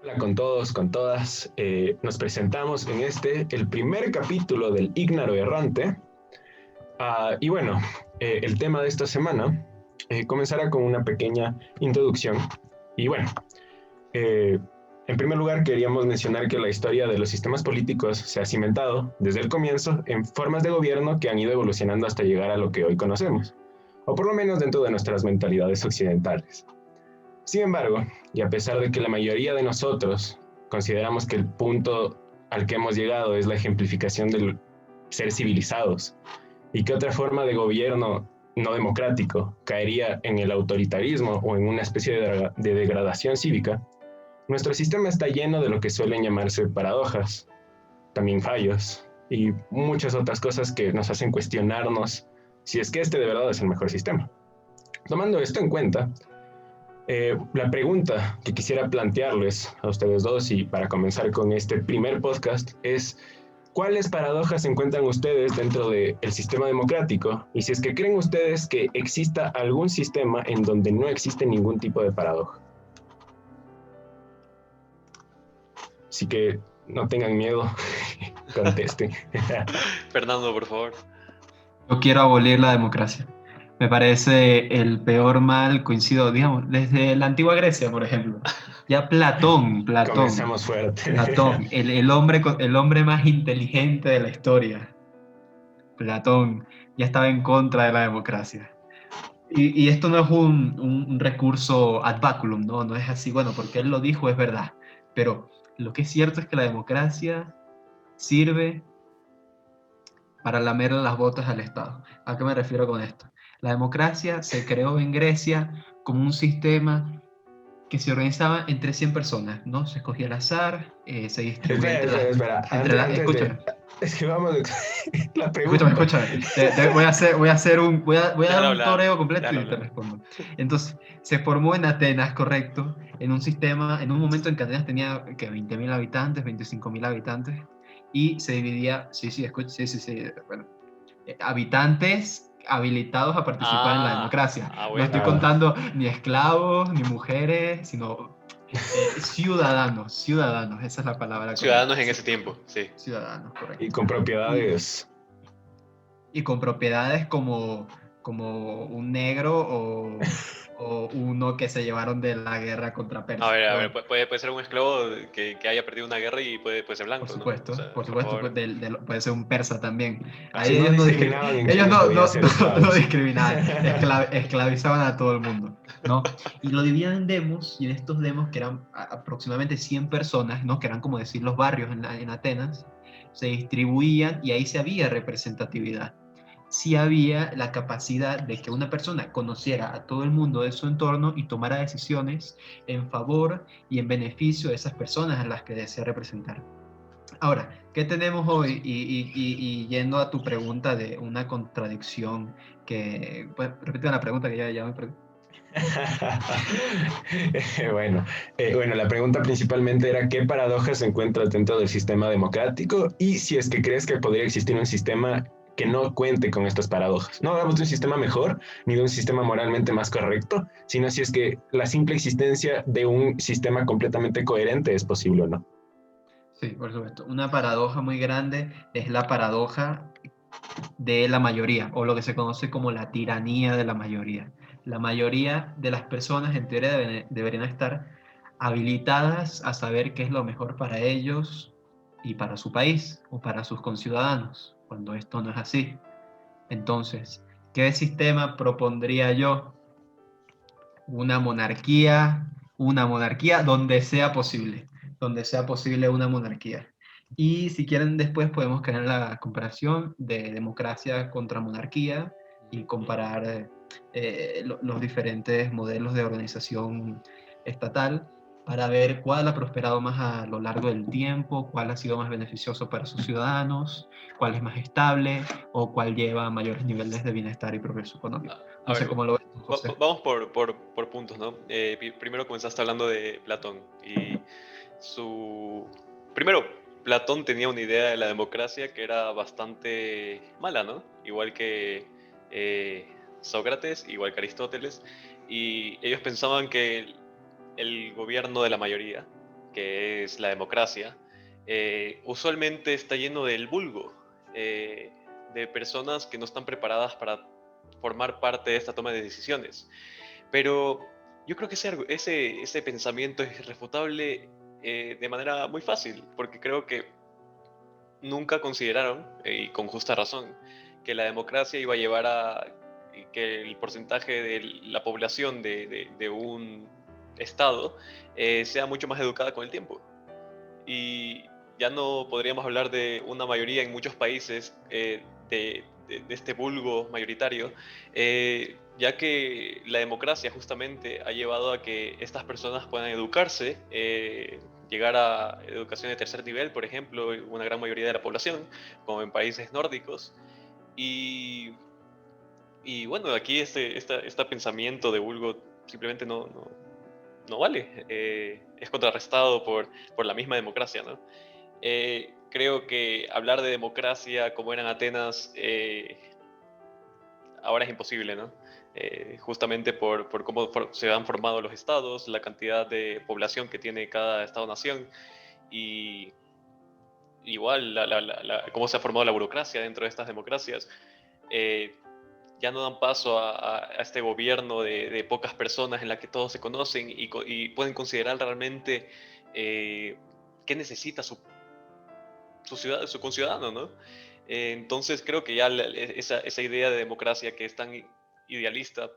Hola con todos, con todas. Nos presentamos en el primer capítulo del Ignaro Errante. Y bueno, el tema de esta semana comenzará con una pequeña introducción. Y bueno, eh, en primer lugar queríamos mencionar que la historia de los sistemas políticos se ha cimentado desde el comienzo en formas de gobierno que han ido evolucionando hasta llegar a lo que hoy conocemos, o por lo menos dentro de nuestras mentalidades occidentales. Sin embargo, y a pesar de que la mayoría de nosotros consideramos que el punto al que hemos llegado es la ejemplificación del ser civilizados, y que otra forma de gobierno no democrático caería en el autoritarismo o en una especie de degradación cívica, nuestro sistema está lleno de lo que suelen llamarse paradojas, también fallos y muchas otras cosas que nos hacen cuestionarnos si es que este de verdad es el mejor sistema. Tomando esto en cuenta, la pregunta que quisiera plantearles a ustedes dos y para comenzar con este primer podcast es, ¿cuáles paradojas encuentran ustedes dentro del sistema democrático? Y si es que creen ustedes que exista algún sistema en donde no existe ningún tipo de paradoja. Así que no tengan miedo, contesten. Fernando, por favor. Yo quiero abolir la democracia. Me parece el peor mal, coincido, digamos, desde la antigua Grecia, por ejemplo. Ya Comenzamos fuerte. el hombre más inteligente de la historia, Platón, ya estaba en contra de la democracia. Y esto no es un recurso ad baculum, ¿no? No es así, bueno, porque él lo dijo, es verdad. Pero lo que es cierto es que la democracia sirve para lamerle las botas al Estado. ¿A qué me refiero con esto? La democracia se creó en Grecia como un sistema que se organizaba entre 100 personas, ¿no? Se escogía al azar, se distribuía Espera. Antes de... Escúchame, Es que vamos a la pregunta. escúchame. Voy a dar Déjalo un hablar. toreo completo Déjalo y te hablar. respondo. Entonces, se formó en Atenas, correcto, en un sistema, en un momento en que Atenas tenía que 20.000 habitantes, 25.000 habitantes, y se dividía, sí, bueno, habitantes habilitados a participar en la democracia. No Bueno. estoy contando ni esclavos, ni mujeres, sino ciudadanos, esa es la palabra correcta. Ciudadanos en ese tiempo, sí. Ciudadanos, Y correcto. con propiedades. Y con propiedades como un negro o uno que se llevaron de la guerra contra Persia. A Pero ver, bueno, puede ser un esclavo que haya perdido una guerra y puede ser blanco, ¿no? O sea, por por supuesto, favor. pues, puede ser un persa también. Así Ahí no ellos no, discriminaban en ellos quiénes podían ser no esclavos. discriminaban, esclavizaban a todo el mundo, ¿no? Y lo dividían en demos, y en estos demos, que eran aproximadamente 100 personas, ¿no? Que eran como decir los barrios en Atenas, se distribuían y ahí se había representatividad. Sí había la capacidad de que una persona conociera a todo el mundo de su entorno y tomara decisiones en favor y en beneficio de esas personas a las que desea representar. Ahora, ¿qué tenemos hoy? Y yendo a tu pregunta de una contradicción que... Pues, repite la pregunta que ya me perdí. Bueno, la pregunta principalmente era qué paradojas encuentras dentro del sistema democrático y si es que crees que podría existir un sistema que no cuente con estas paradojas. No hablamos de un sistema mejor ni de un sistema moralmente más correcto, sino si es que la simple existencia de un sistema completamente coherente es posible o no. Sí, por supuesto. Una paradoja muy grande es la paradoja de la mayoría, o lo que se conoce como la tiranía de la mayoría. La mayoría de las personas en teoría deberían estar habilitadas a saber qué es lo mejor para ellos y para su país o para sus conciudadanos, cuando esto no es así. Entonces, ¿qué sistema propondría yo? Una monarquía donde sea posible una monarquía. Y si quieren después podemos crear la comparación de democracia contra monarquía y comparar los diferentes modelos de organización estatal para ver cuál ha prosperado más a lo largo del tiempo, cuál ha sido más beneficioso para sus ciudadanos, cuál es más estable o cuál lleva mayores niveles de bienestar y progreso económico. A No sé ver, cómo lo ves tú, José. vamos por puntos, ¿no? Primero comenzaste hablando de Platón y su... Primero, Platón tenía una idea de la democracia que era bastante mala, ¿no? Igual que Sócrates, igual que Aristóteles, y ellos pensaban que el gobierno de la mayoría, que es la democracia, usualmente está lleno del vulgo, de personas que no están preparadas para formar parte de esta toma de decisiones. Pero yo creo que ese pensamiento es irrefutable de manera muy fácil, porque creo que nunca consideraron, y con justa razón, que la democracia iba a llevar a que el porcentaje de la población de un estado sea mucho más educada con el tiempo. Y ya no podríamos hablar de una mayoría en muchos países de este vulgo mayoritario, ya que la democracia justamente ha llevado a que estas personas puedan educarse, llegar a educación de tercer nivel, por ejemplo, una gran mayoría de la población, como en países nórdicos. Y, y bueno, aquí este pensamiento de vulgo simplemente no vale, es contrarrestado por la misma democracia, ¿no? Creo que hablar de democracia como era en Atenas ahora es imposible, ¿no? Justamente por cómo se han formado los estados, la cantidad de población que tiene cada estado-nación y igual cómo se ha formado la burocracia dentro de estas democracias. Ya no dan paso a este gobierno de pocas personas en la que todos se conocen y pueden considerar realmente qué necesita su ciudad, su conciudadano, ¿no? Entonces creo que ya esa idea de democracia que es tan idealista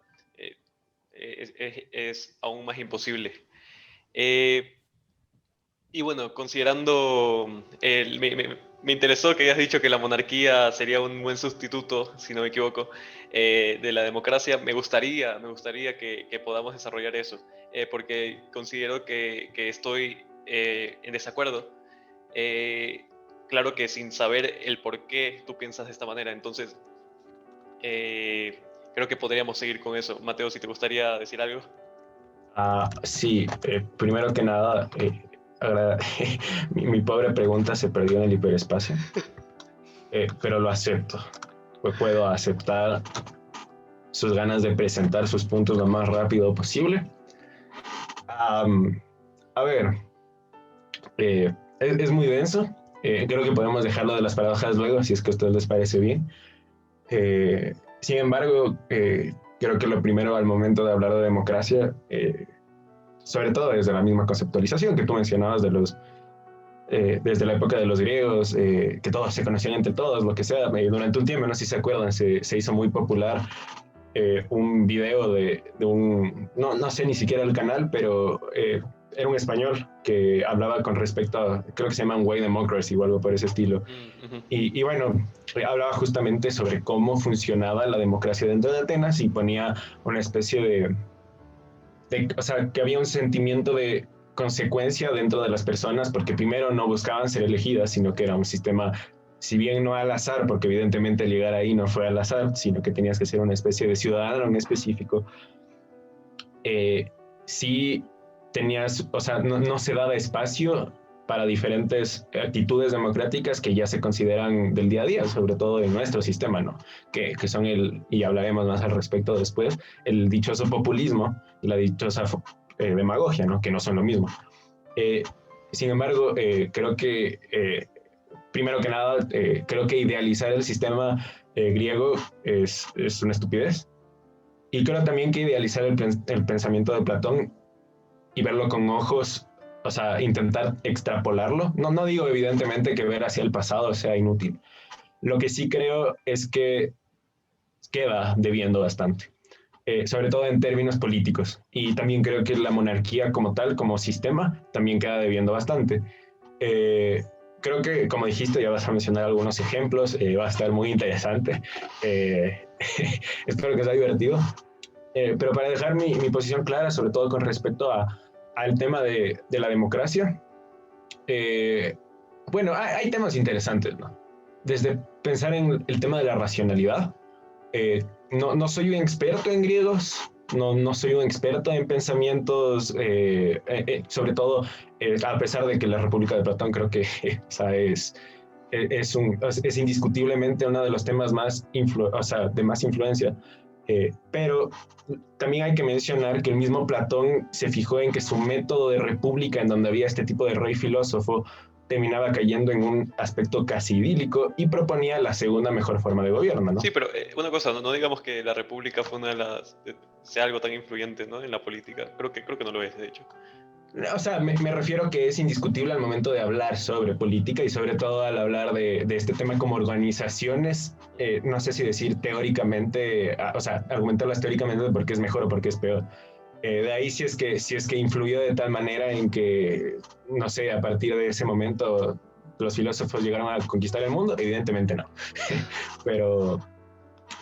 es aún más imposible. Y bueno, considerando, me interesó que hayas dicho que la monarquía sería un buen sustituto, si no me equivoco, de la democracia. Me gustaría que podamos desarrollar eso, porque considero que estoy en desacuerdo. Claro que sin saber el por qué tú piensas de esta manera, entonces creo que podríamos seguir con eso. Mateo, si te gustaría decir algo. Sí, primero que nada, mi pobre pregunta se perdió en el hiperespacio, pero lo acepto. Puedo aceptar sus ganas de presentar sus puntos lo más rápido posible. A ver, es muy denso. Creo que podemos dejarlo de las paradojas luego, si es que a ustedes les parece bien. Sin embargo, creo que lo primero al momento de hablar de democracia, sobre todo desde la misma conceptualización que tú mencionabas desde la época de los griegos, que todos se conocían entre todos, lo que sea. Durante un tiempo, no sé si se acuerdan, se hizo muy popular un video de no sé ni siquiera el canal, pero era un español que hablaba con respecto a, creo que se llama Way Democracy o algo por ese estilo. Y bueno, hablaba justamente sobre cómo funcionaba la democracia dentro de Atenas y ponía una especie o sea, que había un sentimiento de consecuencia dentro de las personas, porque primero no buscaban ser elegidas, sino que era un sistema, si bien no al azar, porque evidentemente llegar ahí no fue al azar, sino que tenías que ser una especie de ciudadano en específico. Sí tenías, o sea, no se daba espacio para diferentes actitudes democráticas que ya se consideran del día a día, sobre todo en nuestro sistema, ¿no? Que son y hablaremos más al respecto después, el dichoso populismo y la dichosa demagogia, ¿no? Que no son lo mismo. Sin embargo, creo que, primero que nada, creo que idealizar el sistema griego es una estupidez. Y creo también que idealizar el pensamiento de Platón y verlo con ojos, o sea, intentar extrapolarlo. No digo evidentemente que ver hacia el pasado sea inútil. Lo que sí creo es que queda debiendo bastante, sobre todo en términos políticos. Y también creo que la monarquía como tal, como sistema, también queda debiendo bastante. Creo que, como dijiste, ya vas a mencionar algunos ejemplos, va a estar muy interesante. Espero que sea divertido. Pero para dejar mi posición clara, sobre todo con respecto al tema de la democracia, bueno, hay temas interesantes, ¿no? Desde pensar en el tema de la racionalidad. No soy un experto en griegos, no soy un experto en pensamientos, sobre todo, a pesar de que la República de Platón creo que o sea, es indiscutiblemente uno de los temas más de más influencia, Pero también hay que mencionar que el mismo Platón se fijó en que su método de república, en donde había este tipo de rey filósofo, terminaba cayendo en un aspecto casi idílico y proponía la segunda mejor forma de gobierno, ¿no? Sí, pero una cosa, no digamos que la República fue una de las sea algo tan influyente, ¿no? En la política. Creo que no lo es, de hecho. O sea, me refiero que es indiscutible al momento de hablar sobre política y sobre todo al hablar de este tema como organizaciones, no sé si decir teóricamente, o sea, argumentarlas teóricamente de por qué es mejor o por qué es peor. De ahí si es que influyó de tal manera en que, no sé, a partir de ese momento los filósofos llegaron a conquistar el mundo, evidentemente no. pero,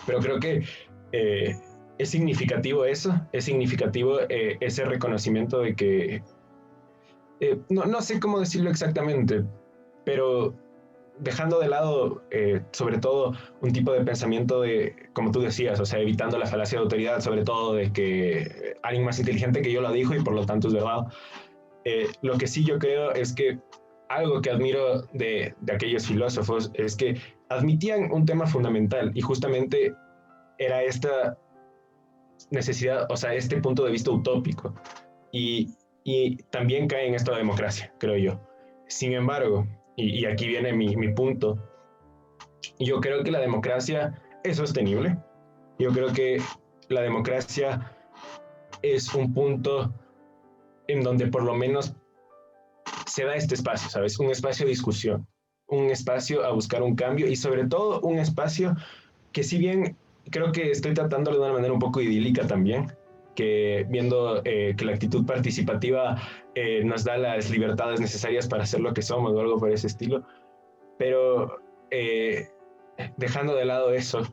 pero creo que es significativo eso, es significativo ese reconocimiento de que no sé cómo decirlo exactamente, pero dejando de lado, sobre todo, un tipo de pensamiento de, como tú decías, o sea, evitando la falacia de autoridad, sobre todo de que alguien más inteligente que yo lo dijo y por lo tanto es verdad. Lo que sí yo creo es que algo que admiro de aquellos filósofos es que admitían un tema fundamental y justamente era esta necesidad, o sea, este punto de vista utópico. Y también cae en esto la democracia, creo yo. Sin embargo, y aquí viene mi punto, yo creo que la democracia es sostenible. Yo creo que la democracia es un punto en donde por lo menos se da este espacio, ¿sabes? Un espacio de discusión, un espacio a buscar un cambio y sobre todo un espacio que si bien creo que estoy tratándolo de una manera un poco idílica también, que viendo que la actitud participativa nos da las libertades necesarias para hacer lo que somos o algo por ese estilo, pero dejando de lado eso,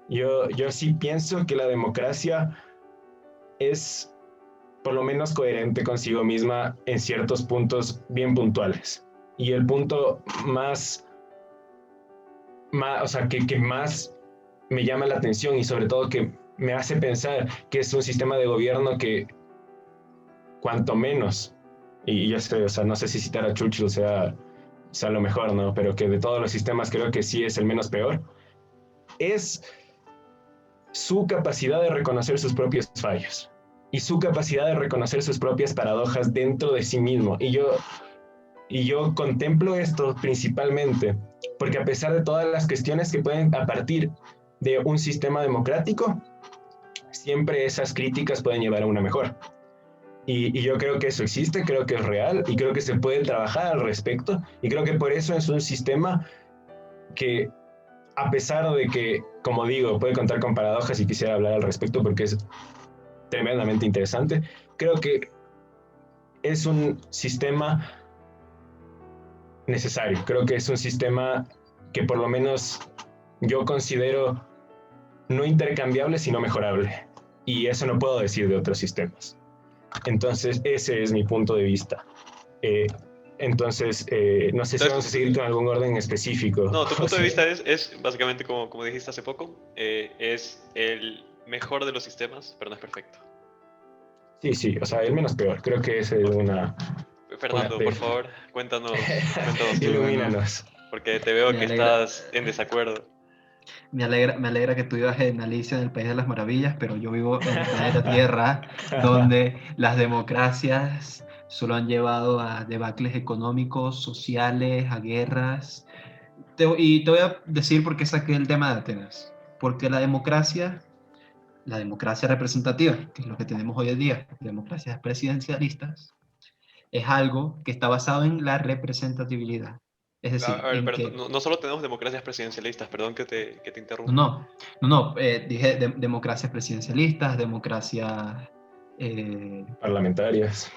yo sí pienso que la democracia es por lo menos coherente consigo misma en ciertos puntos bien puntuales. Y el punto o sea, que más me llama la atención y sobre todo que me hace pensar que es un sistema de gobierno que cuanto menos, y ya sé, o sea, no sé si citar a Churchill sea lo mejor, ¿no? Pero que de todos los sistemas creo que sí es el menos peor, es su capacidad de reconocer sus propios fallos y su capacidad de reconocer sus propias paradojas dentro de sí mismo. Y yo contemplo esto principalmente porque a pesar de todas las cuestiones que pueden a partir de un sistema democrático, siempre esas críticas pueden llevar a una mejor. Y yo creo que eso existe, creo que es real y creo que se puede trabajar al respecto y creo que por eso es un sistema que a pesar de que, como digo, puede contar con paradojas y quisiera hablar al respecto porque es tremendamente interesante, creo que es un sistema necesario, creo que es un sistema que por lo menos yo considero no intercambiable sino mejorable y eso no puedo decir de otros sistemas. Entonces ese es mi punto de vista. Entonces, no sé si vamos a seguir con algún orden específico. No, tu punto de vista es básicamente como dijiste hace poco, es el mejor de los sistemas, pero no es perfecto. Sí, o sea, el menos peor. Creo que esa es una... Fernando, por favor, cuéntanos tú, ilumínanos. porque te veo que estás en desacuerdo. Me alegra que tú vivas en Alicia en el País de las Maravillas, pero yo vivo en el planeta Tierra, donde las democracias solo han llevado a debacles económicos, sociales, a guerras. Y te voy a decir por qué saqué el tema de Atenas. Porque la democracia representativa, que es lo que tenemos hoy en día, democracias presidencialistas, es algo que está basado en la representatividad. Es decir, A ver, pero no solo tenemos democracias presidencialistas, perdón que te interrumpa. Dije democracias presidencialistas, democracias parlamentarias,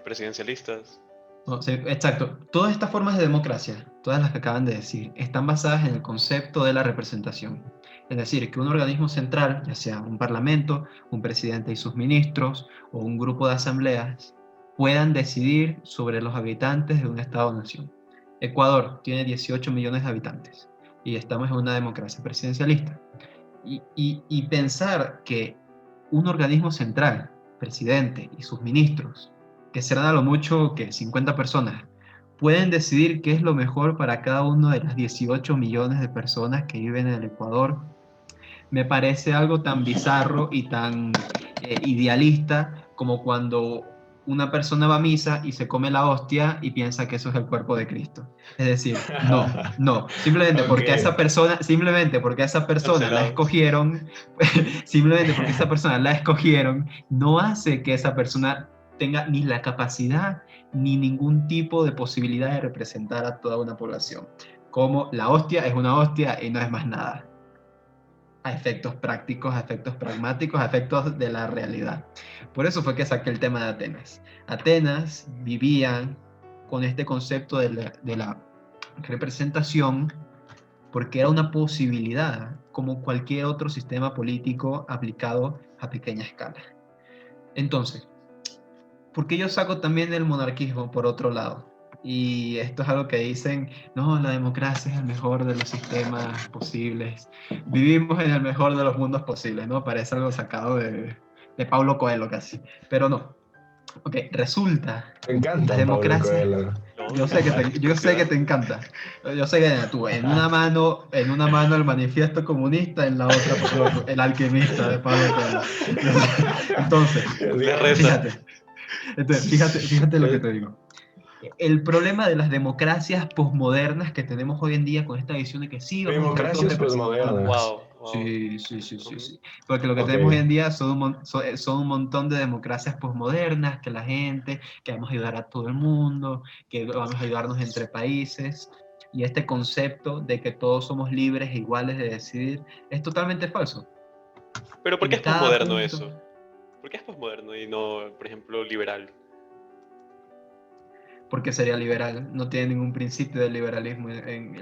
presidencialistas. No, sí, exacto. Todas estas formas de democracia, todas las que acaban de decir, están basadas en el concepto de la representación. Es decir, que un organismo central, ya sea un parlamento, un presidente y sus ministros, o un grupo de asambleas, puedan decidir sobre los habitantes de un Estado-nación. Ecuador tiene 18 millones de habitantes y estamos en una democracia presidencialista. Y pensar que un organismo central, presidente y sus ministros, que serán a lo mucho que 50 personas, pueden decidir qué es lo mejor para cada uno de las 18 millones de personas que viven en el Ecuador, me parece algo tan bizarro y tan idealista como cuando una persona va a misa y se come la hostia y piensa que eso es el cuerpo de Cristo. Es decir, no, simplemente porque a esa Ok. persona, la Cancelados. escogieron, simplemente porque esa persona la escogieron, no hace que esa persona tenga ni la capacidad ni ningún tipo de posibilidad de representar a toda una población. Como la hostia es una hostia y no es más nada. A efectos prácticos, a efectos pragmáticos, a efectos de la realidad. Por eso fue que saqué el tema de Atenas. Atenas vivían con este concepto de la representación porque era una posibilidad como cualquier otro sistema político aplicado a pequeña escala. Entonces, ¿por qué yo saco también el monarquismo por otro lado? Y esto es algo que dicen, no, la democracia es el mejor de los sistemas posibles. Vivimos en el mejor de los mundos posibles, ¿no? Parece algo sacado de Paulo Coelho casi. Pero no. Ok, resulta, Me la encanta Pablo democracia, Coelho. No, yo sé que te encanta. Yo sé que tú, en una mano el manifiesto comunista, en la otra el alquimista de Pablo Coelho. Entonces, Dios le mío. reza. fíjate. Entonces, fíjate lo que te digo. El problema de las democracias posmodernas que tenemos hoy en día con esta visión de que sí, vamos a estar todos Democracias representados. posmodernas. Wow, wow. Sí. Porque lo que Ok. tenemos hoy en día son un montón de democracias posmodernas, que la gente, que vamos a ayudar a todo el mundo, que vamos a ayudarnos entre países. Y este concepto de que todos somos libres e iguales de decidir es totalmente falso. Pero ¿por qué En es cada posmoderno punto. eso? ¿Por qué es posmoderno y no, por ejemplo, liberal? Porque sería liberal, no tiene ningún principio de liberalismo.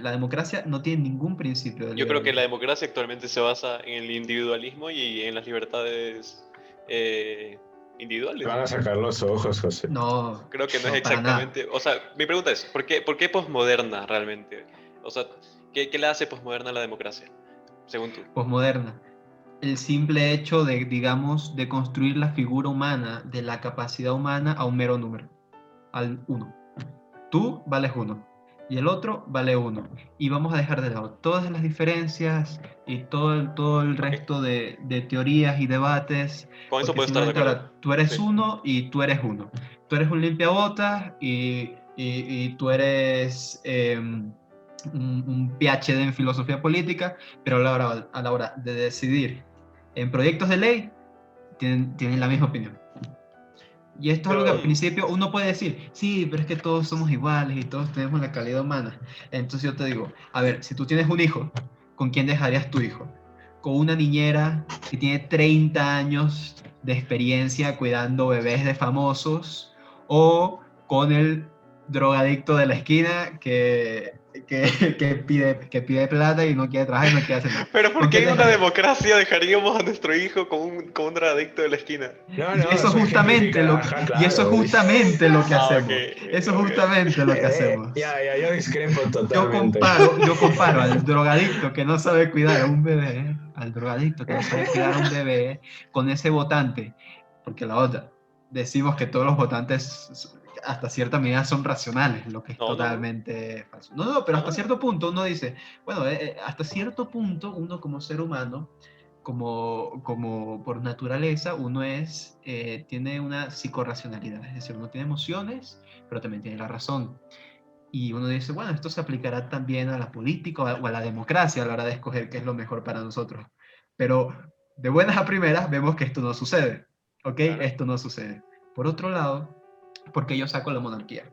La democracia no tiene ningún principio de Yo creo que la liberalismo. democracia actualmente se basa en el individualismo y en las libertades Te individuales, van a ¿no? sacar los ojos, José. No, Creo que no es no, para nada. exactamente. O sea, mi pregunta es, por qué posmoderna realmente? O sea, ¿qué la hace posmoderna a la democracia, según tú? Posmoderna. El simple hecho de, digamos, de construir la figura humana, de la capacidad humana a un mero número, al uno. Tú vales uno y el otro vale uno. Y vamos a dejar de lado todas las diferencias y todo el Ok, resto de teorías y debates, con eso porque puedo estar de simplemente acuerdo. ahora tú eres Sí. uno y tú eres uno. Tú eres un limpiabotas y tú eres un PhD en filosofía política, pero a la hora de decidir en proyectos de ley, tienen la misma opinión. Y esto es algo que al Pero, Mm, principio uno puede decir, sí, pero es que todos somos iguales y todos tenemos la calidad humana. Entonces yo te digo, a ver, si tú tienes un hijo, ¿con quién dejarías tu hijo? ¿Con una niñera que tiene 30 años de experiencia cuidando bebés de famosos? ¿O con el drogadicto de la esquina que pide plata y no quiere trabajar y no quiere hacer nada? Pero ¿por ¿Con qué quién en una dejarías? democracia dejaríamos a nuestro hijo con un drogadicto de la esquina? no, Y no, eso eso justamente ejemplifica, lo ajá, y eso claro. justamente lo que Ah, ok, hacemos. Eso es ok. justamente lo que hacemos. Ya, yo discrepo Yo totalmente. comparo, yo comparo al drogadicto que no sabe cuidar a un bebé, al drogadicto que no sabe cuidar a un bebé, con ese votante, porque la otra, decimos que todos los votantes hasta cierta medida son racionales, lo que es No, no, totalmente falso. No, pero hasta no. cierto punto uno dice, bueno, hasta cierto punto uno como ser humano, como por naturaleza, uno tiene una psicorracionalidad, es decir, uno tiene emociones, pero también tiene la razón. Y uno dice, bueno, esto se aplicará también a la política o a la democracia a la hora de escoger qué es lo mejor para nosotros. Pero de buenas a primeras vemos que esto no sucede. ¿Ok? Claro. Esto no sucede. Por otro lado, ¿por qué yo saco la monarquía?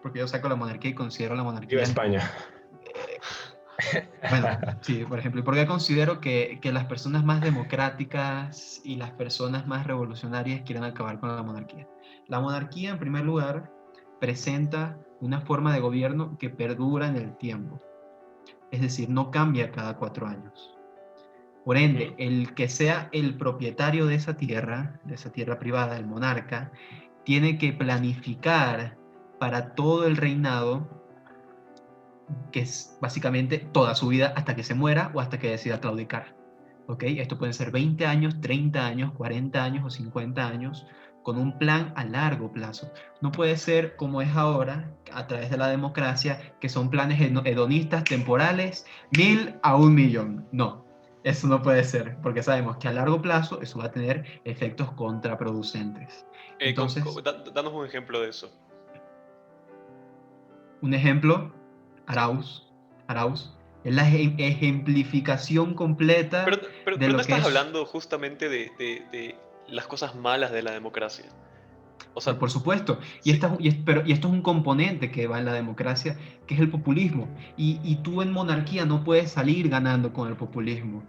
Porque yo saco la monarquía y considero la Viva monarquía, España. bueno, sí, por ejemplo, y porque considero que las personas más democráticas y las personas más revolucionarias quieren acabar con la monarquía. La monarquía, en primer lugar, presenta una forma de gobierno que perdura en el tiempo, es decir, no cambia cada 4 años. Por ende, Ujú. el que sea el propietario de esa tierra privada, el monarca, tiene que planificar para todo el reinado, que es básicamente toda su vida hasta que se muera o hasta que decida claudicar. ¿Ok? Esto pueden ser 20 años, 30 años, 40 años o 50 años, con un plan a largo plazo. No puede ser como es ahora, a través de la democracia, que son planes hedonistas temporales, 1000 a 1 millón. No. eso no puede ser, porque sabemos que a largo plazo eso va a tener efectos contraproducentes. Entonces, Danos un ejemplo de eso. un ejemplo, Sí. Arauz es la ejemplificación Pero, completa pero, de pero no lo que estás es. hablando justamente de las cosas malas de la democracia. O sea, Por supuesto, sí. y esto es un componente que va en la democracia, que es el populismo. Y tú en monarquía no puedes salir ganando con el populismo,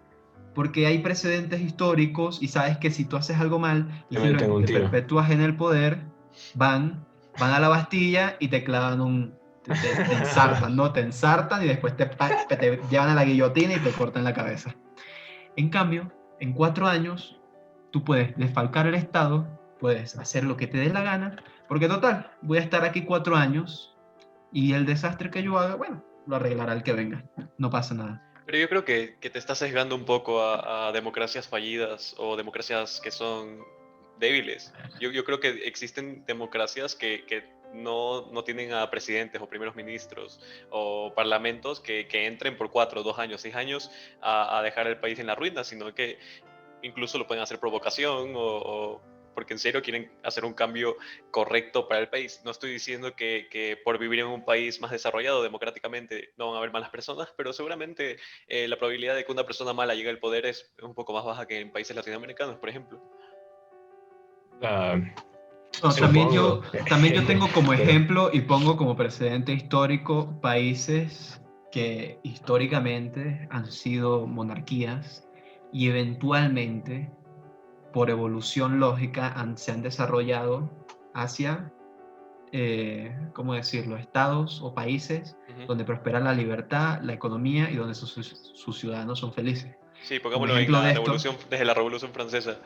porque hay precedentes históricos y sabes que si tú haces algo mal y Te meten simplemente un te tiro. perpetúas en el poder, van a la Bastilla y te clavan te ensartan, ¿no? Te ensartan y después te llevan a la guillotina y te cortan la cabeza. En cambio, en 4 años, tú puedes desfalcar el Estado, puedes hacer lo que te dé la gana, porque total, voy a estar aquí 4 años y el desastre que yo haga, bueno, lo arreglará el que venga, no pasa nada. Pero yo creo que te estás sesgando un poco a democracias fallidas o democracias que son débiles. Yo creo que existen democracias que no tienen a presidentes o primeros ministros o parlamentos que entren por 4, 2 años, 6 años a dejar el país en la ruina, sino que incluso lo pueden hacer provocación o porque en serio quieren hacer un cambio correcto para el país. No estoy diciendo que por vivir en un país más desarrollado democráticamente no van a haber malas personas, pero seguramente la probabilidad de que una persona mala llegue al poder es un poco más baja que en países latinoamericanos, por ejemplo. Ah, No, supongo, también yo tengo como pero ejemplo y pongo como precedente histórico países que históricamente han sido monarquías y eventualmente, por evolución lógica, se han desarrollado hacia ¿cómo decirlo?, estados o países Ujú. donde prospera la libertad, la economía y donde sus ciudadanos son felices. Sí, Como pongámoslo en ejemplo la de esto, revolución, desde la Revolución Francesa.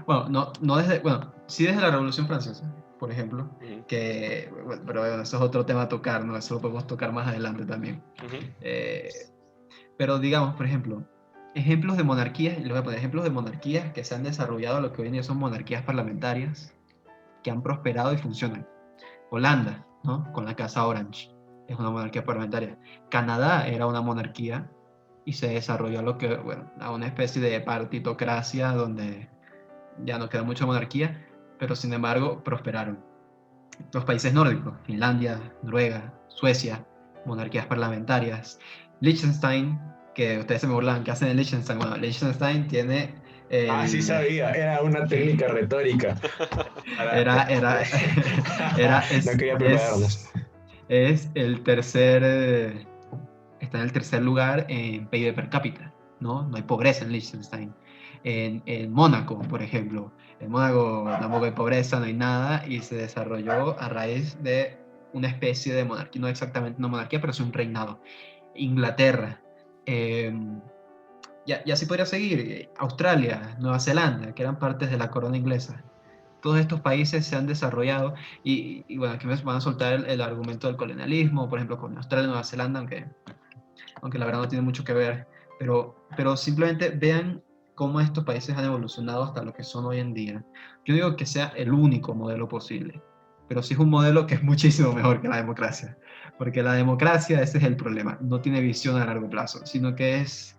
bueno, no desde, bueno, sí desde la Revolución Francesa, por ejemplo, Ujú, que, bueno, pero bueno, eso es otro tema a tocar, ¿no? Eso lo podemos tocar más adelante también. ujú. Eh, pero digamos, por ejemplo, ejemplos de monarquías, les voy a poner ejemplos de monarquías que se han desarrollado, lo que hoy en día son monarquías parlamentarias, que han prosperado y funcionan. Holanda, ¿no? Con la Casa Orange, es una monarquía parlamentaria. Canadá era una monarquía y se desarrolló lo que, bueno, a una especie de partitocracia donde ya no queda mucha monarquía, pero sin embargo prosperaron. Los países nórdicos, Finlandia, Noruega, Suecia, monarquías parlamentarias. Liechtenstein, que ustedes se me burlan, ¿qué hacen en Liechtenstein? Bueno, Liechtenstein tiene sí el... sabía, era una técnica retórica. Para... Era, era, era, No quería prepararnos. es el tercer, está en el tercer lugar en PIB per cápita, ¿no? No hay pobreza en Liechtenstein. En Mónaco, por ejemplo, en Mónaco tampoco hay pobreza, no hay nada, y se desarrolló a raíz de una especie de monarquía, no exactamente una monarquía, pero es un reinado. Inglaterra, eh, y así podría seguir, Australia, Nueva Zelanda, que eran partes de la corona inglesa. Todos estos países se han desarrollado y bueno, aquí me van a soltar el argumento del colonialismo, por ejemplo, con Australia y Nueva Zelanda, aunque la verdad no tiene mucho que ver, pero simplemente vean cómo estos países han evolucionado hasta lo que son hoy en día. Yo digo que sea el único modelo posible, pero sí es un modelo que es muchísimo mejor que la democracia, porque la democracia, ese es el problema, no tiene visión a largo plazo, sino que es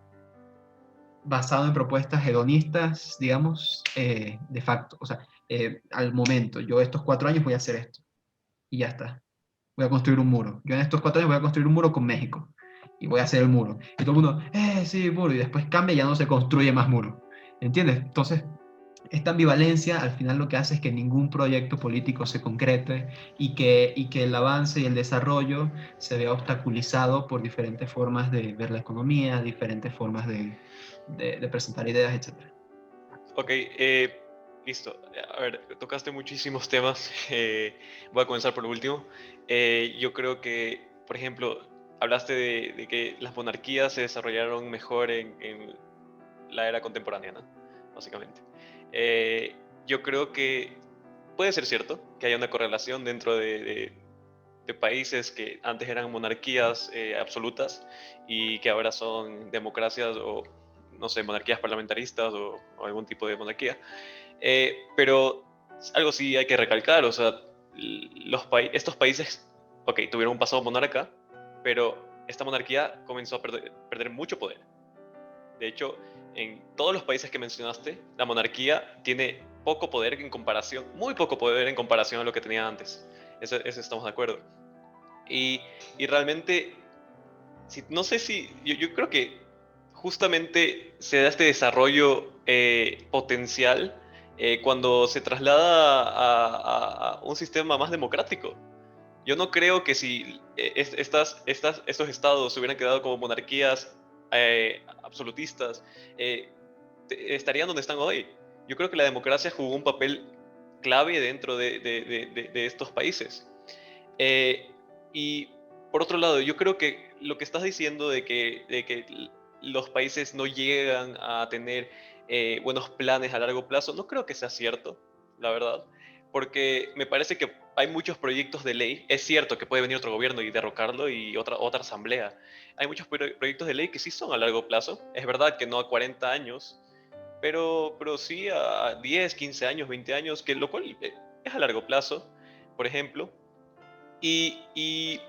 basado en propuestas hedonistas, digamos, de facto, o sea, al momento, yo estos 4 años voy a hacer esto, y ya está, voy a construir un muro, yo en estos 4 años voy a construir un muro con México, y voy a hacer el muro, y todo el mundo, sí, muro, y después cambia y ya no se construye más muro, ¿entiendes? Entonces, esta ambivalencia al final lo que hace es que ningún proyecto político se concrete y que el avance y el desarrollo se vea obstaculizado por diferentes formas de ver la economía, diferentes formas de presentar ideas, etc. Ok, listo. A ver, tocaste muchísimos temas. Voy a comenzar por lo último. Yo creo que, por ejemplo, hablaste de que las monarquías se desarrollaron mejor en la era contemporánea, ¿no? Básicamente. Eh, yo creo que puede ser cierto que haya una correlación dentro de países que antes eran monarquías absolutas y que ahora son democracias o, no sé, monarquías parlamentaristas o algún tipo de monarquía. Pero algo sí hay que recalcar, o sea, estos países, ok, tuvieron un pasado monarca, pero esta monarquía comenzó a perder mucho poder. De hecho, en todos los países que mencionaste, la monarquía tiene poco poder en comparación, muy poco poder en comparación a lo que tenía antes. Eso estamos de acuerdo. Y realmente, no sé si, yo creo que justamente se da este desarrollo potencial cuando se traslada a un sistema más democrático. Yo no creo que si estos estados se hubieran quedado como monarquías absolutistas, estarían donde están hoy. Yo creo que la democracia jugó un papel clave dentro de estos países. Y por otro lado, yo creo que lo que estás diciendo de que los países no llegan a tener buenos planes a largo plazo, no creo que sea cierto, la verdad, porque me parece que hay muchos proyectos de ley. Es cierto que puede venir otro gobierno y derrocarlo y otra asamblea. Hay muchos proyectos de ley que sí son a largo plazo. Es verdad que no a 40 años, pero sí a 10, 15 años, 20 años, lo cual es a largo plazo, por ejemplo. Y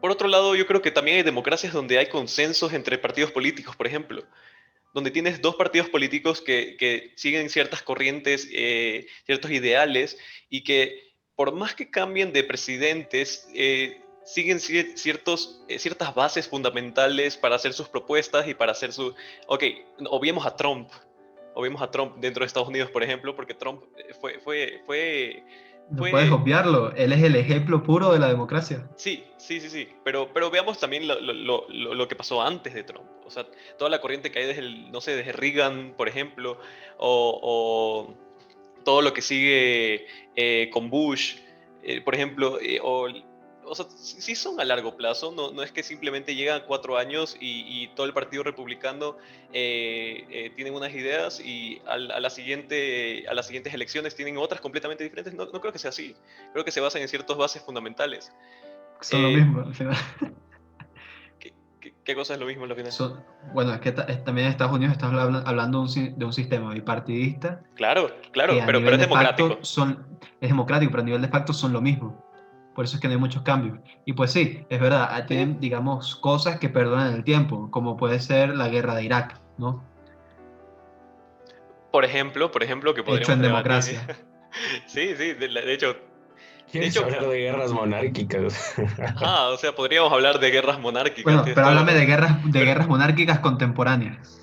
por otro lado, yo creo que también hay democracias donde hay consensos entre partidos políticos, por ejemplo, donde tienes dos partidos políticos que siguen ciertas corrientes, ciertos ideales, y que por más que cambien de presidentes, siguen ciertas bases fundamentales para hacer sus propuestas y para hacer su... Ok, obviemos a Trump dentro de Estados Unidos, por ejemplo, porque Trump No puedes fue obviarlo, él es el ejemplo puro de la democracia. Sí. Pero veamos también lo que pasó antes de Trump. O sea, toda la corriente que hay no sé, desde Reagan, por ejemplo, o todo lo que sigue con Bush, por ejemplo, o sea, sí son a largo plazo. No es que simplemente llegan 4 años y todo el partido republicano tienen unas ideas y a las siguientes elecciones tienen otras completamente diferentes. No creo que sea así. Creo que se basan en ciertas bases fundamentales. Son lo mismo al final. ¿Qué cosa es lo mismo al final? Bueno, es que también en Estados Unidos estás hablando de un sistema bipartidista Claro, que a pero nivel es de democrático. facto es democrático, pero a nivel de facto son lo mismo. Por eso es que no hay muchos cambios. Y pues sí, es verdad, tienen, digamos, cosas que perdonan el tiempo, como puede ser la guerra de Irak, ¿no? Por ejemplo, que Hecho podríamos en debatir. democracia. Sí, de hecho, ¿Quieres hablar de guerras monárquicas? ajá, o sea, podríamos hablar de guerras monárquicas, Bueno, tienes pero toda la háblame razón. de Pero, guerras monárquicas contemporáneas.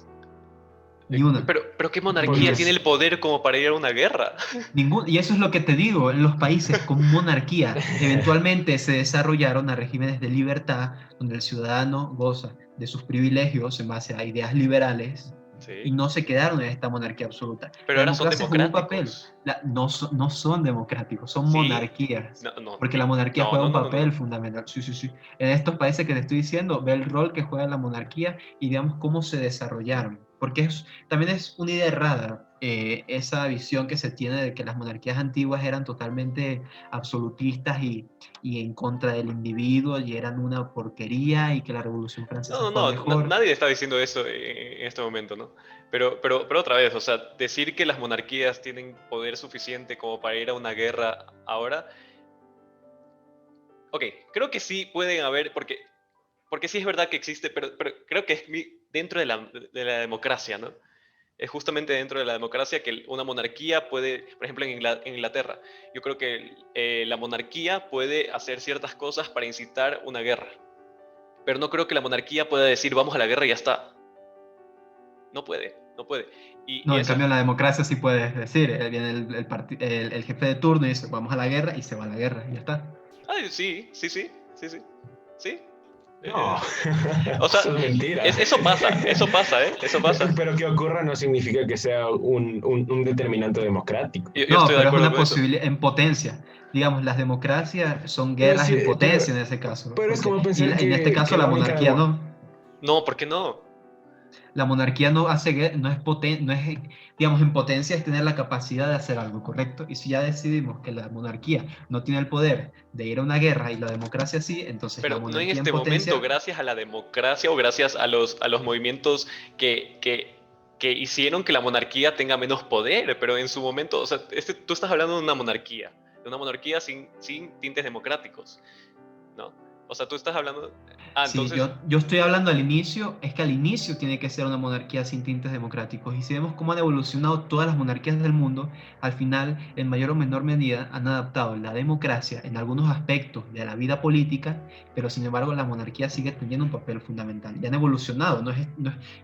Ni una. pero ¿qué Ni monarquía una. tiene el poder como para ir a una guerra? Y eso es lo que te digo, en los países con monarquía, eventualmente se desarrollaron a regímenes de libertad donde el ciudadano goza de sus privilegios en base a ideas liberales y Sí, no se quedaron en esta monarquía absoluta. pero La ahora son democracia jugó un papel. democráticos. No son democráticos, son Sí, monarquías. no, Porque la monarquía juega un no. papel fundamental. Sí, sí, sí. En estos países que te estoy diciendo, ve el rol que juega la monarquía y digamos cómo se desarrollaron. Porque también es una idea errada esa visión que se tiene de que las monarquías antiguas eran totalmente absolutistas y en contra del individuo y eran una porquería y que la Revolución Francesa fue mejor. Nadie está diciendo eso en este momento, ¿no? Pero otra vez, o sea, decir que las monarquías tienen poder suficiente como para ir a una guerra ahora, ok, creo que sí pueden haber, porque sí es verdad que existe, pero creo que es dentro de la democracia, ¿no? Es justamente dentro de la democracia que una monarquía puede, por ejemplo, en Inglaterra, yo creo que la monarquía puede hacer ciertas cosas para incitar una guerra, pero no creo que la monarquía pueda decir vamos a la guerra y ya está. No puede, no puede. Y No, en eso es... cambio en la democracia sí puedes decir, viene el jefe de turno y dice, vamos a la guerra y se va a la guerra y ya está. Ay, sí. Sí. No, O sea, eso es mentira. eso pasa, ¿eh? Eso pasa. Pero que ocurra no significa que sea un determinante democrático. Yo No, estoy de pero es acuerdo una con eso. posibilidad en potencia. Digamos, las democracias son Pero, guerras sí, en potencia en ese caso. pero es como pensar En este caso que la la única monarquía no. No, ¿por qué no? La monarquía no hace no es no es, digamos, en potencia es tener la capacidad de hacer algo, ¿correcto? Y si ya decidimos que la monarquía no tiene el poder de ir a una guerra y la democracia sí, entonces la Pero no en monarquía en este momento, potencia, gracias a la democracia o gracias a los movimientos que hicieron que la monarquía tenga menos poder, pero en su momento, o sea, tú estás hablando de una monarquía sin tintes democráticos, ¿no? O sea, tú estás hablando... Sí, entonces... yo estoy hablando al inicio, es que al inicio tiene que ser una monarquía sin tintes democráticos. Y si vemos cómo han evolucionado todas las monarquías del mundo, al final, en mayor o menor medida, han adaptado la democracia en algunos aspectos de la vida política, pero sin embargo la monarquía sigue teniendo un papel fundamental. Y han evolucionado,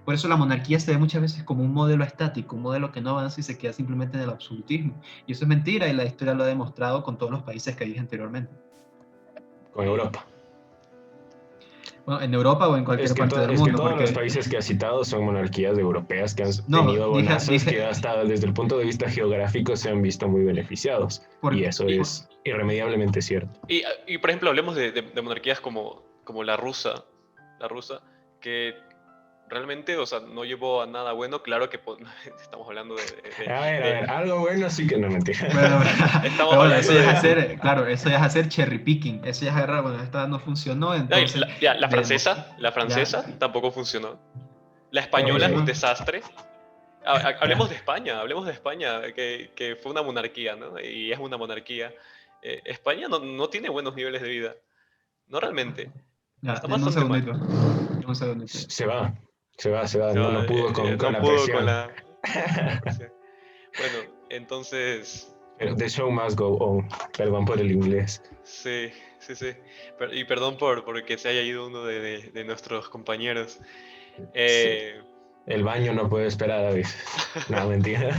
por eso la monarquía se ve muchas veces como un modelo estático, un modelo que no avanza y se queda simplemente en el absolutismo. Y eso es mentira y la historia lo ha demostrado con todos los países que dije anteriormente. Con Europa. Bueno, en Europa o en cualquier parte del mundo. Todos Porque... los países que has citado son monarquías europeas que han No, tenido bonazos que hasta desde el punto de vista geográfico se han visto muy beneficiados. Y eso es irremediablemente cierto. Y por ejemplo, hablemos de monarquías como la rusa, que realmente, o sea, no llevó a nada bueno. Claro que estamos hablando A ver, algo bueno sí que no, mentira. Bueno, estamos hablando eso ya es hacer cherry picking. Eso ya es agarrar, bueno, esta no funcionó, entonces... La francesa tampoco funcionó. La española es un desastre. Hablemos de España, que fue una monarquía, ¿no? Y es una monarquía. España no tiene buenos niveles de vida. No realmente. Ya, Está un bastante mal. segundito. Se va. No pudo con la presión. Bueno, entonces... The show must go on. Perdón por el inglés. Sí. Y perdón por que se haya ido uno de nuestros compañeros. Sí. El baño no puede esperar a veces. No, mentira.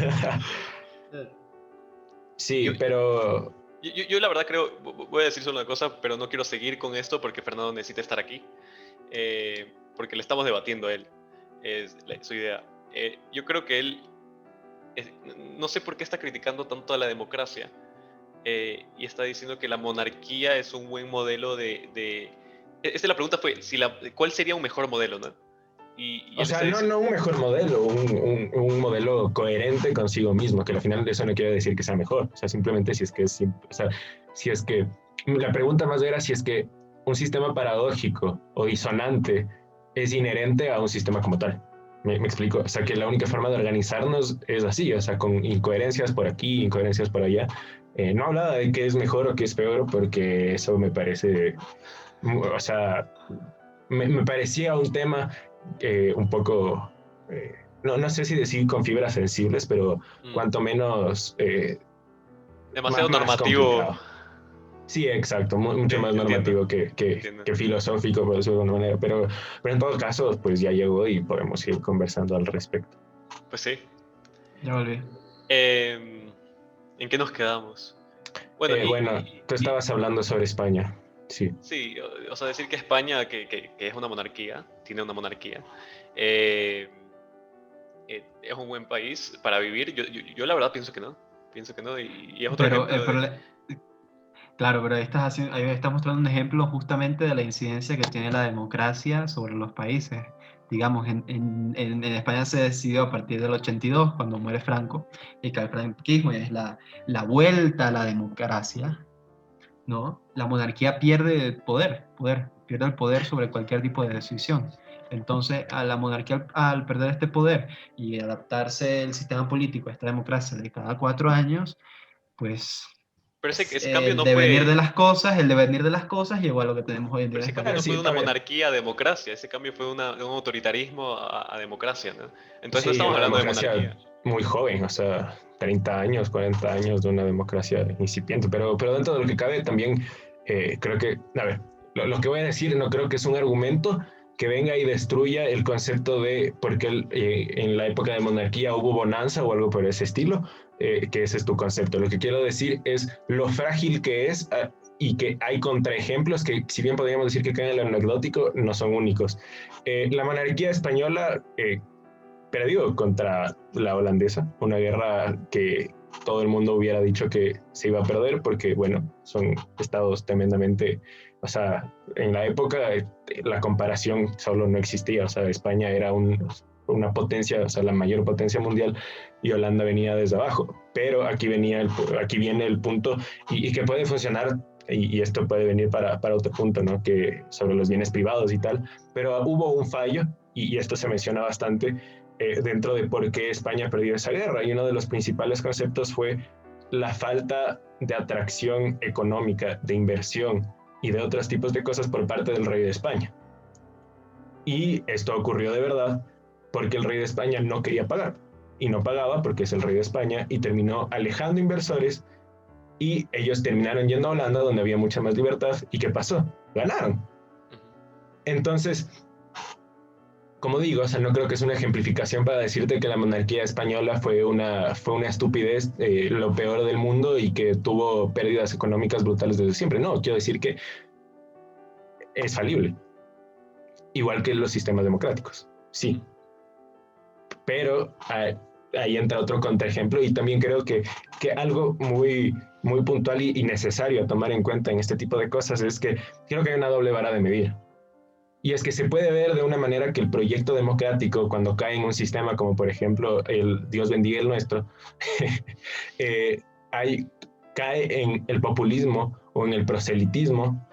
Sí, pero... Yo la verdad creo, voy a decir solo una cosa, pero no quiero seguir con esto porque Fernando necesita estar aquí. Porque le estamos debatiendo a él. Es su idea. Yo creo que él... no sé por qué está criticando tanto a la democracia. Y está diciendo que la monarquía es un buen modelo de... La pregunta fue, ¿cuál sería un mejor modelo, no? O sea, no un mejor modelo, un modelo coherente consigo mismo, que al final eso no quiere decir que sea mejor. O sea, simplemente si es que... La pregunta más era si es que un sistema paradójico o disonante es inherente a un sistema como tal. ¿Me explico? O sea, que la única forma de organizarnos es así, o sea, con incoherencias por aquí, incoherencias por allá. No hablaba de qué es mejor o qué es peor, porque eso me parece... O sea, me parecía un tema un poco... no sé si decir con fibras sensibles, pero cuanto menos... demasiado normativo. Complicado. Sí, exacto, mucho más normativo que filosófico, por decirlo de alguna manera, pero en todo caso, pues ya llegó y podemos ir conversando al respecto. Pues sí. Ya volví. ¿En qué nos quedamos? Bueno, tú estabas hablando sobre España, sí. Sí, o sea, decir que España, que es una monarquía, tiene una monarquía, es un buen país para vivir. Yo la verdad pienso que no, y es otro ejemplo Claro, pero ahí estás mostrando un ejemplo justamente de la incidencia que tiene la democracia sobre los países. Digamos, en España se decidió a partir del 82, cuando muere Franco, y que el franquismo es la vuelta a la democracia, ¿no? La monarquía pierde pierde el poder sobre cualquier tipo de decisión. Entonces, a la monarquía, al perder este poder y adaptarse el sistema político a esta democracia de cada 4 años, pues... Pero ese cambio no fue... El devenir de las cosas llegó a lo que tenemos hoy en día. Pero ese cambio no fue de una monarquía a democracia, ese cambio fue de un autoritarismo a democracia, ¿no? Entonces sí, no estamos hablando de monarquía. Muy joven, o sea, 30 años, 40 años de una democracia incipiente, pero dentro de lo que cabe también creo que, a ver, lo que voy a decir no creo que es un argumento que venga y destruya el concepto de porque en la época de monarquía hubo bonanza o algo por ese estilo, que ese es tu concepto. Lo que quiero decir es lo frágil que es y que hay contraejemplos que, si bien podríamos decir que caen en lo anecdótico, no son únicos. La monarquía española perdió contra la holandesa, una guerra que todo el mundo hubiera dicho que se iba a perder porque, bueno, son estados tremendamente... O sea, en la época la comparación solo no existía. O sea, España era una potencia, o sea, la mayor potencia mundial, y Holanda venía desde abajo. Pero aquí viene el punto y que puede funcionar, y esto puede venir para otro punto, ¿no? Que sobre los bienes privados y tal. Pero hubo un fallo, y esto se menciona bastante, dentro de por qué España perdió esa guerra. Y uno de los principales conceptos fue la falta de atracción económica, de inversión. y de otros tipos de cosas por parte del rey de España. Y esto ocurrió de verdad porque el rey de España no quería pagar, y no pagaba porque es el rey de España, y terminó alejando inversores, y ellos terminaron yendo a Holanda, donde había mucha más libertad. ¿Y qué pasó? Ganaron. Entonces, como digo, o sea, no creo que es una ejemplificación para decirte que la monarquía española fue una estupidez, lo peor del mundo, y que tuvo pérdidas económicas brutales desde siempre. No, quiero decir que es falible, igual que los sistemas democráticos, sí. Pero ahí entra otro contraejemplo, y también creo que algo muy, muy puntual y necesario a tomar en cuenta en este tipo de cosas es que creo que hay una doble vara de medir. Y es que se puede ver de una manera que el proyecto democrático, cuando cae en un sistema como por ejemplo el Dios bendiga el nuestro, cae en el populismo o en el proselitismo,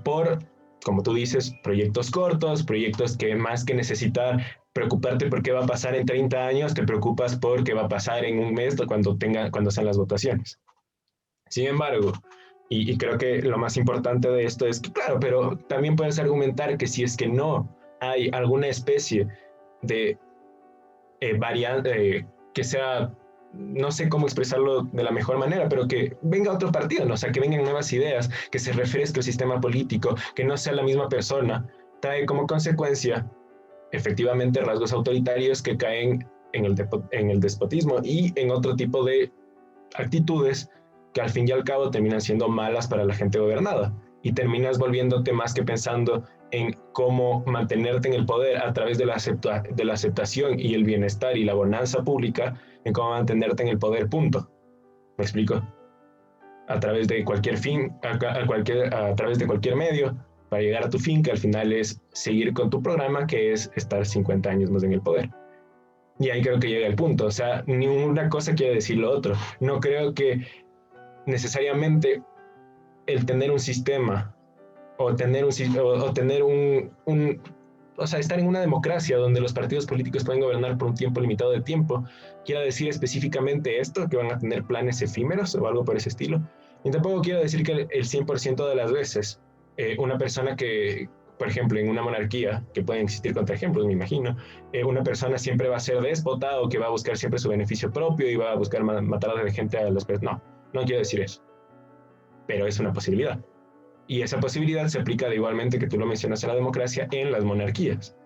por, como tú dices, proyectos cortos, proyectos que más que necesitar preocuparte por qué va a pasar en 30 años, te preocupas por qué va a pasar en un mes cuando sean las votaciones. Sin embargo, y creo que lo más importante de esto es que, claro, pero también puedes argumentar que si es que no hay alguna especie de variante que sea, no sé cómo expresarlo de la mejor manera, pero que venga otro partido, ¿no? O sea, que vengan nuevas ideas, que se refresque el sistema político, que no sea la misma persona, trae como consecuencia efectivamente rasgos autoritarios que caen en el despotismo y en otro tipo de actitudes que al fin y al cabo terminan siendo malas para la gente gobernada, y terminas volviéndote más que pensando en cómo mantenerte en el poder a través de la aceptación y el bienestar y la bonanza pública, en cómo mantenerte en el poder, punto. ¿Me explico? A través de cualquier fin, a través de cualquier medio, para llegar a tu fin, que al final es seguir con tu programa, que es estar 50 años más en el poder. Y ahí creo que llega el punto. O sea, ni una cosa quiere decir lo otro. No creo que necesariamente el tener un sistema o tener o sea, estar en una democracia donde los partidos políticos pueden gobernar por un tiempo limitado de tiempo, quiera decir específicamente esto, que van a tener planes efímeros o algo por ese estilo. Y tampoco quiero decir que el 100% de las veces una persona que, por ejemplo, en una monarquía, que pueden existir contraejemplos, me imagino, una persona siempre va a ser déspota o que va a buscar siempre su beneficio propio y va a buscar matar a la gente a los... No quiero decir eso, pero es una posibilidad. Y esa posibilidad se aplica de igualmente, que tú lo mencionas, a la democracia en las monarquías.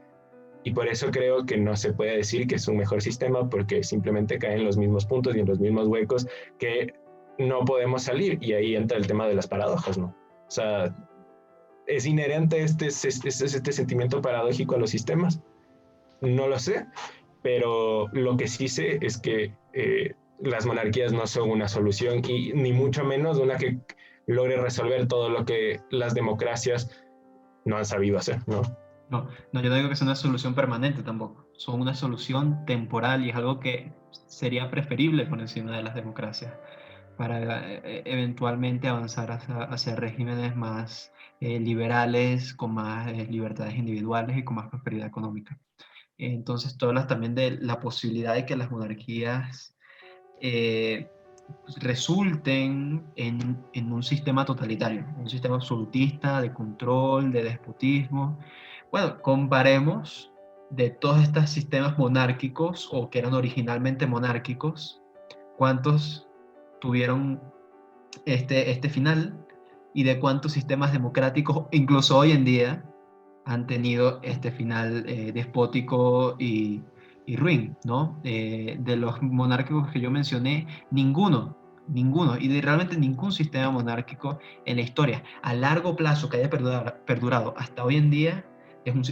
Y por eso creo que no se puede decir que es un mejor sistema, porque simplemente caen en los mismos puntos y en los mismos huecos que no podemos salir. Y ahí entra el tema de las paradojas, ¿no? O sea, ¿es inherente este sentimiento paradójico a los sistemas? No lo sé, pero lo que sí sé es que las monarquías no son una solución, y ni mucho menos una que logre resolver todo lo que las democracias no han sabido hacer, ¿no? No, yo no digo que sea una solución permanente tampoco. Son una solución temporal, y es algo que sería preferible por encima de las democracias para eventualmente avanzar hacia regímenes más liberales, con más libertades individuales y con más prosperidad económica. Entonces, tú hablas también de la posibilidad de que las monarquías resulten en un sistema totalitario, un sistema absolutista de control, de despotismo. Bueno, comparemos de todos estos sistemas monárquicos o que eran originalmente monárquicos, cuántos tuvieron este final, y de cuántos sistemas democráticos, incluso hoy en día, han tenido este final despótico y ruin, ¿no? De los monárquicos que yo mencioné, ninguno, y realmente ningún sistema monárquico en la historia a largo plazo que haya perdurado hasta hoy en día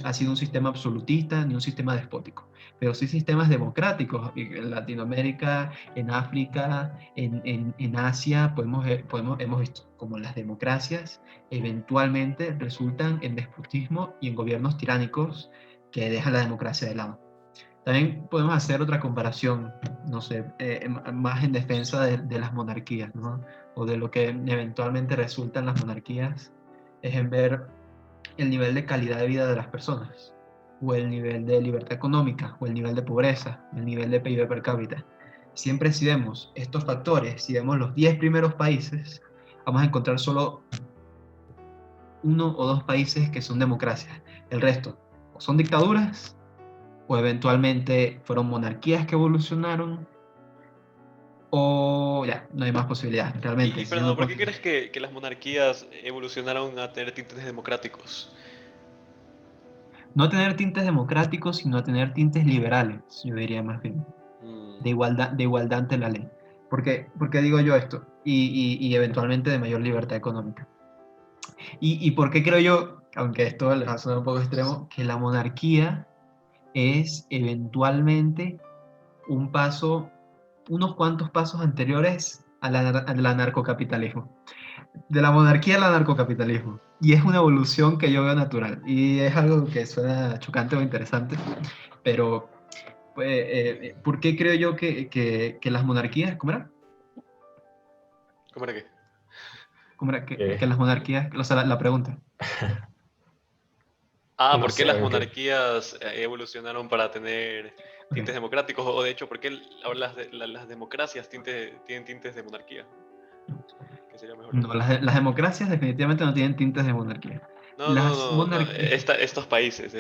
ha sido un sistema absolutista ni un sistema despótico, pero sí sistemas democráticos en Latinoamérica, en África, en Asia, hemos visto como las democracias eventualmente resultan en despotismo y en gobiernos tiránicos que dejan la democracia de lado. También podemos hacer otra comparación, no sé, más en defensa de las monarquías, ¿no? O de lo que eventualmente resultan las monarquías, es en ver el nivel de calidad de vida de las personas, o el nivel de libertad económica, o el nivel de pobreza, el nivel de PIB per cápita. Siempre, si vemos estos factores, si vemos los 10 primeros países, vamos a encontrar solo uno o dos países que son democracias. El resto o son dictaduras o eventualmente fueron monarquías que evolucionaron o ya, no hay más posibilidades. Realmente, Perdón, siendo ¿por qué crees que las monarquías evolucionaron a tener tintes democráticos? no a tener tintes democráticos, sino a tener tintes liberales, yo diría más bien, Mm, de igualdad ante la ley. ¿Por qué digo yo esto? Y eventualmente de mayor libertad económica. ¿Y por qué creo yo, aunque esto les va a sonar un poco extremo, que la monarquía es eventualmente un paso, unos cuantos pasos anteriores al anarcocapitalismo? De la monarquía al anarcocapitalismo. Y es una evolución que yo veo natural. Y es algo que suena chocante o interesante, pero pues, ¿por qué creo yo que las monarquías, ¿cómo era? ¿Cómo era qué? ¿Cómo era? Que Eh, las monarquías, o sea, la pregunta. Ah, no ¿por qué sé, las aunque monarquías evolucionaron para tener Ok. tintes democráticos? O de hecho, ¿por qué ahora las democracias tienen tintes de monarquía? Que sería mejor. No, las democracias definitivamente no tienen tintes de monarquía. No, no, Las no, no, monarquías, estos países.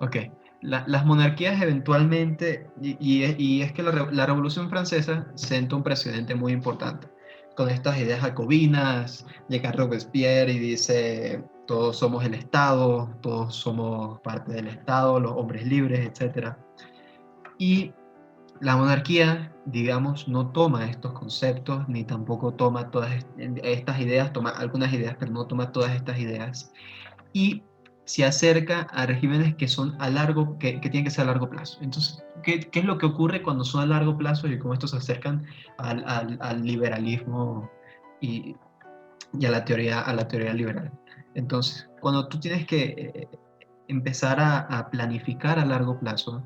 ok, las monarquías eventualmente, y es que la Revolución Francesa sentó un precedente muy importante con estas ideas jacobinas, llega Robespierre y dice, todos somos el Estado, todos somos parte del Estado, los hombres libres, etcétera. Y la monarquía, digamos, no toma estos conceptos, ni tampoco toma todas estas ideas, toma algunas ideas, pero no toma todas estas ideas, y se acerca a regímenes que son que tienen que ser a largo plazo. Entonces, ¿qué es lo que ocurre cuando son a largo plazo y cómo estos se acercan al liberalismo y, y a la teoría liberal? Entonces, cuando tú tienes que empezar a planificar a largo plazo,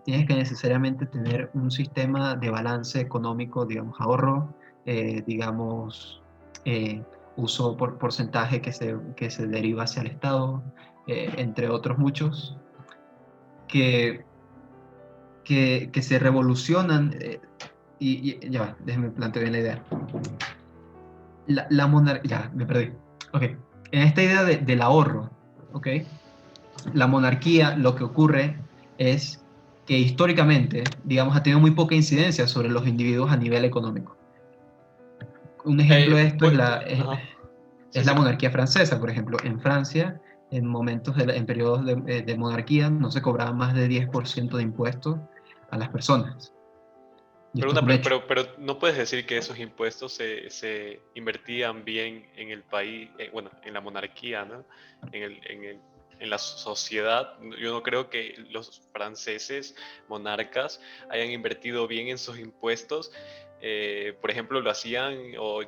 tienes que necesariamente tener un sistema de balance económico, digamos, ahorro, digamos, eh, uso por porcentaje que se deriva hacia el Estado, entre otros muchos, que, que se revolucionan. Ya va, déjeme plantear bien la idea. La monarquía, ya, me perdí. Ok, en esta idea del ahorro, ok, la monarquía lo que ocurre es que históricamente, digamos, ha tenido muy poca incidencia sobre los individuos a nivel económico. Un ejemplo de esto Ajá. Sí, es la sí. monarquía francesa, por ejemplo. En Francia, en periodos de monarquía, no se cobraba más de 10% de impuestos a las personas. Y Pero, esto es un hecho. pero no puedes decir que esos impuestos se invertían bien en el país, bueno, en la monarquía, ¿no? En la sociedad. Yo no creo que los franceses monarcas hayan invertido bien en sus impuestos. Por ejemplo, lo hacían o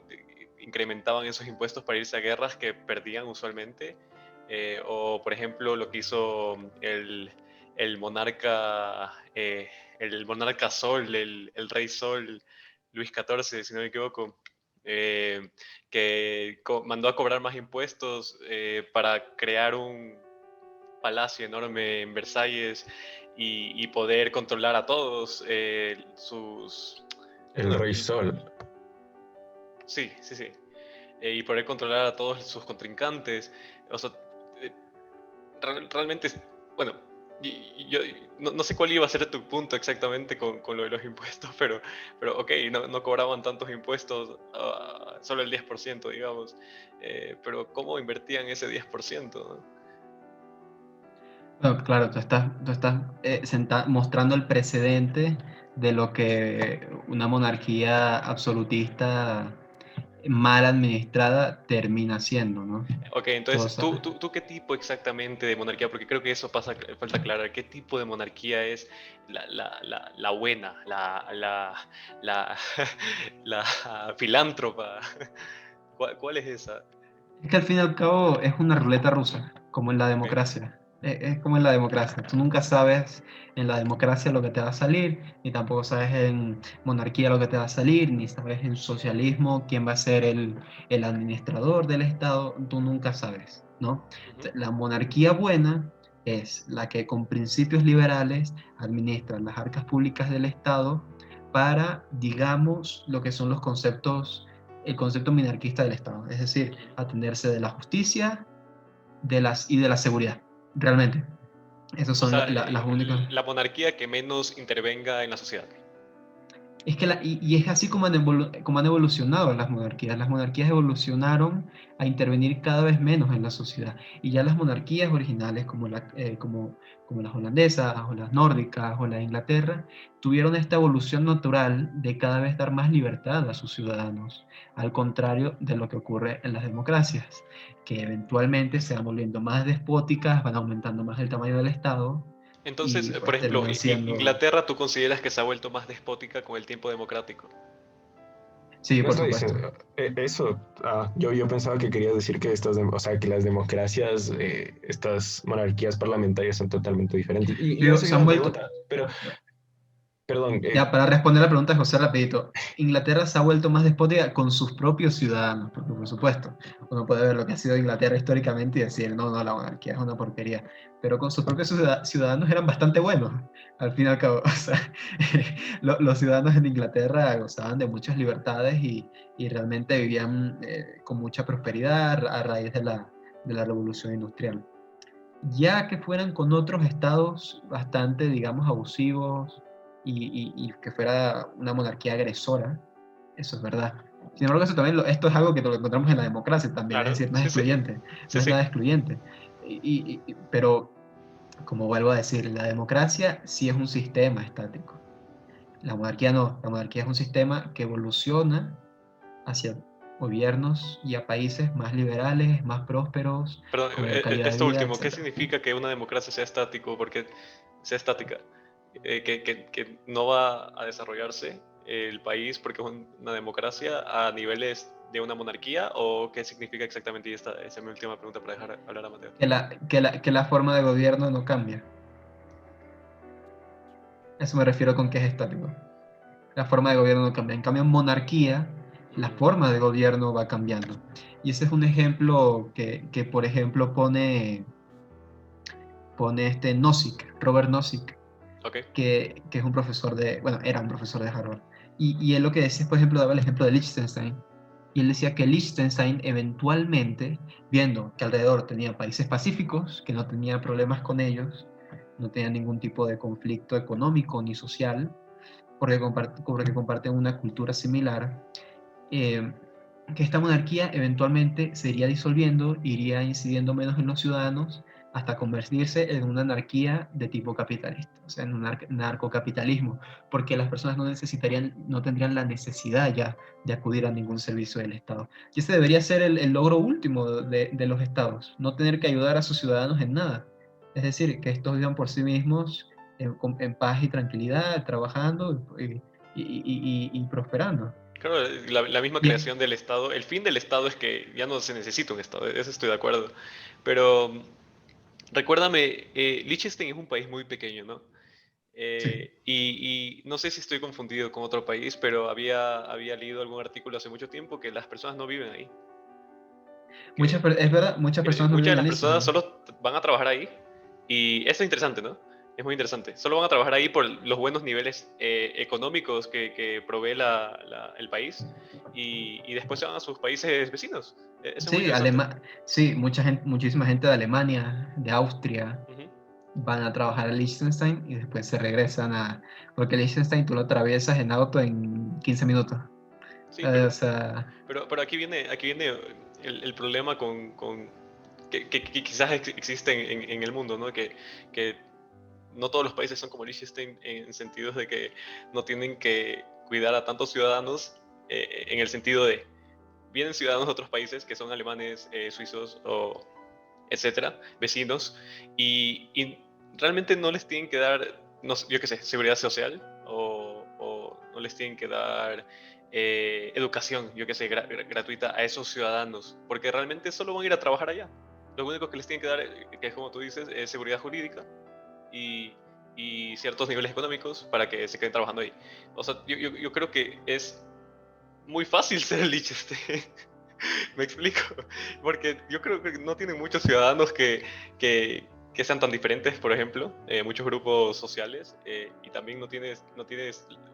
incrementaban esos impuestos para irse a guerras que perdían usualmente. O, por ejemplo, lo que hizo el monarca. El monarca Sol, el rey Sol, Luis XIV, si no me equivoco, que mandó a cobrar más impuestos para crear un palacio enorme en Versalles y poder controlar a todos sus... el Bueno, Rey Sol. sí, sí, sí. Y poder controlar a todos sus contrincantes. O sea, eh, realmente, bueno, yo no sé cuál iba a ser tu punto exactamente con lo de los impuestos, pero ok, no cobraban tantos impuestos, solo el 10%, digamos, pero ¿cómo invertían ese 10%? ¿No? No, claro, tú estás mostrando el precedente de lo que una monarquía absolutista mal administrada termina siendo, ¿no? Ok, entonces, Todos, ¿tú qué tipo exactamente de monarquía? Porque creo que eso pasa, falta aclarar. ¿Qué tipo de monarquía es la buena, la, la filántropa? ¿Cuál es esa? es que al fin y al cabo es una ruleta rusa, como en la Ok. democracia. Es como en la democracia. Tú nunca sabes en la democracia lo que te va a salir, ni tampoco sabes en monarquía lo que te va a salir, ni sabes en socialismo quién va a ser el administrador del Estado. Tú nunca sabes, ¿no? Ujú. La monarquía buena es la que con principios liberales administra las arcas públicas del Estado para, digamos, lo que son los conceptos el concepto minarquista del Estado, es decir, Ujú. atenderse de la justicia y de la seguridad, realmente. Esas O son sea, las únicas. la monarquía que menos intervenga en la sociedad. Es que y es así como han evolucionado las monarquías. Las monarquías evolucionaron a intervenir cada vez menos en la sociedad. Y ya las monarquías originales, como las holandesas, o las nórdicas, o la de Inglaterra, tuvieron esta evolución natural de cada vez dar más libertad a sus ciudadanos, al contrario de lo que ocurre en las democracias, que eventualmente se van volviendo más despóticas, van aumentando más el tamaño del Estado Entonces, y por pues ejemplo, terminan siendo... Inglaterra, ¿tú consideras que se ha vuelto más despótica con el tiempo democrático? Sí, No por estoy supuesto. diciendo eso. Yo pensaba que querías decir que o sea, que las democracias, estas monarquías parlamentarias son totalmente diferentes. Y Digo, eso se iba han a vuelto, preguntar, pero, perdón, ya para responder la pregunta de José rapidito, Inglaterra se ha vuelto más despótica con sus propios ciudadanos, porque por supuesto, uno puede ver lo que ha sido Inglaterra históricamente y decir, no, no, la monarquía es una porquería, pero con sus propios ciudadanos eran bastante buenos, al fin y al cabo. O sea, los ciudadanos en Inglaterra gozaban de muchas libertades y realmente vivían con mucha prosperidad a raíz de la revolución industrial. Ya que fueran con otros estados bastante, digamos, abusivos y que fuera una monarquía agresora, eso es verdad. Sin embargo, esto es algo que lo encontramos en la democracia también, es Claro, decir, no es sí, sí, excluyente, sí, no es sí. nada excluyente. Pero, como vuelvo a decir, la democracia sí es un sistema estático. La monarquía no, la monarquía es un sistema que evoluciona hacia gobiernos y a países más liberales, más prósperos, Perdón, con mayor calidad de esto vida, último, ¿qué etc. significa que una democracia sea estático? Porque sea estática, que no va a desarrollarse el país porque es una democracia a niveles de una monarquía, o qué significa exactamente. Y esa es mi última pregunta para dejar hablar a Mateo. Que la forma de gobierno no cambia. Eso me refiero con que es estático. La forma de gobierno no cambia. En cambio, en monarquía, la Ujú. forma de gobierno va cambiando. Y ese es un ejemplo por ejemplo, pone Robert Nozick, Ok. que es un profesor bueno, era un profesor de Harvard. Y él lo que decía, por ejemplo, daba el ejemplo de Liechtenstein. Y él decía que Liechtenstein eventualmente, viendo que alrededor tenía países pacíficos, que no tenía problemas con ellos, no tenía ningún tipo de conflicto económico ni social, porque comparten una cultura similar, eh, que esta monarquía eventualmente se iría disolviendo, iría incidiendo menos en los ciudadanos, hasta convertirse en una anarquía de tipo capitalista, o sea, en un narcocapitalismo, porque las personas no tendrían la necesidad ya de acudir a ningún servicio del Estado. Y ese debería ser el logro último de los estados, no tener que ayudar a sus ciudadanos en nada. Es decir, que estos vivan por sí mismos en paz y tranquilidad, trabajando y prosperando. Claro, la misma Y, creación del Estado. El fin del Estado es que ya no se necesita un Estado, eso estoy de acuerdo. Pero recuérdame, Liechtenstein es un país muy pequeño, ¿no? sí. Y no sé si estoy confundido con otro país, pero había leído algún artículo hace mucho tiempo que las personas no viven ahí. Que, Es verdad, muchas personas no muchas de viven las en personas Liechtenstein. solo van a trabajar ahí. Y eso es interesante, ¿no? Es muy interesante. Solo van a trabajar ahí por los buenos niveles económicos que provee el país. Y después se van a sus países vecinos. Eso es muy Sí, interesante. sí, muchísima gente de Alemania, de Austria, Ujú. van a trabajar a Liechtenstein y después se regresan porque Liechtenstein tú lo atraviesas en auto en 15 minutos. Sí, O sea, pero aquí viene el problema que quizás existe en el mundo, ¿no? Que no todos los países son como Liechtenstein en sentidos de que no tienen que cuidar a tantos ciudadanos, en el sentido de vienen ciudadanos de otros países que son alemanes, suizos o etcétera, vecinos, y realmente no les tienen que dar, no, yo qué sé, seguridad social, o no les tienen que dar educación, yo qué sé, gratuita a esos ciudadanos, porque realmente solo van a ir a trabajar allá. Lo único que les tienen que dar, que es como tú dices, es seguridad jurídica y, y ciertos niveles económicos para que se queden trabajando ahí. O sea, yo creo que es muy fácil ser el Liechtenstein. Me explico, porque yo creo que no tienen muchos ciudadanos que sean tan diferentes, por ejemplo, muchos grupos sociales, y también no tienes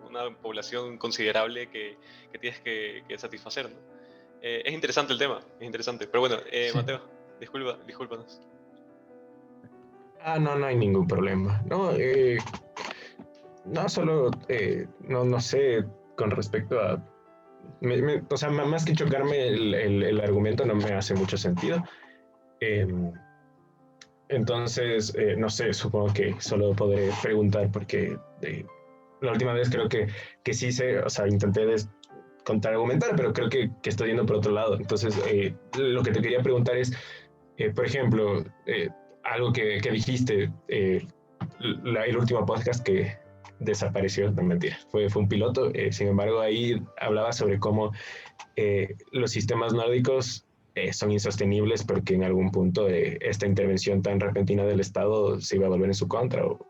una población considerable que tienes que satisfacer, ¿no? Es interesante el tema, es interesante. Pero bueno, Sí. Mateo, discúlpanos. No, no hay ningún problema. No, no solo, no sé, con respecto a, o sea, más que chocarme el argumento no me hace mucho sentido. Em, Entonces, no sé, supongo que solo podré preguntar porque la última vez creo que sí sé, o sea, intenté contraargumentar, pero creo que estoy yendo por otro lado. Entonces, lo que te quería preguntar es, por ejemplo, algo que dijiste, el último podcast que desapareció, no mentira, fue un piloto, sin embargo, ahí hablaba sobre cómo los sistemas nórdicos son insostenibles porque en algún punto esta intervención tan repentina del Estado se iba a volver en su contra o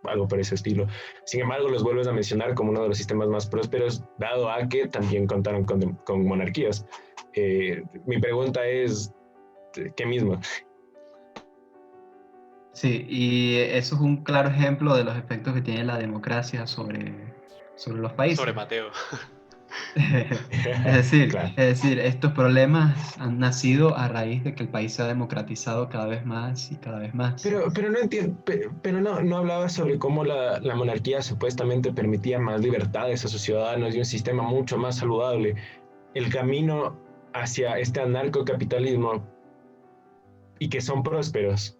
algo por ese estilo. Sin embargo, los vuelves a mencionar como uno de los sistemas más prósperos, dado a que también contaron con monarquías. Mi pregunta es, ¿qué mismo? Sí, y eso es un claro ejemplo de los efectos que tiene la democracia sobre los Sobre países. Mateo. Claro. Es decir, estos problemas han nacido a raíz de que el país se ha democratizado cada vez más y cada vez más. Pero no entiendo, pero no hablaba sobre cómo la monarquía supuestamente permitía más libertades a sus ciudadanos y un sistema mucho más saludable. El camino hacia este anarcocapitalismo y que son prósperos,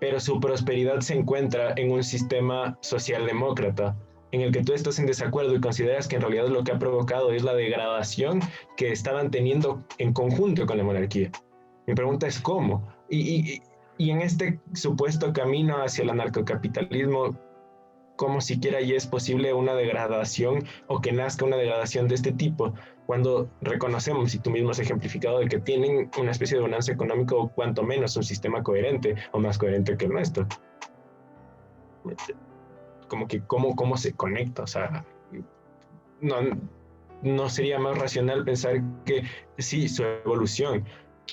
pero su prosperidad se encuentra en un sistema socialdemócrata en el que tú estás en desacuerdo y consideras que en realidad lo que ha provocado es la degradación que estaban teniendo en conjunto con la monarquía. Mi pregunta es cómo. Y en este supuesto camino hacia el anarcocapitalismo, ¿cómo siquiera ya es posible una degradación o que nazca una degradación de este tipo? Cuando reconocemos, y tú mismo has ejemplificado, de que tienen una especie de balance económico o cuanto menos un sistema coherente o más coherente que el nuestro. Como que cómo se conecta, o sea, no, no sería más racional pensar que sí, su evolución,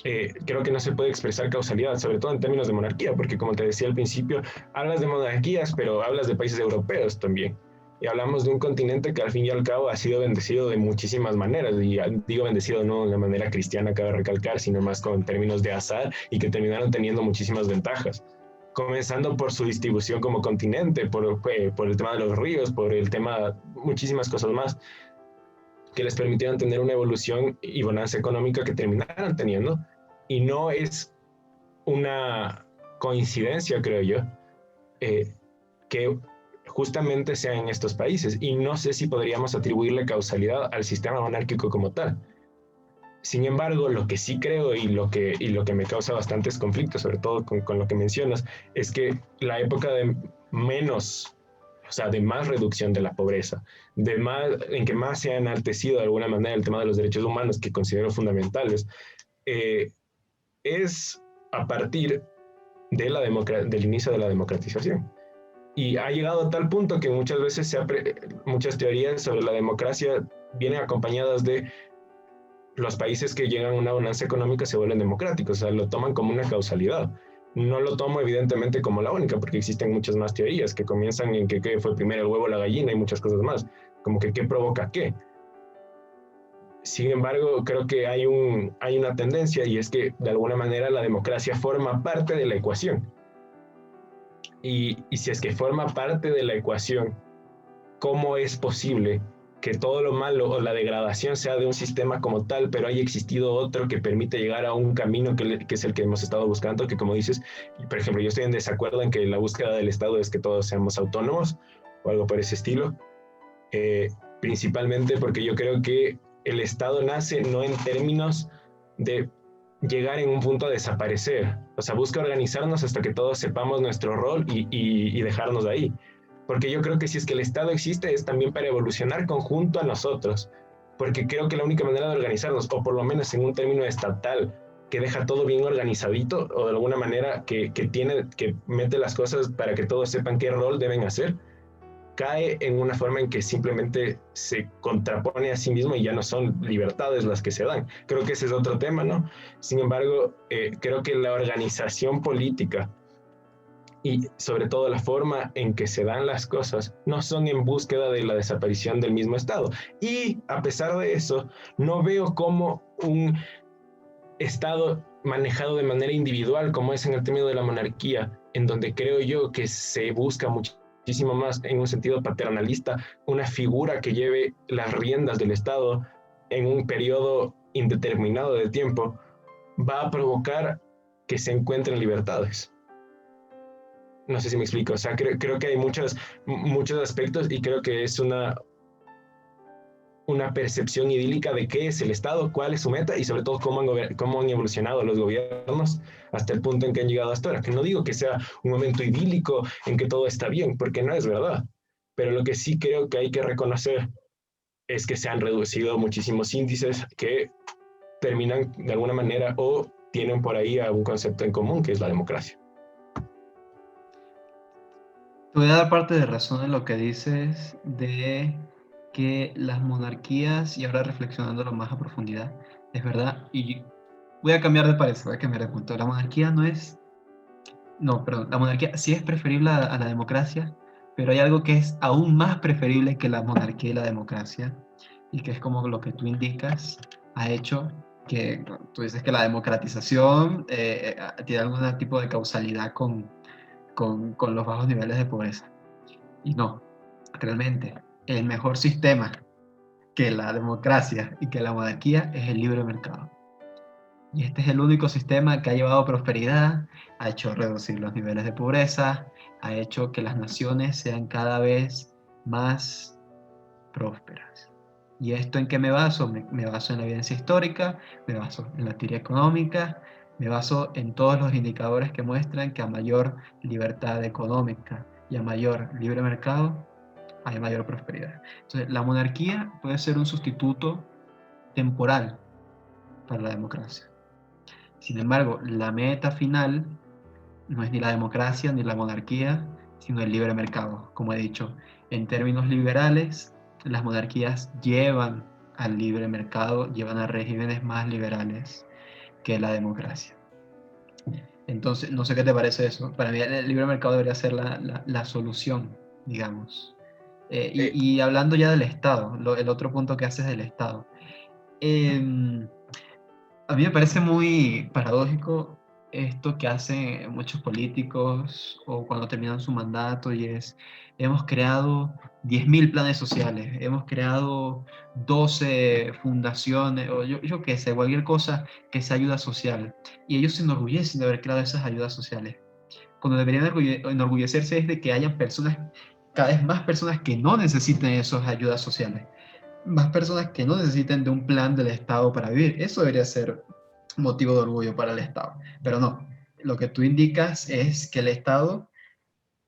creo que no se puede expresar causalidad, sobre todo en términos de monarquía, porque como te decía al principio, hablas de monarquías, pero hablas de países europeos también. Y hablamos de un continente que al fin y al cabo ha sido bendecido de muchísimas maneras. Y digo bendecido no de una manera cristiana, cabe recalcar, sino más con términos de azar y que terminaron teniendo muchísimas ventajas. Comenzando por su distribución como continente, por el tema de los ríos, por el tema, muchísimas cosas más que les permitieron tener una evolución y bonanza económica que terminaron teniendo. Y no es una coincidencia, creo yo, que justamente sea en estos países. Y no sé si podríamos atribuirle causalidad al sistema monárquico como tal. Sin embargo, lo que sí creo y lo que me causa bastantes conflictos, sobre todo con lo que mencionas, es que la época de menos, o sea, de más reducción de la pobreza, en que más se ha enaltecido de alguna manera el tema de los derechos humanos, que considero fundamentales, eh, es a partir de del inicio de la democratización. Y ha llegado a tal punto que muchas veces muchas teorías sobre la democracia vienen acompañadas de los países que llegan a una bonanza económica se vuelven democráticos, o sea, lo toman como una causalidad. No lo tomo evidentemente como la única, porque existen muchas más teorías que comienzan en que fue primero el huevo o la gallina y muchas cosas más, como que qué provoca qué. Sin embargo, creo que hay una tendencia y es que de alguna manera la democracia forma parte de la ecuación. Y si es que forma parte de la ecuación, ¿cómo es posible que todo lo malo o la degradación sea de un sistema como tal, pero haya existido otro que permite llegar a un camino que es el que hemos estado buscando, que como dices, por ejemplo, yo estoy en desacuerdo en que la búsqueda del Estado es que todos seamos autónomos o algo por ese estilo, principalmente porque yo creo que el Estado nace no en términos de llegar en un punto a desaparecer, o sea, busca organizarnos hasta que todos sepamos nuestro rol y dejarnos de ahí. Porque yo creo que si es que el Estado existe es también para evolucionar conjunto a nosotros, porque creo que la única manera de organizarnos, o por lo menos en un término estatal, que deja todo bien organizadito, o de alguna manera que mete las cosas para que todos sepan qué rol deben hacer, cae en una forma en que simplemente se contrapone a sí mismo y ya no son libertades las que se dan. Creo que ese es otro tema, ¿no? Sin embargo, creo que la organización política y sobre todo la forma en que se dan las cosas no son en búsqueda de la desaparición del mismo Estado. Y a pesar de eso, no veo cómo un Estado manejado de manera individual, como es en el término de la monarquía, en donde creo yo que se busca muchísimo más en un sentido paternalista, una figura que lleve las riendas del Estado en un periodo indeterminado de tiempo, va a provocar que se encuentren libertades. No sé si me explico, o sea, creo que hay muchos aspectos y creo que es una percepción idílica de qué es el Estado, cuál es su meta y sobre todo cómo han evolucionado los gobiernos hasta el punto en que han llegado hasta ahora. Que no digo que sea un momento idílico en que todo está bien, porque no es verdad, pero lo que sí creo que hay que reconocer es que se han reducido muchísimos índices que terminan de alguna manera o tienen por ahí algún concepto en común, que es la democracia. Te voy a dar parte de razón en lo que dices de que las monarquías, y ahora reflexionándolo más a profundidad, es verdad, y voy a cambiar de parecer, voy a cambiar de punto. La monarquía no es, no, perdón, la monarquía sí es preferible a la democracia, pero hay algo que es aún más preferible que la monarquía y la democracia, y que es como lo que tú indicas, ha hecho que, bueno, tú dices que la democratización tiene algún tipo de causalidad con los bajos niveles de pobreza. Y no, realmente el mejor sistema que la democracia y que la monarquía es el libre mercado. Y este es el único sistema que ha llevado prosperidad, ha hecho reducir los niveles de pobreza, ha hecho que las naciones sean cada vez más prósperas. ¿Y esto en qué me baso? Me baso en la evidencia histórica, me baso en la teoría económica, me baso en todos los indicadores que muestran que a mayor libertad económica y a mayor libre mercado, hay mayor prosperidad. Entonces, la monarquía puede ser un sustituto temporal para la democracia. Sin embargo, la meta final no es ni la democracia ni la monarquía, sino el libre mercado. Como he dicho, en términos liberales, las monarquías llevan al libre mercado, llevan a regímenes más liberales que la democracia. Entonces, no sé qué te parece eso. Para mí el libre mercado debería ser la solución, digamos. Y hablando ya del Estado, el otro punto que haces del Estado. Eh, a mí me parece muy paradójico esto que hacen muchos políticos o cuando terminan su mandato y es, hemos creado 10.000 planes sociales, hemos creado 12 fundaciones o yo qué sé, cualquier cosa que sea ayuda social. Y ellos se enorgullecen de haber creado esas ayudas sociales. Cuando deberían enorgullecerse es de que haya personas, cada vez más personas que no necesiten esas ayudas sociales, más personas que no necesiten de un plan del Estado para vivir. Eso debería ser motivo de orgullo para el Estado. Pero no, lo que tú indicas es que el Estado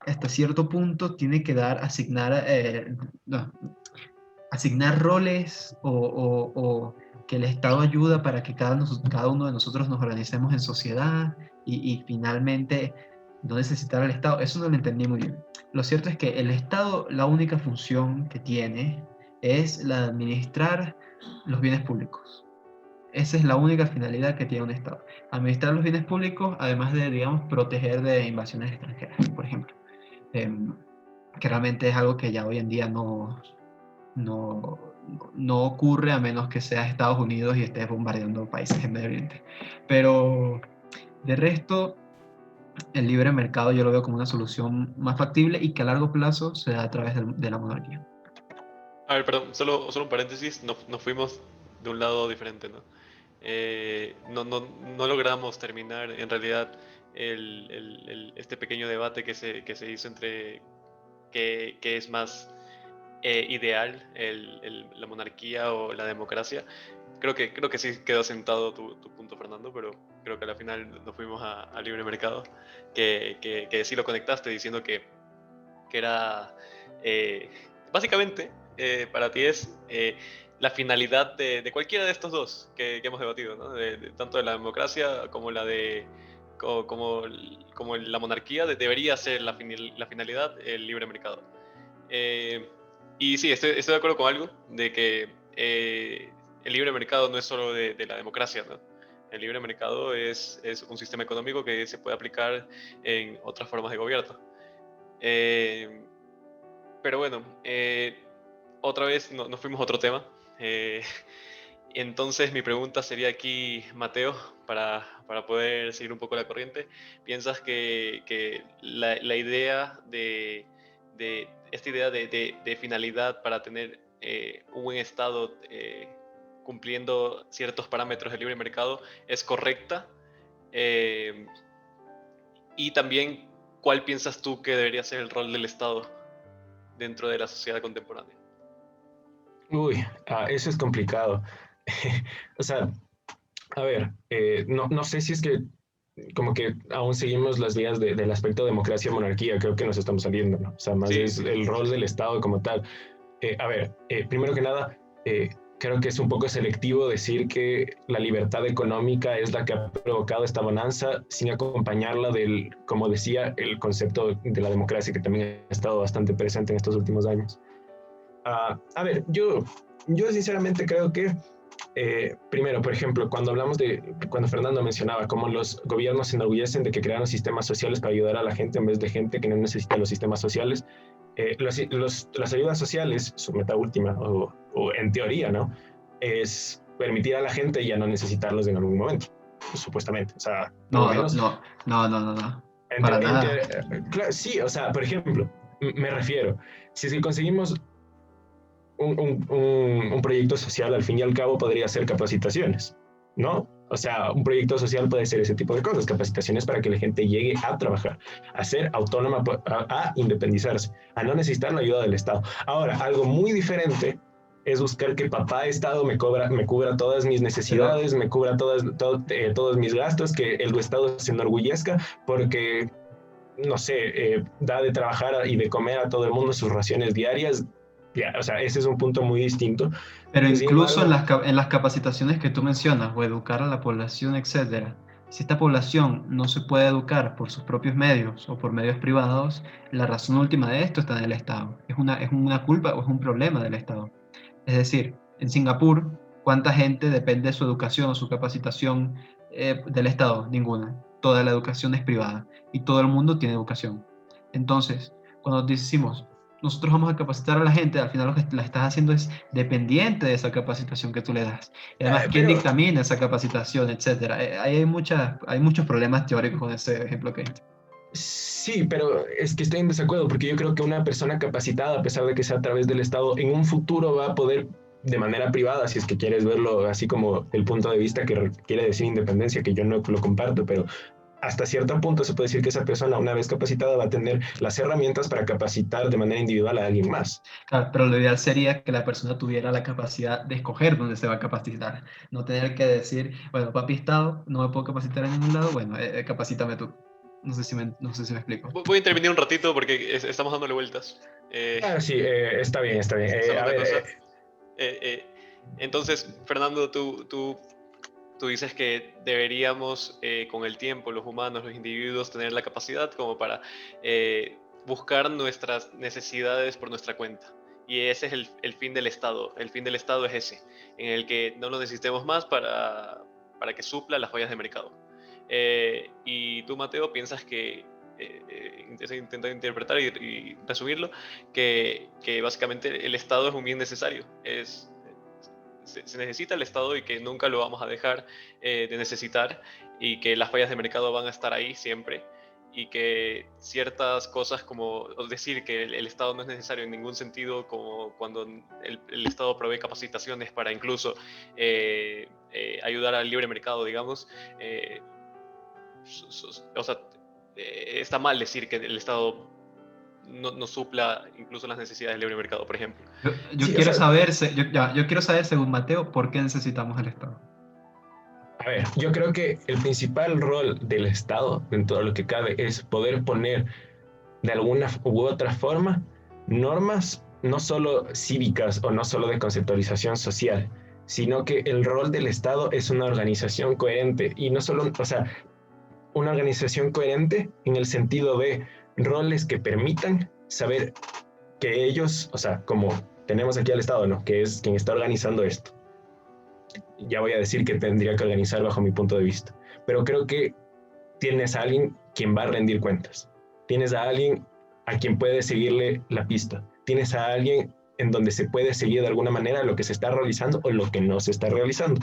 hasta cierto punto tiene que no, asignar roles o que el Estado ayuda para que cada uno de nosotros nos organicemos en sociedad y finalmente no necesitar al Estado. Eso no lo entendí muy bien. Lo cierto es que el Estado, la única función que tiene es la de administrar los bienes públicos. Esa es la única finalidad que tiene un Estado. Administrar los bienes públicos, además de, digamos, proteger de invasiones extranjeras, por ejemplo. Que realmente es algo que ya hoy en día no, no ocurre a menos que seas Estados Unidos y estés bombardeando países en Medio Oriente. Pero de resto, el libre mercado yo lo veo como una solución más factible y que a largo plazo se da a través de la monarquía. A ver, perdón, solo un paréntesis, nos fuimos de un lado diferente, ¿no? No logramos terminar en realidad este pequeño debate que se hizo entre qué es más ideal, la monarquía o la democracia. Creo que sí quedó sentado tu punto, Fernando, pero creo que al final nos fuimos a libre mercado, que sí lo conectaste diciendo que era, básicamente, para ti es la finalidad de cualquiera de estos dos que hemos debatido, ¿no? Tanto de la democracia como como la monarquía, debería ser la finalidad el libre mercado. Eh, y sí, estoy de acuerdo con algo, de que el libre mercado no es solo de la democracia, ¿no? El libre mercado es un sistema económico que se puede aplicar en otras formas de gobierno. Pero bueno, otra vez nos fuimos a otro tema. Entonces mi pregunta sería aquí, Mateo, para poder seguir un poco la corriente. ¿Piensas que la idea esta idea de finalidad para tener un buen Estado cumpliendo ciertos parámetros del libre mercado es correcta? Y también, ¿cuál piensas tú que debería ser el rol del Estado dentro de la sociedad contemporánea? Uy, eso es complicado. O sea, a ver, no sé si es que como que aún seguimos las vías del aspecto democracia-monarquía, creo que nos estamos saliendo, ¿no? O sea, más Sí, es sí, el rol del Estado como tal. A ver, primero que nada, creo que es un poco selectivo decir que la libertad económica es la que ha provocado esta bonanza sin acompañarla del, como decía, el concepto de la democracia que también ha estado bastante presente en estos últimos años. A ver, yo sinceramente creo que, primero, por ejemplo, cuando Fernando mencionaba cómo los gobiernos se enorgullecen de que crearon sistemas sociales para ayudar a la gente en vez de gente que no necesita los sistemas sociales, las ayudas sociales, su meta última, o en teoría, ¿no? Es permitir a la gente ya no necesitarlos en algún momento, supuestamente. O sea, por lo No, no, menos no, no, no, no, no, en para teoría, nada. claro, sí, o sea, por ejemplo, me refiero, si es que conseguimos un proyecto social, al fin y al cabo, podría ser capacitaciones, ¿no? O sea, un proyecto social puede ser ese tipo de cosas, capacitaciones para que la gente llegue a trabajar, a ser autónoma, a independizarse, a no necesitar la ayuda del Estado. Ahora, algo muy diferente es buscar que papá Estado me cubra todas mis Pero, necesidades, me cubra todos mis gastos, que el Estado se enorgullezca porque, no sé, da de trabajar y de comer a todo el mundo sus raciones diarias. Ya, o sea, ese es un punto muy distinto. pero Y sin incluso embargo, en las capacitaciones que tú mencionas, o educar a la población, etcétera, si esta población no se puede educar por sus propios medios o por medios privados, la razón última de esto está en el Estado. Es una culpa o es un problema del Estado. Es decir, en Singapur, ¿cuánta gente depende de su educación o su capacitación del Estado? Ninguna. Toda la educación es privada y todo el mundo tiene educación. Entonces, cuando decimos, nosotros vamos a capacitar a la gente, al final lo que la estás haciendo es dependiente de esa capacitación que tú le das. Y además, ¿quién pero dictamina esa capacitación, etcétera? Ahí hay muchos problemas teóricos con ese ejemplo que diste. sí, pero es que estoy en desacuerdo porque yo creo que una persona capacitada, a pesar de que sea a través del Estado, en un futuro va a poder de manera privada, si es que quieres verlo así como el punto de vista que quiere decir independencia, que yo no lo comparto, pero hasta cierto punto se puede decir que esa persona, una vez capacitada, va a tener las herramientas para capacitar de manera individual a alguien más. Claro, pero lo ideal sería que la persona tuviera la capacidad de escoger dónde se va a capacitar. No tener que decir, bueno, papi Estado, no me puedo capacitar en ningún lado, bueno, capacítame tú. No sé si me explico. Voy a intervenir un ratito porque estamos dándole vueltas. Sí, está bien, está bien. ¿Solo A una ver, cosa? Eh, eh, entonces, Fernando, tú dices que deberíamos, con el tiempo, los humanos, los individuos, tener la capacidad como para buscar nuestras necesidades por nuestra cuenta. Y ese es el fin del Estado. El fin del Estado es ese, en el que no lo necesitemos más para que supla las fallas de mercado. Y tú, Mateo, piensas que, intento interpretar y resumirlo, que básicamente el Estado es un bien necesario. Se necesita el Estado y que nunca lo vamos a dejar de necesitar, y que las fallas de mercado van a estar ahí siempre, y que ciertas cosas como decir que el Estado no es necesario en ningún sentido, como cuando el Estado provee capacitaciones para incluso ayudar al libre mercado, digamos, o sea, está mal decir que el Estado no supla incluso las necesidades del libre mercado, por ejemplo. Yo sí, o quiero sea, saber, yo quiero saber, según Mateo, por qué necesitamos el Estado. a ver, yo creo que el principal rol del Estado, dentro de lo que cabe, es poder poner de alguna u otra forma normas no solo cívicas o no solo de conceptualización social, sino que el rol del Estado es una organización coherente y no solo, o sea, una organización coherente en el sentido de roles que permitan saber que ellos, o sea, como tenemos aquí al Estado, ¿no? Que es quien está organizando esto. ya voy a decir que tendría que organizar bajo mi punto de vista. Pero creo que tienes a alguien quien va a rendir cuentas. Tienes a alguien a quien puedes seguirle la pista. Tienes a alguien en donde se puede seguir de alguna manera lo que se está realizando o lo que no se está realizando.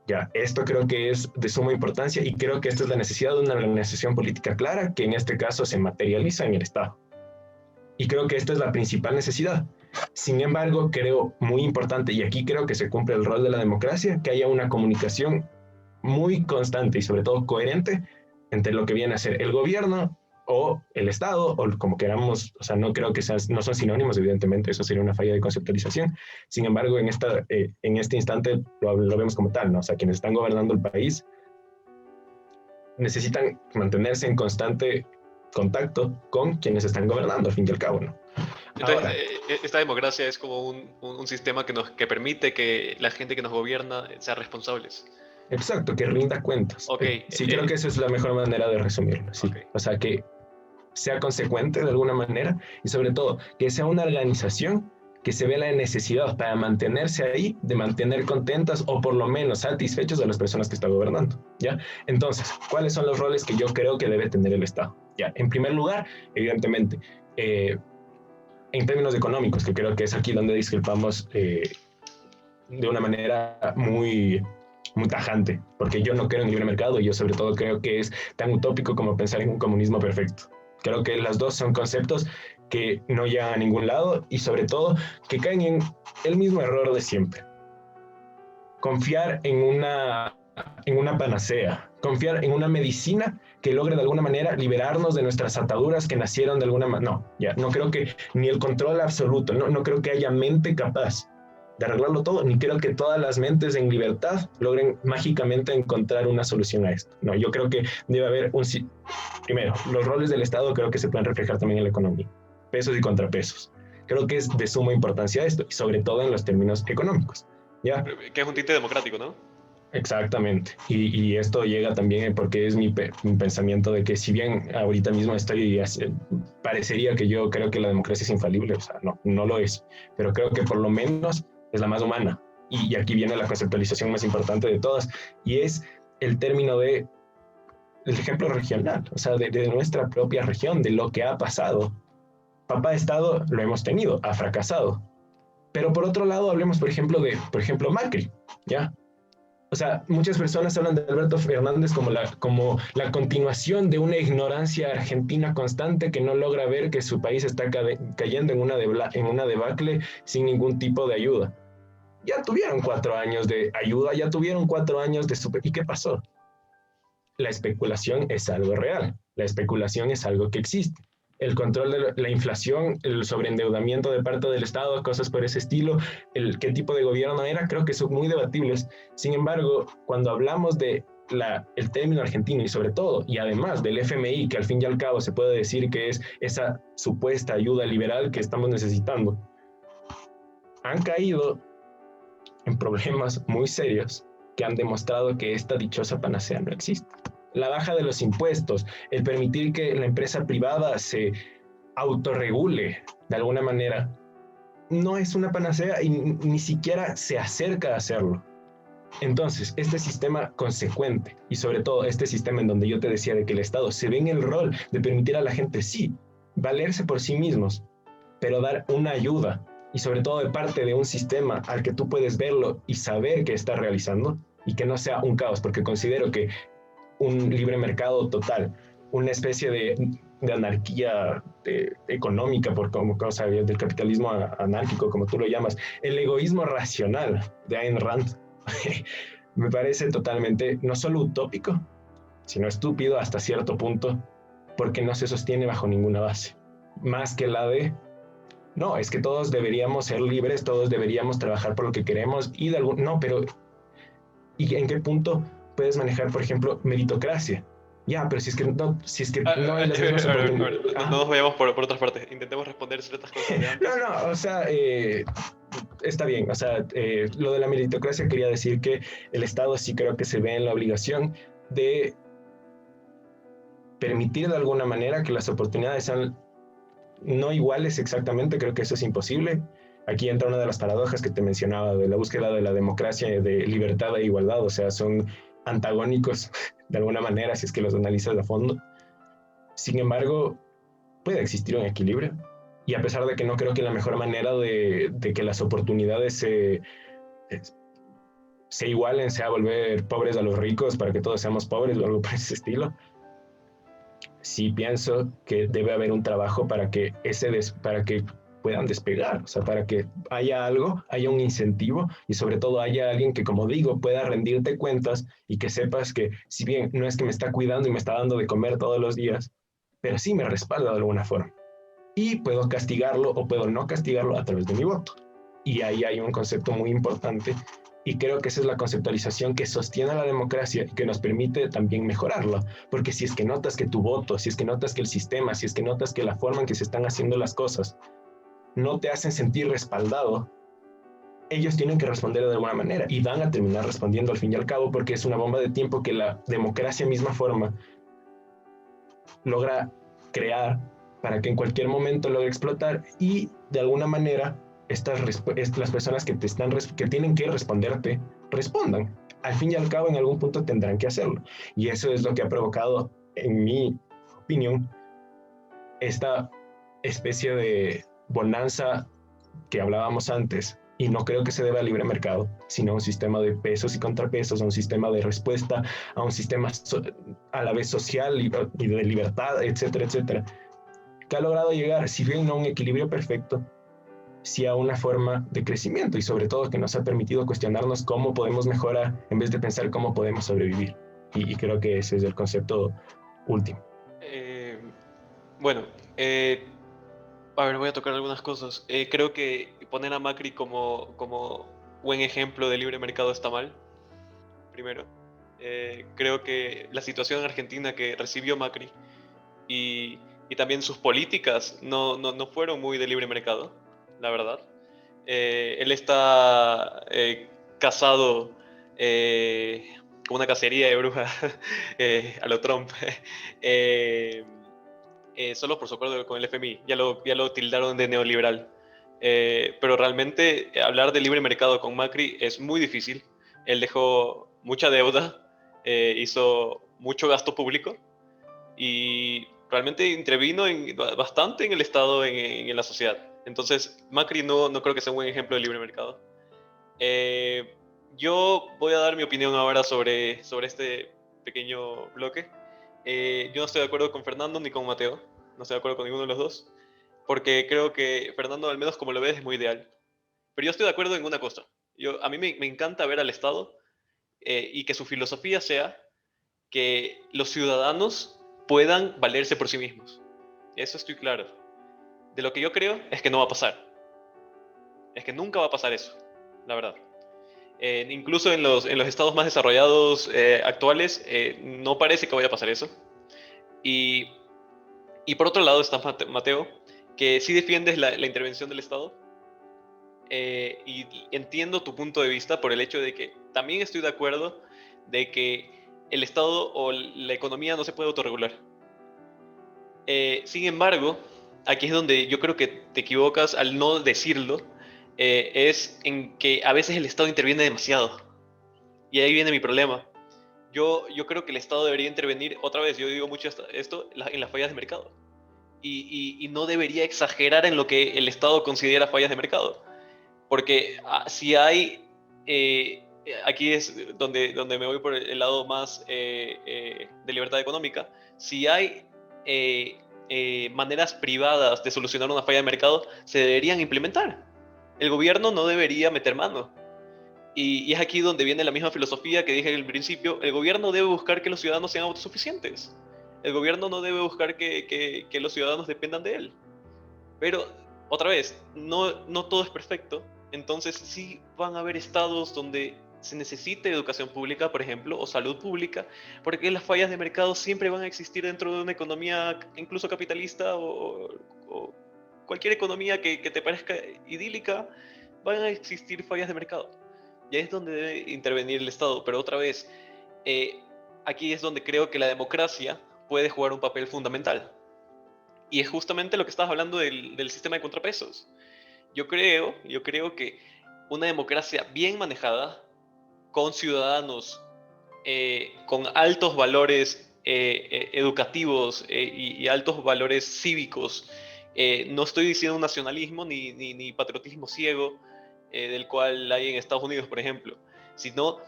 Ya, esto creo que es de suma importancia y creo que esta es la necesidad de una organización política clara que en este caso se materializa en el Estado. Y creo que esta es la principal necesidad. Sin embargo, creo muy importante, y aquí creo que se cumple el rol de la democracia, que haya una comunicación muy constante y sobre todo coherente entre lo que viene a ser el gobierno o el Estado, o como queramos, o sea, no creo que no son sinónimos, evidentemente, eso sería una falla de conceptualización. Sin embargo, en este instante lo vemos como tal, ¿no? O sea, quienes están gobernando el país necesitan mantenerse en constante contacto con quienes están gobernando, al fin y al cabo, ¿no? Entonces, Ahora, esta democracia es como un sistema que permite que la gente que nos gobierna sea responsables. exacto, que rinda cuentas. Okay, Sí, creo que esa es la mejor manera de resumirlo, sí. Okay. O sea, que sea consecuente de alguna manera y sobre todo que sea una organización que se vea la necesidad para mantenerse ahí, de mantener contentas o por lo menos satisfechos a las personas que está gobernando, ¿ya? Entonces, ¿cuáles son los roles que yo creo que debe tener el Estado? Ya, en primer lugar, evidentemente, en términos económicos, que creo que es aquí donde discrepamos de una manera muy tajante, porque yo no creo en el libre mercado y yo sobre todo creo que es tan utópico como pensar en un comunismo perfecto. Creo que las dos son conceptos que no llegan a ningún lado y sobre todo que caen en el mismo error de siempre. Confiar en una panacea, confiar en una medicina que logre de alguna manera liberarnos de nuestras ataduras que nacieron de alguna manera. No, ya, no creo que ni el control absoluto, no creo que haya mente capaz de arreglarlo todo, ni creo que todas las mentes en libertad logren mágicamente encontrar una solución a esto. No, yo creo que debe haber primero, los roles del Estado creo que se pueden reflejar también en la economía, pesos y contrapesos. Creo que es de suma importancia esto, y sobre todo en los términos económicos. ¿Ya? Que es un tinte democrático, ¿no? Exactamente, y esto llega también porque es mi pensamiento de que si bien ahorita mismo parecería que yo creo que la democracia es infalible, o sea, no lo es, pero creo que por lo menos es la más humana, y aquí viene la conceptualización más importante de todas, y es el término el ejemplo regional, o sea, de nuestra propia región, de lo que ha pasado. Papá Estado lo hemos tenido, ha fracasado, pero por otro lado hablemos, por ejemplo, Macri, ¿ya? O sea, muchas personas hablan de Alberto Fernández como la continuación de una ignorancia argentina constante que no logra ver que su país está cayendo en una debacle sin ningún tipo de ayuda. Ya tuvieron 4 años de ayuda, ya tuvieron 4 años de ¿Y qué pasó? La especulación es algo real, la especulación es algo que existe. El control de la inflación, el sobreendeudamiento de parte del Estado, cosas por ese estilo, qué tipo de gobierno era, creo que son muy debatibles. Sin embargo, cuando hablamos de el término argentino y sobre todo, y además del FMI, que al fin y al cabo se puede decir que es esa supuesta ayuda liberal que estamos necesitando, han caído en problemas muy serios que han demostrado que esta dichosa panacea no existe. La baja de los impuestos, el permitir que la empresa privada se autorregule de alguna manera, no es una panacea y ni siquiera se acerca a hacerlo. Entonces, este sistema consecuente y sobre todo este sistema en donde yo te decía de que el Estado se ve en el rol de permitir a la gente, sí, valerse por sí mismos, pero dar una ayuda y sobre todo de parte de un sistema al que tú puedes verlo y saber que está realizando y que no sea un caos, porque considero que un libre mercado total, una especie de anarquía económica, por como causa del capitalismo anárquico, como tú lo llamas, el egoísmo racional de Ayn Rand, me parece totalmente no solo utópico, sino estúpido hasta cierto punto, porque no se sostiene bajo ninguna base, más que la de no, es que todos deberíamos ser libres, todos deberíamos trabajar por lo que queremos y pero ¿y en qué punto puedes manejar, por ejemplo, meritocracia? Ya, pero si es que no hay las mismas oportunidades. No nos vayamos por otras partes, intentemos responder ciertas cosas de antes. O sea, está bien, o sea, lo de la meritocracia quería decir que el Estado sí creo que se ve en la obligación de permitir de alguna manera que las oportunidades sean no iguales exactamente, creo que eso es imposible, aquí entra una de las paradojas que te mencionaba de la búsqueda de la democracia, de libertad e igualdad, o sea, son antagónicos de alguna manera si es que los analizas a fondo. Sin embargo, puede existir un equilibrio. Y a pesar de que no creo que la mejor manera de que las oportunidades se igualen sea volver pobres a los ricos para que todos seamos pobres o algo por ese estilo, sí pienso que debe haber un trabajo para que para que puedan despegar, o sea, para que haya algo, haya un incentivo y sobre todo haya alguien que, como digo, pueda rendirte cuentas y que sepas que si bien no es que me está cuidando y me está dando de comer todos los días, pero sí me respalda de alguna forma. Y puedo castigarlo o puedo no castigarlo a través de mi voto. Y ahí hay un concepto muy importante y creo que esa es la conceptualización que sostiene a la democracia y que nos permite también mejorarla. Porque si es que notas que tu voto, si es que notas que el sistema, si es que notas que la forma en que se están haciendo las cosas no te hacen sentir respaldado, ellos tienen que responder de alguna manera y van a terminar respondiendo al fin y al cabo porque es una bomba de tiempo que la democracia misma forma logra crear para que en cualquier momento logre explotar y de alguna manera las personas que que tienen que responderte respondan. Al fin y al cabo en algún punto tendrán que hacerlo y eso es lo que ha provocado, en mi opinión, esta especie de bonanza que hablábamos antes, y no creo que se deba al libre mercado, sino a un sistema de pesos y contrapesos, a un sistema de respuesta, a un sistema a la vez social y de libertad, etcétera, etcétera, que ha logrado llegar, si bien no a un equilibrio perfecto, sí a una forma de crecimiento y sobre todo que nos ha permitido cuestionarnos cómo podemos mejorar en vez de pensar cómo podemos sobrevivir. Y creo que ese es el concepto último. Bueno, a ver, voy a tocar algunas cosas. Creo que poner a Macri como buen ejemplo de libre mercado está mal, primero. Creo que la situación en Argentina que recibió Macri y, y también sus políticas no fueron muy de libre mercado, la verdad. Él está casado con una cacería de brujas a lo Trump. eh, Solo por su acuerdo con el FMI. Ya lo tildaron de neoliberal. Pero realmente hablar de libre mercado con Macri es muy difícil. Él dejó mucha deuda, hizo mucho gasto público y realmente intervino bastante en el Estado, en la sociedad. Entonces, Macri no creo que sea un buen ejemplo de libre mercado. Yo voy a dar mi opinión ahora sobre este pequeño bloque. Yo no estoy de acuerdo con Fernando ni con Mateo, no estoy de acuerdo con ninguno de los dos, porque creo que Fernando, al menos como lo ves, es muy ideal. Pero yo estoy de acuerdo en una cosa. A mí me encanta ver al Estado y que su filosofía sea que los ciudadanos puedan valerse por sí mismos. Eso estoy claro. De lo que yo creo es que no va a pasar. Es que nunca va a pasar eso, la verdad. Incluso en los estados más desarrollados actuales, no parece que vaya a pasar eso. Y, y por otro lado está Mateo, que sí defiendes la intervención del Estado. Y entiendo tu punto de vista por el hecho de que también estoy de acuerdo de que el Estado o la economía no se puede autorregular. Sin embargo, aquí es donde yo creo que te equivocas al no decirlo, es en que a veces el Estado interviene demasiado. Y ahí viene mi problema. Yo creo que el Estado debería intervenir, otra vez, yo digo mucho esto, en las fallas de mercado. Y no debería exagerar en lo que el Estado considera fallas de mercado. Porque si hay, aquí es donde me voy por el lado más de libertad económica, si hay maneras privadas de solucionar una falla de mercado, se deberían implementar. El gobierno no debería meter mano. Y es aquí donde viene la misma filosofía que dije al principio. El gobierno debe buscar que los ciudadanos sean autosuficientes. El gobierno no debe buscar que los ciudadanos dependan de él. Pero, otra vez, no todo es perfecto. Entonces sí van a haber estados donde se necesite educación pública, por ejemplo, o salud pública, porque las fallas de mercado siempre van a existir dentro de una economía incluso capitalista o cualquier economía que te parezca idílica, van a existir fallas de mercado. Y ahí es donde debe intervenir el Estado. Pero otra vez, aquí es donde creo que la democracia puede jugar un papel fundamental. Y es justamente lo que estabas hablando del sistema de contrapesos. Yo creo que una democracia bien manejada, con ciudadanos con altos valores educativos y altos valores cívicos. No estoy diciendo un nacionalismo ni patriotismo ciego del cual hay en Estados Unidos, por ejemplo, sino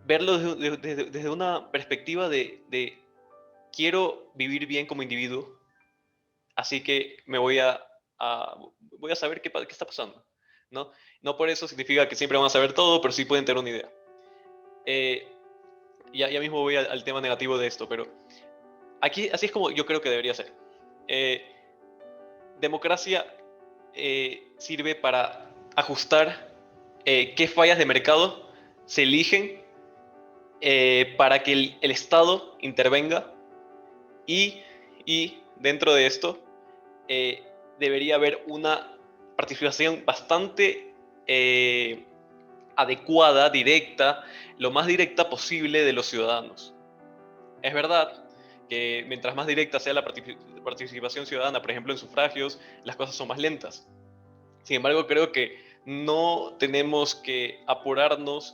verlo desde una perspectiva de quiero vivir bien como individuo, así que voy a saber qué está pasando, ¿no? No por eso significa que siempre van a saber todo, pero sí pueden tener una idea. Eh, ya mismo voy al tema negativo de esto, pero aquí así es como yo creo que debería ser. Eh, Democracia sirve para ajustar qué fallas de mercado se eligen para que el Estado intervenga y, y dentro de esto eh, debería haber una participación bastante adecuada, directa, lo más directa posible de los ciudadanos. Es verdad que mientras más directa sea la participación ciudadana, por ejemplo en sufragios, las cosas son más lentas. Sin embargo, creo que no tenemos que apurarnos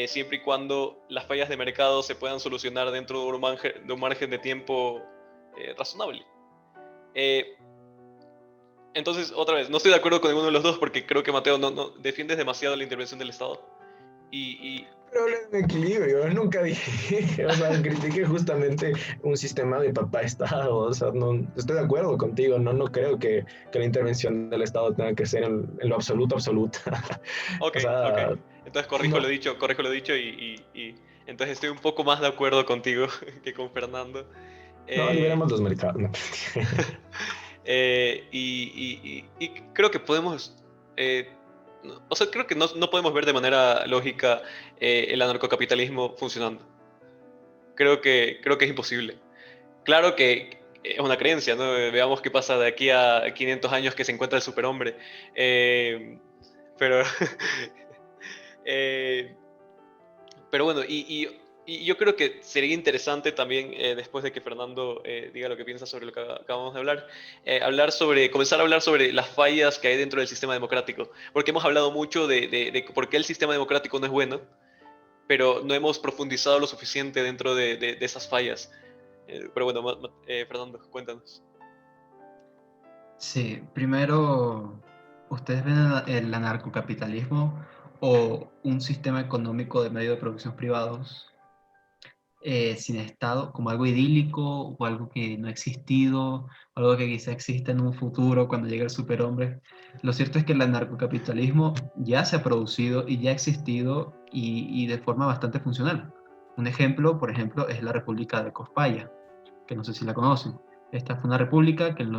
siempre y cuando las fallas de mercado se puedan solucionar dentro de un margen de tiempo razonable. Eh, entonces, otra vez, no estoy de acuerdo con ninguno de los dos porque creo que Mateo no defiendes demasiado la intervención del Estado. Y Pero hablé de un equilibrio, nunca dije, o sea, critiqué justamente un sistema de papá-estado, o sea, no, estoy de acuerdo contigo, no creo que la intervención del Estado tenga que ser en lo absoluto, absoluta. ok, O ok. sea, Entonces no, corrijo lo dicho y entonces estoy un poco más de acuerdo contigo que con Fernando. no, Eh, liberemos los mercados. No. y creo que podemos, o sea, creo que no podemos ver de manera lógica el anarcocapitalismo funcionando. Creo que es imposible. Claro que es una creencia, ¿no? Veamos qué pasa de aquí a 500 años que se encuentra el superhombre. Pero, eh, pero bueno, y yo creo que sería interesante también, después de que Fernando diga lo que piensa sobre lo que acabamos de hablar, comenzar a hablar sobre las fallas que hay dentro del sistema democrático. Porque hemos hablado mucho de por qué el sistema democrático no es bueno, pero no hemos profundizado lo suficiente dentro de esas fallas. Pero bueno, Fernando, cuéntanos. Sí, primero, ¿ustedes ven el anarcocapitalismo o un sistema económico de medios de producción privados sin Estado como algo idílico o algo que no ha existido, algo que quizá exista en un futuro cuando llegue el superhombre? Lo cierto es que el anarcocapitalismo ya se ha producido y ya ha existido y de forma bastante funcional. Un ejemplo, por ejemplo, es la República de Cospaya, que no sé si la conocen. Esta fue una república que en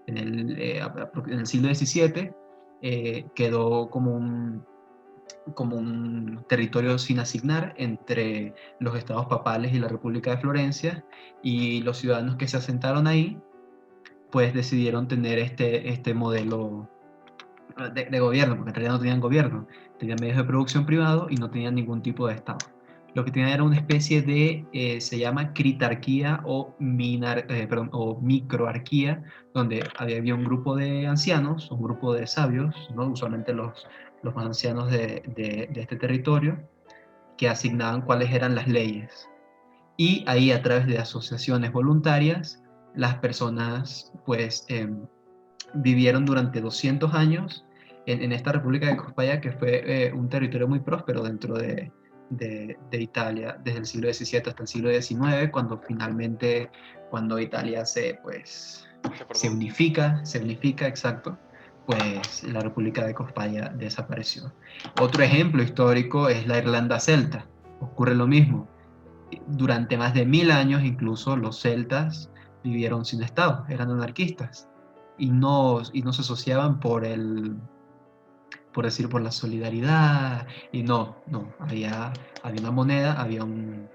el siglo XVII quedó como un territorio sin asignar entre los estados papales y la República de Florencia, y los ciudadanos que se asentaron ahí pues decidieron tener este modelo de gobierno, porque en realidad no tenían gobierno, tenían medios de producción privado y no tenían ningún tipo de Estado. Lo que tenían era una especie de, se llama critarquía o microarquía, donde había un grupo de ancianos, un grupo de sabios, ¿no? Usualmente los más ancianos de este territorio, que asignaban cuáles eran las leyes. Y ahí, a través de asociaciones voluntarias, las personas pues vivieron durante 200 años en esta República de Cospaya, que fue un territorio muy próspero dentro de Italia, desde el siglo XVII hasta el siglo XIX, cuando Italia Se se formó. unifica, exacto, pues la República de Cospaya desapareció. Otro ejemplo histórico es la Irlanda celta. Ocurre lo mismo. Durante más de 1000 años, incluso los celtas vivieron sin Estado, eran anarquistas y no se asociaban por la solidaridad, y no, había una moneda, había un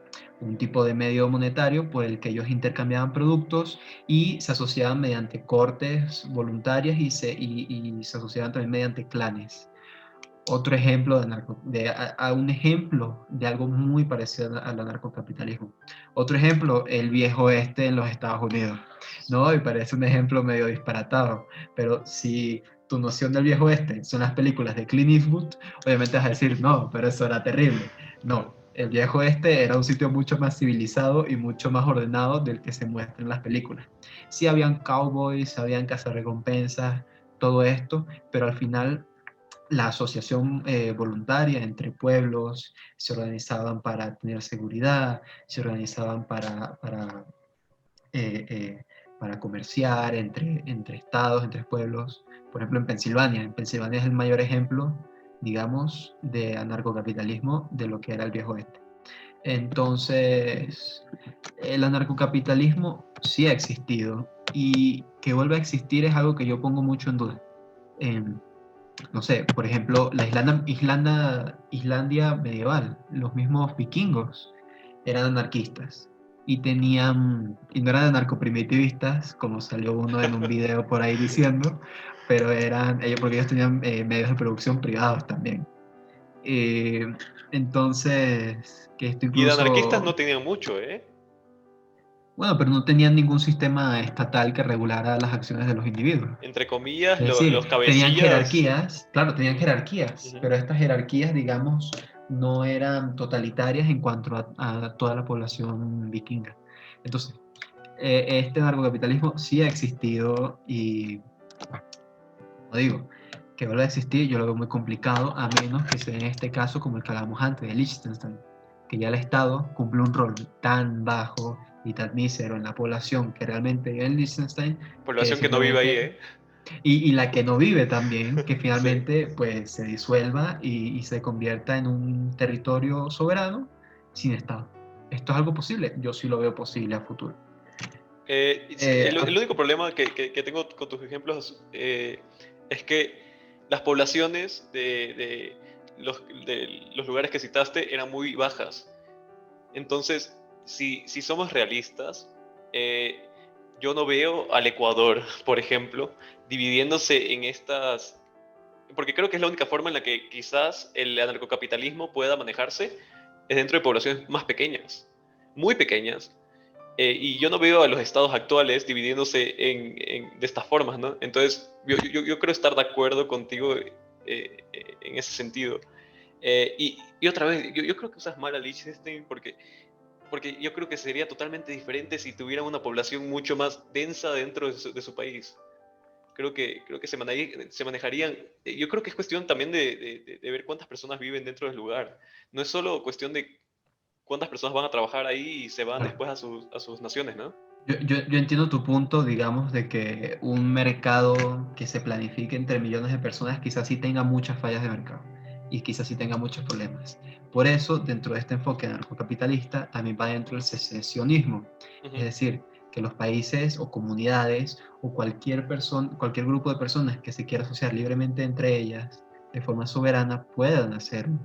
tipo de medio monetario por el que ellos intercambiaban productos y se asociaban mediante cortes voluntarias y se asociaban también mediante clanes. Otro ejemplo un ejemplo de algo muy parecido al anarcocapitalismo. Otro ejemplo, el viejo oeste en los Estados Unidos. No, y parece un ejemplo medio disparatado, pero si tu noción del viejo oeste son las películas de Clint Eastwood, obviamente vas a decir, no, pero eso era terrible. No, el viejo oeste era un sitio mucho más civilizado y mucho más ordenado del que se muestra en las películas. Sí habían cowboys, habían cazarrecompensas, todo esto, pero al final la asociación voluntaria entre pueblos se organizaban para tener seguridad, se organizaban eh, eh, para comerciar entre estados, entre pueblos. Por ejemplo, en Pensilvania es el mayor ejemplo, digamos, de anarcocapitalismo de lo que era el viejo oeste. Entonces, el anarcocapitalismo sí ha existido y que vuelva a existir es algo que yo pongo mucho en duda. No sé, por ejemplo, la Islandia medieval, los mismos vikingos eran anarquistas y no eran anarcoprimitivistas, como salió uno en un video por ahí diciendo, pero porque ellos tenían medios de producción privados también. Eh, entonces, que esto Y de anarquistas incluso, no tenían mucho, ¿eh? bueno, pero no tenían ningún sistema estatal que regulara las acciones de los individuos. Entre comillas, Es decir, los tenían cabecillas. jerarquías, claro, tenían jerarquías, Ujú. pero estas jerarquías, digamos, no eran totalitarias en cuanto a toda la población vikinga. Entonces, este narcocapitalismo sí ha existido y, como digo, que vuelva a existir yo lo veo muy complicado, a menos que sea en este caso como el que hablábamos antes de Liechtenstein, que ya el Estado cumple un rol tan bajo y tan mísero en la población que realmente vive en Liechtenstein, que Población que no vive ahí, simplemente ¿eh? y la que no vive también, que Sí. finalmente pues se disuelva y se convierta en un territorio soberano sin Estado. ¿Esto es algo posible? Yo sí lo veo posible a futuro. El único problema que tengo con tus ejemplos es que las poblaciones de los lugares que citaste eran muy bajas. Entonces, si somos realistas, yo no veo al Ecuador, por ejemplo, dividiéndose en estas, porque creo que es la única forma en la que quizás el anarcocapitalismo pueda manejarse, es dentro de poblaciones más pequeñas, muy pequeñas. Y yo no veo a los estados actuales dividiéndose de estas formas, ¿no? Entonces, yo creo estar de acuerdo contigo en ese sentido. Y otra vez, yo creo que usas mal a Liechtenstein porque yo creo que sería totalmente diferente si tuviera una población mucho más densa dentro de su país. Creo que se manejarían. Yo creo que es cuestión también de ver cuántas personas viven dentro del lugar. No es solo cuestión de cuántas personas van a trabajar ahí y se van Vale. después a sus naciones, ¿no? Yo entiendo tu punto, digamos, de que un mercado que se planifique entre millones de personas quizás sí tenga muchas fallas de mercado y quizás sí tenga muchos problemas. Por eso, dentro de este enfoque anarcocapitalista, también va dentro el secesionismo. Es Ujú. decir, que los países o comunidades o cualquier persona, cualquier grupo de personas que se quiera asociar libremente entre ellas de forma soberana puedan hacerlo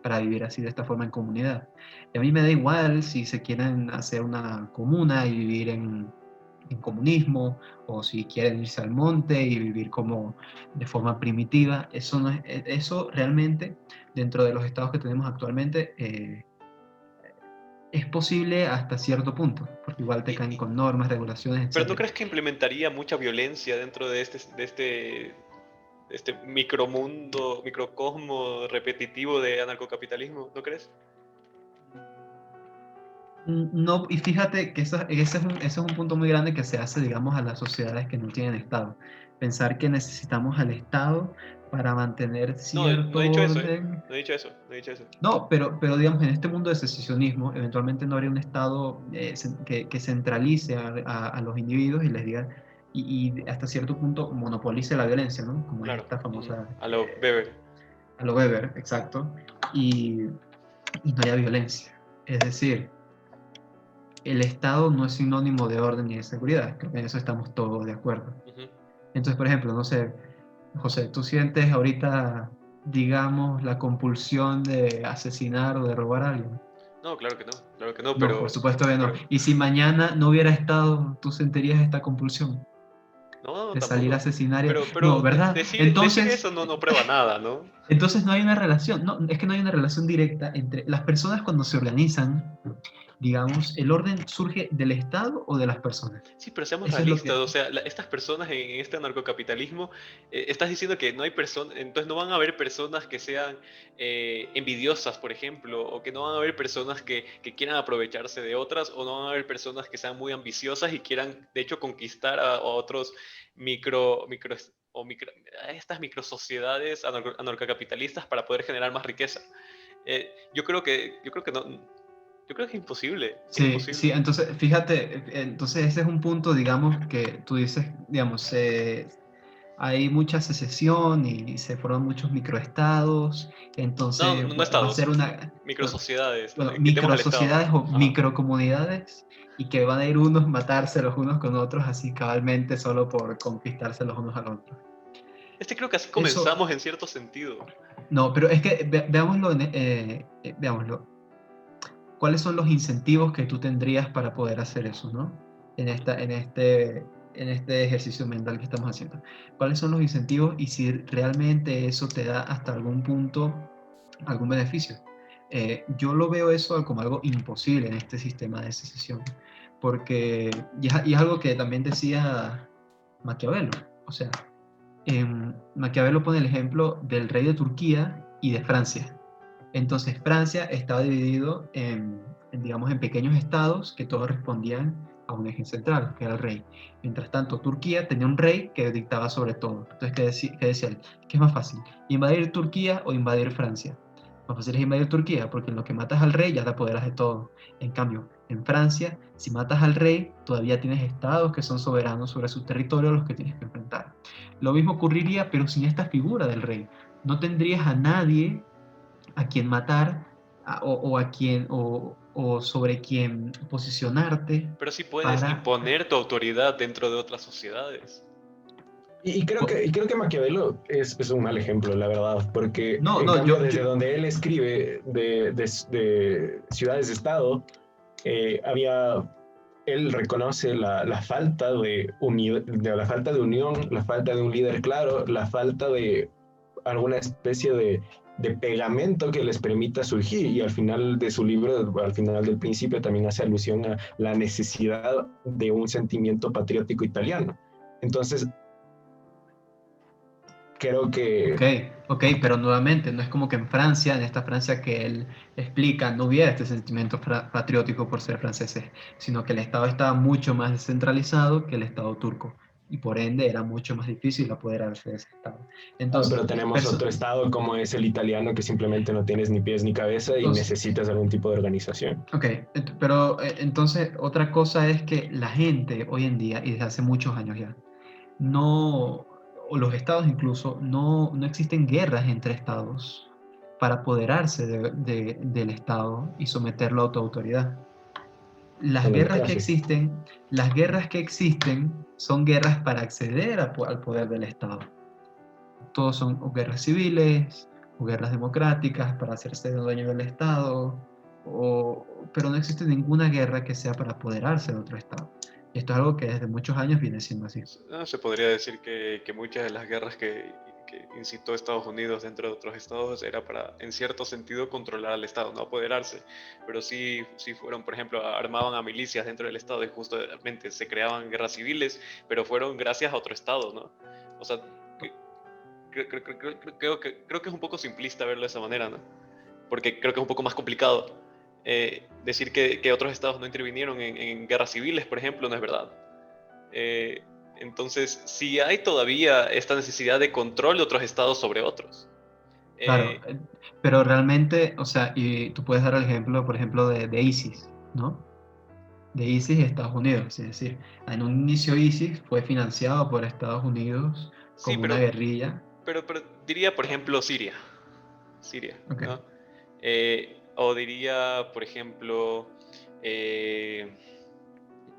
para vivir así de esta forma en comunidad. Y a mí me da igual si se quieren hacer una comuna y vivir en comunismo, o si quieren irse al monte y vivir como de forma primitiva. Eso, no es, eso realmente, dentro de los estados que tenemos actualmente, es posible hasta cierto punto, porque igual te Y- caen y- con normas, regulaciones, pero ¿no etc. crees que implementaría mucha violencia dentro de este micromundo, microcosmo repetitivo de anarcocapitalismo? ¿No crees? No, y fíjate que ese es un punto muy grande que se hace, digamos, a las sociedades que no tienen Estado. Pensar que necesitamos al Estado para mantener No, no cierto he dicho eso, ¿eh? orden. No he dicho eso, no he dicho eso. No, pero digamos, en este mundo de secesionismo, eventualmente no habría un Estado que centralice a los individuos y les diga, y hasta cierto punto monopolice la violencia, ¿no? Como es Claro. esta Ujú. famosa, A lo Weber. a lo Weber, exacto, y no haya violencia. Es decir, el Estado no es sinónimo de orden y de seguridad, creo que en eso estamos todos de acuerdo. Ujú. Entonces, por ejemplo, no sé, José, ¿tú sientes ahorita, digamos, la compulsión de asesinar o de robar a alguien? No, claro que no, No, por supuesto que no. pero, Y si mañana no hubiera estado, ¿tú sentirías esta compulsión no, de salir a tampoco. asesinar? No, Pero ¿verdad? decir Entonces, eso no prueba nada, ¿no? Entonces no hay una relación, no, es que no hay una relación directa entre las personas cuando se organizan, digamos, ¿el orden surge del Estado o de las personas? Sí, pero seamos Eso es lo realistas, que... o sea, estas personas en este anarcocapitalismo, estás diciendo que no hay personas, entonces no van a haber personas que sean envidiosas, por ejemplo, o que no van a haber personas que quieran aprovecharse de otras, o no van a haber personas que sean muy ambiciosas y quieran, de hecho, conquistar a otros micro, o micro, a estas micro sociedades anarcocapitalistas para poder generar más riqueza. Yo creo que no, yo creo que es Sí, sí, imposible. entonces, fíjate, entonces ese es un punto, digamos, que tú dices, digamos, hay mucha secesión y se forman muchos microestados, No, entonces no va a ser estados, una, microsociedades, bueno, quitemos al Estado. microsociedades o Ajá. microcomunidades y que van a ir unos matarse los unos con otros así cabalmente solo por conquistarse los unos a los otros. Creo que así Eso, comenzamos en cierto sentido. no, pero es que veámoslo, veámoslo. ¿Cuáles son los incentivos que tú tendrías para poder hacer eso, ¿no? En este ejercicio mental que estamos haciendo. ¿Cuáles son los incentivos y si realmente eso te da hasta algún punto algún beneficio? Yo lo veo eso como algo imposible en este sistema de secesión, porque, y es algo que también decía Maquiavelo, o sea, Maquiavelo pone el ejemplo del rey de Turquía y de Francia. Entonces Francia estaba dividido digamos, en pequeños estados que todos respondían a un eje central, que era el rey. Mientras tanto, Turquía tenía un rey que dictaba sobre todo. Entonces, qué decía él? ¿Qué es más fácil? ¿Invadir Turquía o invadir Francia? Más fácil es invadir Turquía, porque en lo que matas al rey ya te apoderas de todo. En cambio, en Francia, si matas al rey, todavía tienes estados que son soberanos sobre su territorio a los que tienes que enfrentar. Lo mismo ocurriría, pero sin esta figura del rey. No tendrías a nadie a quien matar o a quien o sobre quien posicionarte Pero sí puedes para... imponer tu autoridad dentro de otras sociedades. Y creo que Maquiavelo es un mal ejemplo, la verdad, porque No, en no, cambio desde donde él escribe de ciudades-estado, había, él reconoce la falta la falta de unión, la falta de un líder claro, la falta de alguna especie de pegamento que les permita surgir. Y al final de su libro, al final del principio, también hace alusión a la necesidad de un sentimiento patriótico italiano. Entonces, creo ok, que, ok, pero nuevamente, no es como que en Francia, en esta Francia que él explica, no hubiera este sentimiento patriótico por ser franceses, sino que el Estado estaba mucho más descentralizado que el Estado turco, y por ende era mucho más difícil apoderarse de ese Estado. pero Entonces, tenemos otro estado como es el italiano, que simplemente no tienes ni pies ni cabeza y entonces necesitas algún tipo de organización. ok, pero entonces otra cosa es que la gente hoy en día, y desde hace muchos años ya, no, o los estados incluso, no existen guerras entre estados para apoderarse del estado y someterlo a tu autoridad. En democracia. Las guerras que existen son guerras para acceder al poder del estado. Todos son o guerras civiles o guerras democráticas para hacerse dueño del estado, pero no existe ninguna guerra que sea para apoderarse de otro estado. Y esto es algo que desde muchos años viene siendo así. Se podría decir que muchas de las guerras que incitó Estados Unidos dentro de otros estados era para, en cierto sentido, controlar al Estado, no apoderarse. Pero sí fueron, por ejemplo, armaban a milicias dentro del Estado y justamente se creaban guerras civiles, pero fueron gracias a otro Estado, ¿no? O sea, creo que es un poco simplista verlo de esa manera, ¿no? Porque creo que es un poco más complicado. Decir que otros estados no intervinieron en guerras civiles, por ejemplo, no es verdad. Eh, entonces, si hay todavía esta necesidad de control de otros estados sobre otros. Claro, Eh, pero realmente, o sea, y tú puedes dar el ejemplo, por ejemplo, de ISIS, ¿no? De ISIS y Estados Unidos, es decir, en un inicio ISIS fue financiado por Estados Unidos sí, como una guerrilla. pero diría, por ejemplo, Siria, Ok, ¿no? O diría, por ejemplo, eh,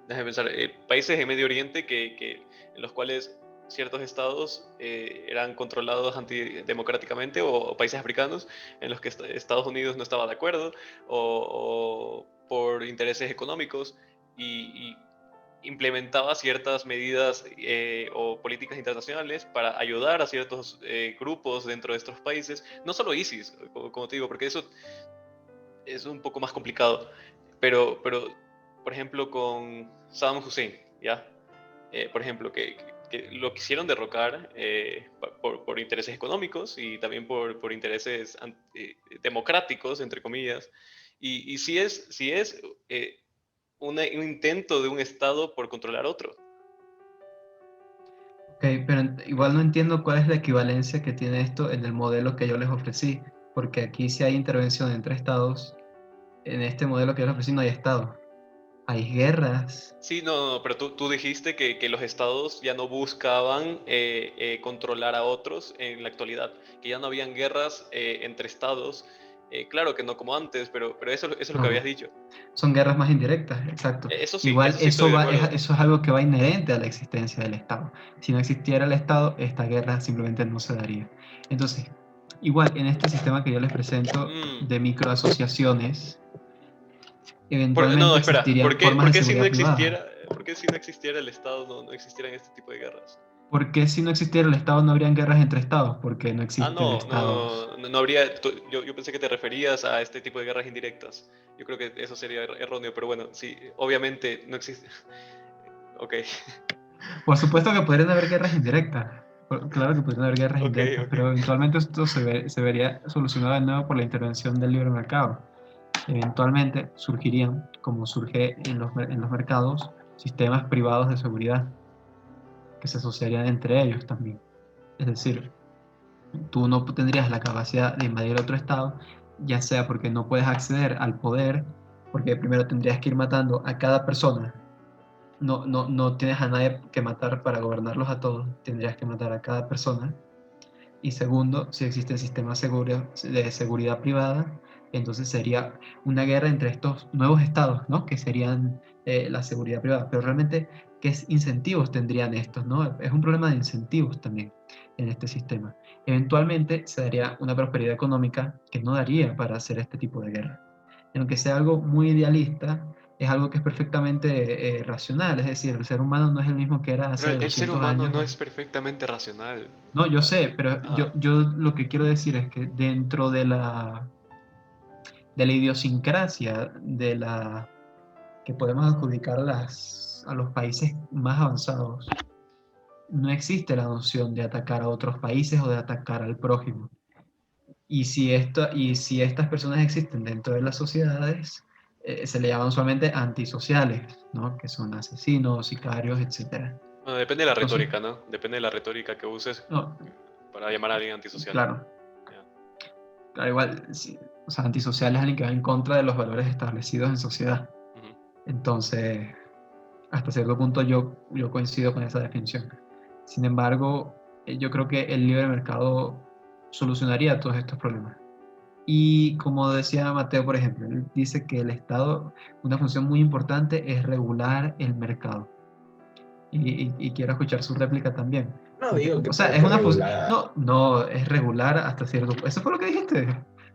déjame pensar, países en Medio Oriente en los cuales ciertos estados eran controlados antidemocráticamente o países africanos en los que Estados Unidos no estaba de acuerdo o por intereses económicos y implementaba ciertas medidas o políticas internacionales para ayudar a ciertos grupos dentro de estos países, no solo ISIS, como te digo, porque eso es un poco más complicado, pero por ejemplo, con Saddam Hussein, ¿ya? Por ejemplo, que lo quisieron derrocar por intereses económicos y también por intereses democráticos, entre comillas. Y si es un intento de un Estado por controlar otro. Ok, pero igual no entiendo cuál es la equivalencia que tiene esto en el modelo que yo les ofrecí, porque aquí sí hay intervención entre estados, en este modelo que yo les ofrecí no hay estado, hay guerras. Sí, no, pero tú dijiste que los estados ya no buscaban controlar a otros en la actualidad, que ya no habían guerras entre estados. Claro que no como antes, pero eso es lo que habías No, dicho. son guerras más indirectas, exacto. Eso sí, Igual eso sí estoy de acuerdo. eso es algo que va inherente a la existencia del Estado. Si no existiera el Estado, esta guerra simplemente no se daría. Entonces, igual en este sistema que yo les presento de microasociaciones, No, eventualmente espera, existirían formas de seguridad privada. ¿por qué si no existiera el Estado no existieran este tipo de guerras? ¿Por qué si no existiera el Estado no habrían guerras entre Estados? Porque no Ah, existe el Estado. no habría. Yo pensé que te referías a este tipo de guerras indirectas. Yo creo que eso sería erróneo, pero bueno, sí, obviamente no existe. Ok, Por supuesto que podrían haber guerras indirectas. Claro que podrían haber guerras ok, indirectas, ok. pero eventualmente esto se vería solucionado de nuevo por la intervención del libre mercado. Eventualmente surgirían, como surge en los mercados, sistemas privados de seguridad que se asociarían entre ellos también. Es decir, tú no tendrías la capacidad de invadir otro estado, ya sea porque no puedes acceder al poder, porque primero tendrías que ir matando a cada persona. No tienes a nadie que matar para gobernarlos a todos, tendrías que matar a cada persona. Y segundo, si existen sistemas de seguridad privada, entonces sería una guerra entre estos nuevos estados, ¿no? Que serían la seguridad privada. Pero realmente, ¿qué incentivos tendrían estos, ¿no? Es un problema de incentivos también en este sistema. Eventualmente se daría una prosperidad económica que no daría para hacer este tipo de guerra. Y aunque sea algo muy idealista, es algo que es perfectamente racional. Es decir, el ser humano no es el mismo que era Pero hace el ser 200 humano años. no es perfectamente racional. No, yo sé, pero Ah, yo lo que quiero decir es que dentro de la idiosincrasia que podemos adjudicar a los países más avanzados, no existe la noción de atacar a otros países o de atacar al prójimo. Y si estas personas existen dentro de las sociedades, se le llaman usualmente antisociales, ¿no? Que son asesinos, sicarios, etc. bueno, depende de la Entonces, retórica, ¿no? Depende de la retórica que uses no, para llamar a alguien antisocial. claro. Ya. Claro, igual, sí, o sea, antisocial es alguien que va en contra de los valores establecidos en sociedad. Ujú. Entonces, hasta cierto punto yo coincido con esa definición. Sin embargo, yo creo que el libre mercado solucionaría todos estos problemas. Y como decía Mateo, por ejemplo, él dice que el Estado, una función muy importante es regular el mercado. Y quiero escuchar su réplica también. No Porque, digo que o sea, tenga es que una función. regular No, es regular hasta cierto punto. Eso fue lo que dijiste.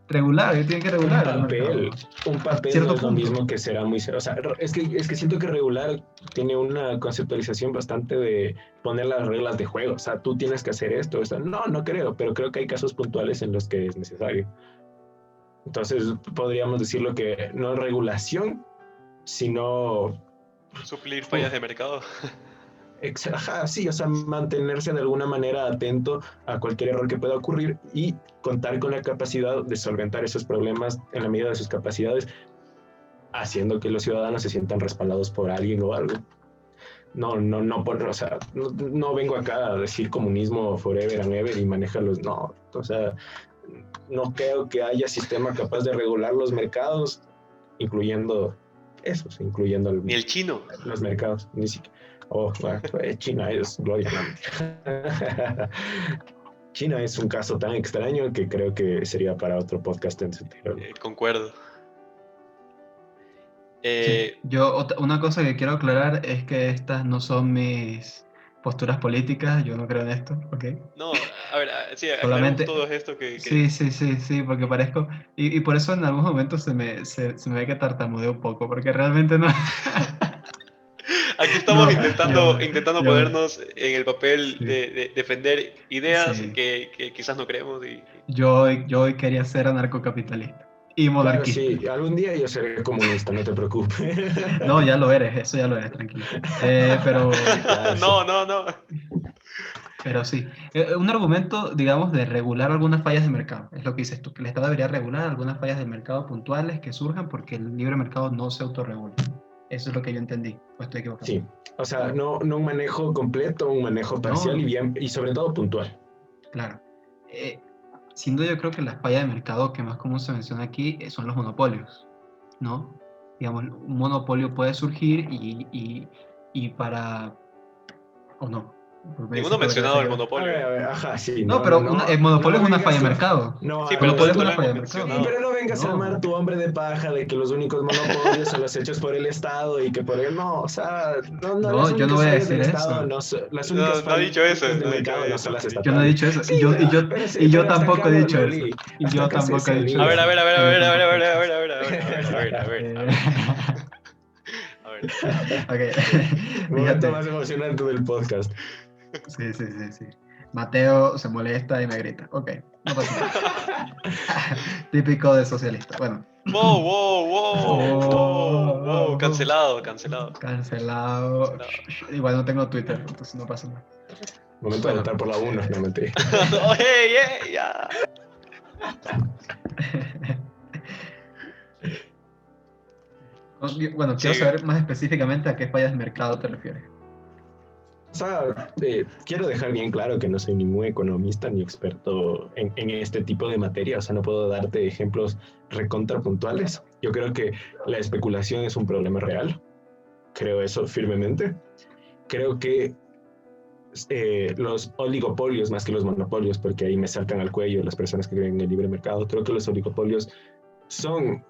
Regular, tiene que un regular el mercado. papel. Un papel no Cierto es lo punto. mismo que será muy... O sea, es que siento que regular tiene una conceptualización bastante de poner las reglas de juego. O sea, tú tienes que hacer esto. No, no creo, pero creo que hay casos puntuales en los que es necesario. Entonces, podríamos decirlo que no es regulación, sino... Suplir fallas de mercado. Ajá, sí, o sea, mantenerse de alguna manera atento a cualquier error que pueda ocurrir y contar con la capacidad de solventar esos problemas en la medida de sus capacidades, haciendo que los ciudadanos se sientan respaldados por alguien o algo. O sea, no vengo acá a decir comunismo forever and ever y manejarlos, no, o sea, no creo que haya sistema capaz de regular los mercados, incluyendo esos, incluyendo Ni el chino. los mercados, ni siquiera. Bueno, China es gloria. China es un caso tan extraño que creo que sería para otro podcast en sentido. Concuerdo. Sí. Una cosa que quiero aclarar es que estas no son mis posturas políticas, yo no creo en esto, ¿ok? No, a ver, sí, aclaremos Solamente, todo esto que... sí, porque parezco, y por eso en algunos momentos se me ve que tartamudeo un poco, porque realmente no, Aquí estamos Yo- intentando yo- ponernos en el papel Sí. de defender ideas Sí. que quizás no creemos. Yo hoy quería ser anarcocapitalista y Claro, monarquista. sí, algún día yo seré comunista, no te preocupes. No, ya lo eres, eso ya lo eres, tranquilo. Pero, Claro, sí. No. pero sí, un argumento, digamos, de regular algunas fallas de mercado, es lo que dices tú, que el Estado debería regular algunas fallas de mercado puntuales que surjan porque el libre mercado no se autorregula. Eso es lo que yo entendí, o estoy equivocado. Sí, o sea, no un manejo completo, un manejo parcial No. y bien, y sobre todo puntual. Claro. Sin duda yo creo que la falla de mercado que más común se menciona aquí son los monopolios, ¿no? Digamos, un monopolio puede surgir y para... o no. Pues me Ninguno dices ha que verdad mencionado el sería... monopolio. A ver, ajá, sí, No, pero el monopolio no es una falla vengas de tú, mercado. no, Sí, El pero monopolio es no una lo falla hemos de mercado. sí, mencionado. pero no vengas a No. armar tu hombre de paja de que los únicos monopolios son los hechos por el Estado y que por él no, o sea, las No, yo no únicas voy a fallas del decir Estado eso. no son, las únicas No ha dicho fallas eso, del no ha dicho mercado no eso, son las no ha dicho Yo no he estatales. dicho eso. Sí, ya, Y yo pero hasta tampoco acá he lo, dicho lo eso. leí, Y hasta yo acá tampoco se he dicho leí. A ver, eso. a ver, a ver, a Y yo ver, a ver, a tampoco ver, he a dicho ver, eso. a ver, a ver, a ver, a ver, a ver, a ver. A ver. Ok, Momento fíjate. más emocionante del podcast. Sí. Mateo se molesta y me grita. Ok, no pasa nada. Típico de socialista. Bueno. Wow. Oh, Cancelado. cancelado. Igual no tengo Twitter, entonces no pasa nada. Momento de Bueno. votar por la 1, no mentira. No, hey, ya. Bueno, quiero Sigue. saber más específicamente a qué fallas de mercado te refieres. O sea, quiero dejar bien claro que no soy ningún economista ni experto en este tipo de materia, o sea, no puedo darte ejemplos recontrapuntuales. Yo creo que la especulación es un problema real, creo eso firmemente. Creo que los oligopolios, más que los monopolios, porque ahí me saltan al cuello las personas que creen en el libre mercado, creo que los oligopolios son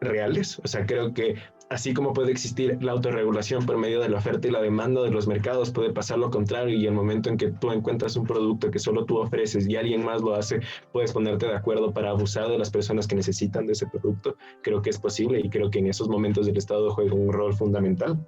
reales. O sea, creo que así como puede existir la autorregulación por medio de la oferta y la demanda de los mercados, puede pasar lo contrario y el momento en que tú encuentras un producto que solo tú ofreces y alguien más lo hace, puedes ponerte de acuerdo para abusar de las personas que necesitan de ese producto. Creo que es posible y creo que en esos momentos el Estado juega un rol fundamental.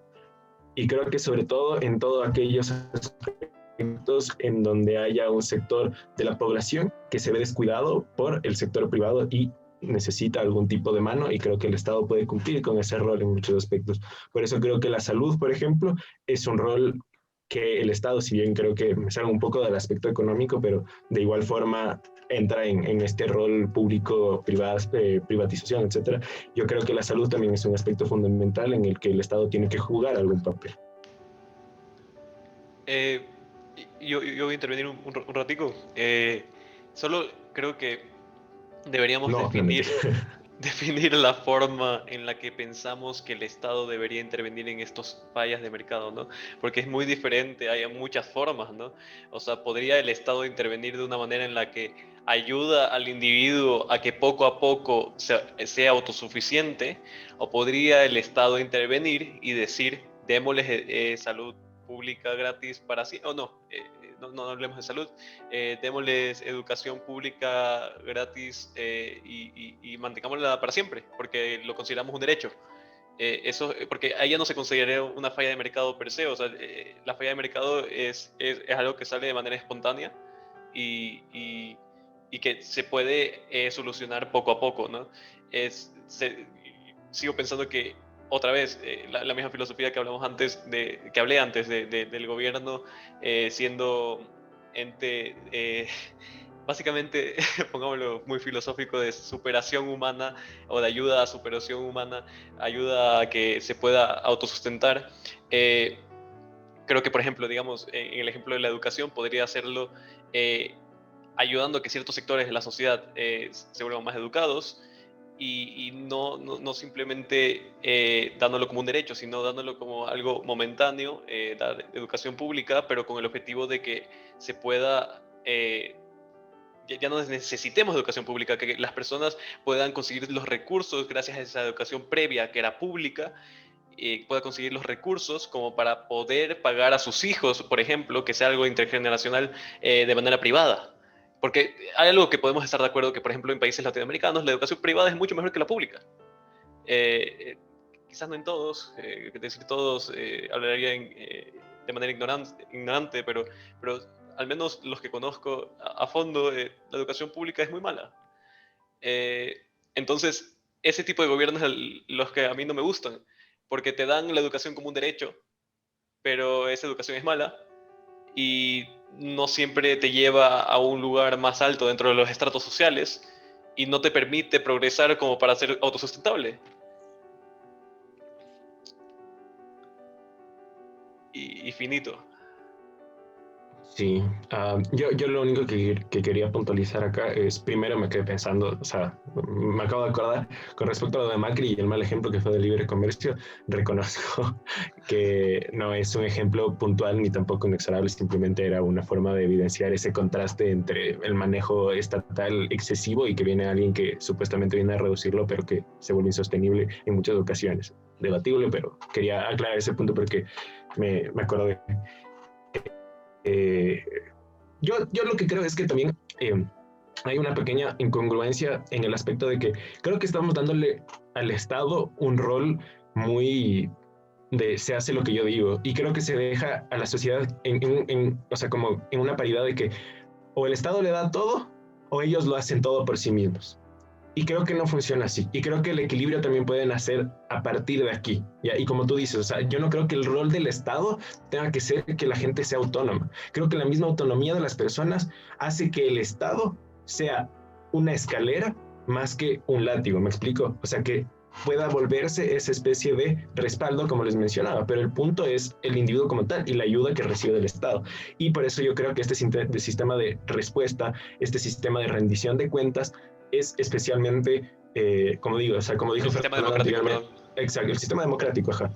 Y creo que sobre todo en todos aquellos aspectos en donde haya un sector de la población que se ve descuidado por el sector privado y necesita algún tipo de mano, y creo que el Estado puede cumplir con ese rol en muchos aspectos. Por eso creo que la salud, por ejemplo, es un rol que el Estado, si bien creo que me salgo un poco del aspecto económico, pero de igual forma entra en este rol público, privatización, etcétera. Yo creo que la salud también es un aspecto fundamental en el que el Estado tiene que jugar algún papel. Yo voy a intervenir un ratico. Solo creo que deberíamos No definir mentira. la forma en la que pensamos que el Estado debería intervenir en estos fallas de mercado, ¿no? Porque es muy diferente, hay muchas formas, ¿no? O sea, podría el Estado intervenir de una manera en la que ayuda al individuo a que poco a poco sea autosuficiente, o podría el Estado intervenir y decir, démosles salud pública gratis para sí, o no, no hablemos de salud, démosles educación pública gratis y mantengámosla para siempre, porque lo consideramos un derecho. Porque ahí ya no se consideraría una falla de mercado per se, o sea, la falla de mercado es algo que sale de manera espontánea y que se puede solucionar poco a poco, ¿no? Sigo pensando que otra vez, la misma filosofía que hablamos antes, que hablé antes del gobierno siendo ente, básicamente, pongámoslo muy filosófico, de superación humana o de ayuda a superación humana, ayuda a que se pueda autosustentar. Creo que, por ejemplo, digamos, en el ejemplo de la educación, podría hacerlo ayudando a que ciertos sectores de la sociedad se vuelvan más educados, y no simplemente dándolo como un derecho, sino dándolo como algo momentáneo, dar educación pública, pero con el objetivo de que se pueda, ya no necesitemos educación pública, que las personas puedan conseguir los recursos gracias a esa educación previa que era pública, pueda conseguir los recursos como para poder pagar a sus hijos, por ejemplo, que sea algo intergeneracional de manera privada. Porque hay algo que podemos estar de acuerdo, que por ejemplo en países latinoamericanos la educación privada es mucho mejor que la pública. quizás no en todos, es decir, todos hablarían de manera ignorante, pero al menos los que conozco a fondo, la educación pública es muy mala. Eh, entonces, ese tipo de gobiernos los que a mí no me gustan, porque te dan la educación como un derecho, pero esa educación es mala y no siempre te lleva a un lugar más alto dentro de los estratos sociales y no te permite progresar como para ser autosustentable. Y finito. Sí, yo lo único que quería puntualizar acá es, primero me quedé pensando, o sea, me acabo de acordar, con respecto a lo de Macri y el mal ejemplo que fue del libre comercio, reconozco que no es un ejemplo puntual ni tampoco inexorable, simplemente era una forma de evidenciar ese contraste entre el manejo estatal excesivo y que viene alguien que supuestamente viene a reducirlo, pero que se vuelve insostenible en muchas ocasiones. Debatible, pero quería aclarar ese punto porque me acordé. Eh, yo lo que creo es que también hay una pequeña incongruencia en el aspecto de que creo que estamos dándole al Estado un rol muy de se hace lo que yo digo y creo que se deja a la sociedad o sea, como en una paridad de que o el Estado le da todo o ellos lo hacen todo por sí mismos. Y creo que no funciona así. Y creo que el equilibrio también puede nacer a partir de aquí. ¿Ya? Y como tú dices, o sea, yo no creo que el rol del Estado tenga que ser que la gente sea autónoma. Creo que la misma autonomía de las personas hace que el Estado sea una escalera más que un látigo. ¿Me explico? O sea, que pueda volverse esa especie de respaldo, como les mencionaba, pero el punto es el individuo como tal y la ayuda que recibe del Estado. Y por eso yo creo que este sistema de respuesta, este sistema de rendición de cuentas, es especialmente, como digo, o sea, como dijo El sistema Fernando democrático, anteriormente, perdón. exacto, el sistema democrático, ajá.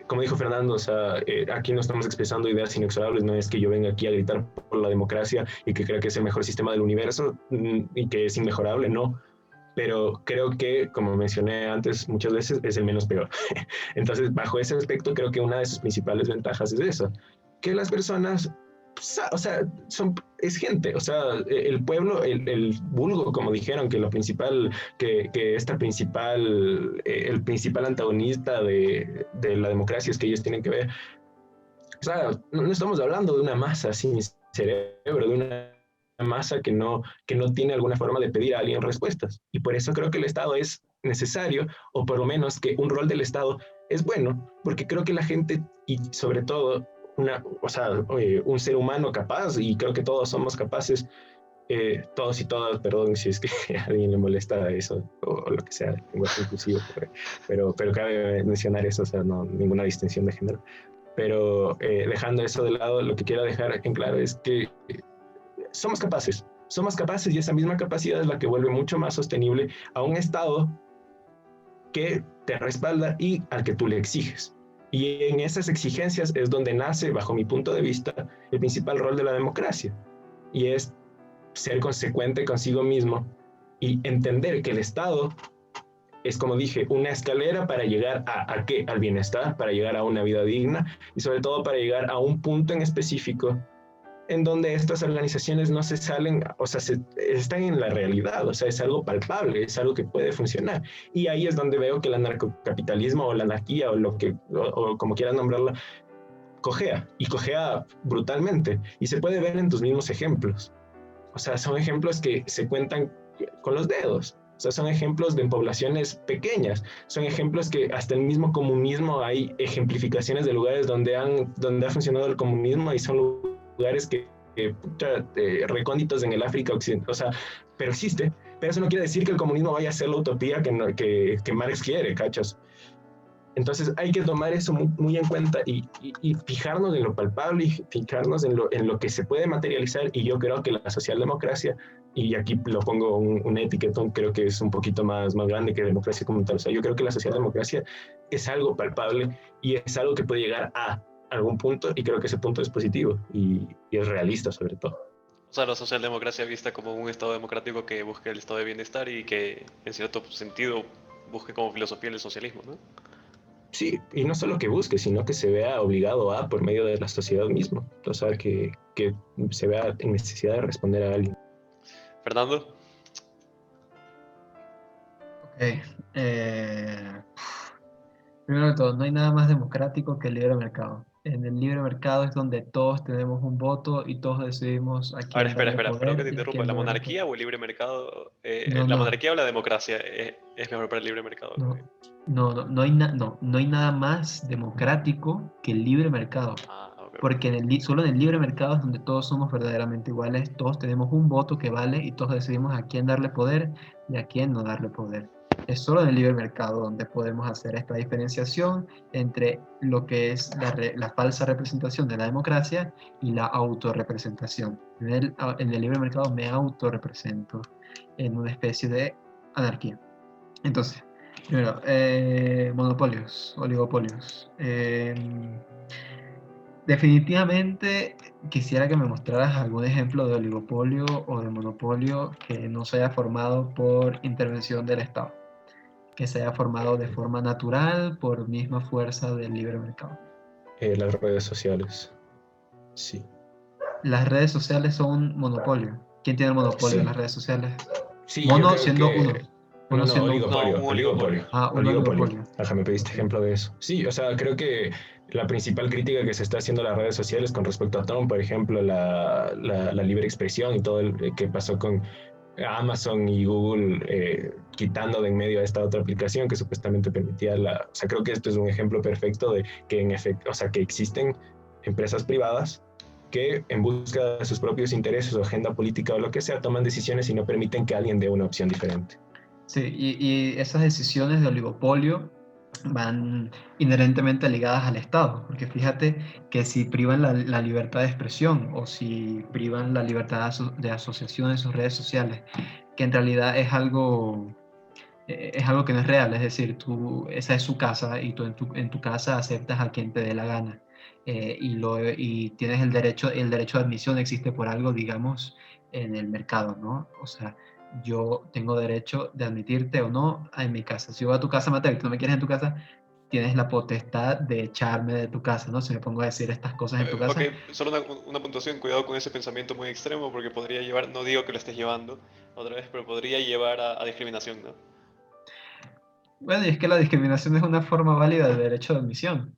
Como dijo Fernando, o sea, aquí no estamos expresando ideas inexorables, no es que yo venga aquí a gritar por la democracia y que crea que es el mejor sistema del universo y que es inmejorable, no. Pero creo que, como mencioné antes muchas veces, es el menos peor. Entonces, bajo ese aspecto, creo que una de sus principales ventajas es eso, que las personas, o sea, es gente, o sea, el pueblo, el vulgo, como dijeron, que lo principal, que esta principal, el principal antagonista de la democracia es que ellos tienen que ver, o sea, no estamos hablando de una masa sin cerebro, de una masa que no tiene alguna forma de pedir a alguien respuestas. Y por eso creo que el Estado es necesario, o por lo menos que un rol del Estado es bueno, porque creo que la gente, y sobre todo o sea, un ser humano capaz, y creo que todos somos capaces, todos y todas, perdón si es que a alguien le molesta eso o lo que sea, lenguaje inclusivo, pero cabe mencionar eso, o sea, no, ninguna distinción de género. Pero dejando eso de lado, lo que quiero dejar en claro es que somos capaces y esa misma capacidad es la que vuelve mucho más sostenible a un Estado que te respalda y al que tú le exiges. Y en esas exigencias es donde nace, bajo mi punto de vista, el principal rol de la democracia. Y es ser consecuente consigo mismo y entender que el Estado es, como dije, una escalera para llegar ¿a qué? Al bienestar, para llegar a una vida digna y sobre todo para llegar a un punto en específico en donde estas organizaciones no se salen, o sea, están en la realidad, o sea, es algo palpable, es algo que puede funcionar. Y ahí es donde veo que el anarcocapitalismo o la anarquía o lo que, o como quieras nombrarla, cojea y cojea brutalmente. Y se puede ver en tus mismos ejemplos. O sea, son ejemplos que se cuentan con los dedos. O sea, son ejemplos de poblaciones pequeñas. Son ejemplos que hasta el mismo comunismo hay ejemplificaciones de lugares donde ha funcionado el comunismo y son lugares que recónditos en el África Occidental. O sea, pero existe. Pero eso no quiere decir que el comunismo vaya a ser la utopía que Marx quiere, ¿cachos? Entonces hay que tomar eso muy en cuenta y fijarnos en lo palpable y fijarnos en lo que se puede materializar. Y yo creo que la socialdemocracia, y aquí lo pongo un etiquetón, creo que es un poquito más grande que democracia como tal. O sea, yo creo que la socialdemocracia es algo palpable y es algo que puede llegar a algún punto y creo que ese punto es positivo y es realista sobre todo. O sea, la socialdemocracia vista como un Estado democrático que busque el estado de bienestar y que, en cierto sentido, busque como filosofía el socialismo, ¿no? Sí, y no solo que busque, sino que se vea obligado a por medio de la sociedad misma. O sea, que se vea en necesidad de responder a alguien. Fernando, Ok. eh, Primero de todo, no hay nada más democrático que el libre mercado. En el libre mercado es donde todos tenemos un voto y todos decidimos a A ver, quién darle perdón que poder te y a interrumpa. quién ¿La no darle poder. monarquía o el libre mercado? No, ¿La no, monarquía o la democracia es mejor para el libre mercado? no, no hay nada más democrático que el libre mercado. Ah, ok, ok. Porque solo en el libre mercado es donde todos somos verdaderamente iguales, todos tenemos un voto que vale y todos decidimos a quién darle poder y a quién no darle poder. Es solo en el libre mercado donde podemos hacer esta diferenciación entre lo que es la falsa representación de la democracia y la autorrepresentación. En el libre mercado me autorrepresento en una especie de anarquía. Entonces, primero, monopolios, oligopolios. Definitivamente quisiera que me mostraras algún ejemplo de oligopolio o de monopolio que no se haya formado por intervención del Estado, que se haya formado de forma natural por misma fuerza del libre mercado. Las redes sociales. Sí. Las redes sociales son un monopolio. ¿Quién tiene el monopolio de Sí, las redes sociales? sí, yo Mono creo siendo uno. que... No, Uno no, siendo uno. No, oligopolio, un oligopolio. oligopolio, Ah, un oligopolio. oligopolio. Ajá, me pediste Ok. ejemplo de eso. Sí, o sea, creo que la principal crítica que se está haciendo a las redes sociales con respecto a Trump, por ejemplo, la libre expresión y todo el que pasó con Amazon y Google quitando de en medio a esta otra aplicación que supuestamente permitía o sea, creo que esto es un ejemplo perfecto de que en efecto, o sea, que existen empresas privadas que en busca de sus propios intereses o agenda política o lo que sea, toman decisiones y no permiten que alguien dé una opción diferente. Sí, y esas decisiones de oligopolio van inherentemente ligadas al Estado, porque fíjate que si privan la libertad de expresión o si privan la libertad de asociación en sus redes sociales, que en realidad es algo que no es real, es decir, esa es su casa y tú en tu casa aceptas a quien te dé la gana. Y tienes el derecho de admisión existe por algo, digamos, en el mercado, ¿no? O sea, yo tengo derecho de admitirte o no en mi casa. Si yo voy a tu casa, Mateo, y tú no me quieres en tu casa, tienes la potestad de echarme de tu casa, ¿no? Si me pongo a decir estas cosas en tu Ok, casa. solo una puntuación, cuidado con ese pensamiento muy extremo porque podría llevar, no digo que lo estés llevando otra vez, pero podría llevar a discriminación, ¿no? Bueno, y es que la discriminación es una forma válida de derecho de admisión,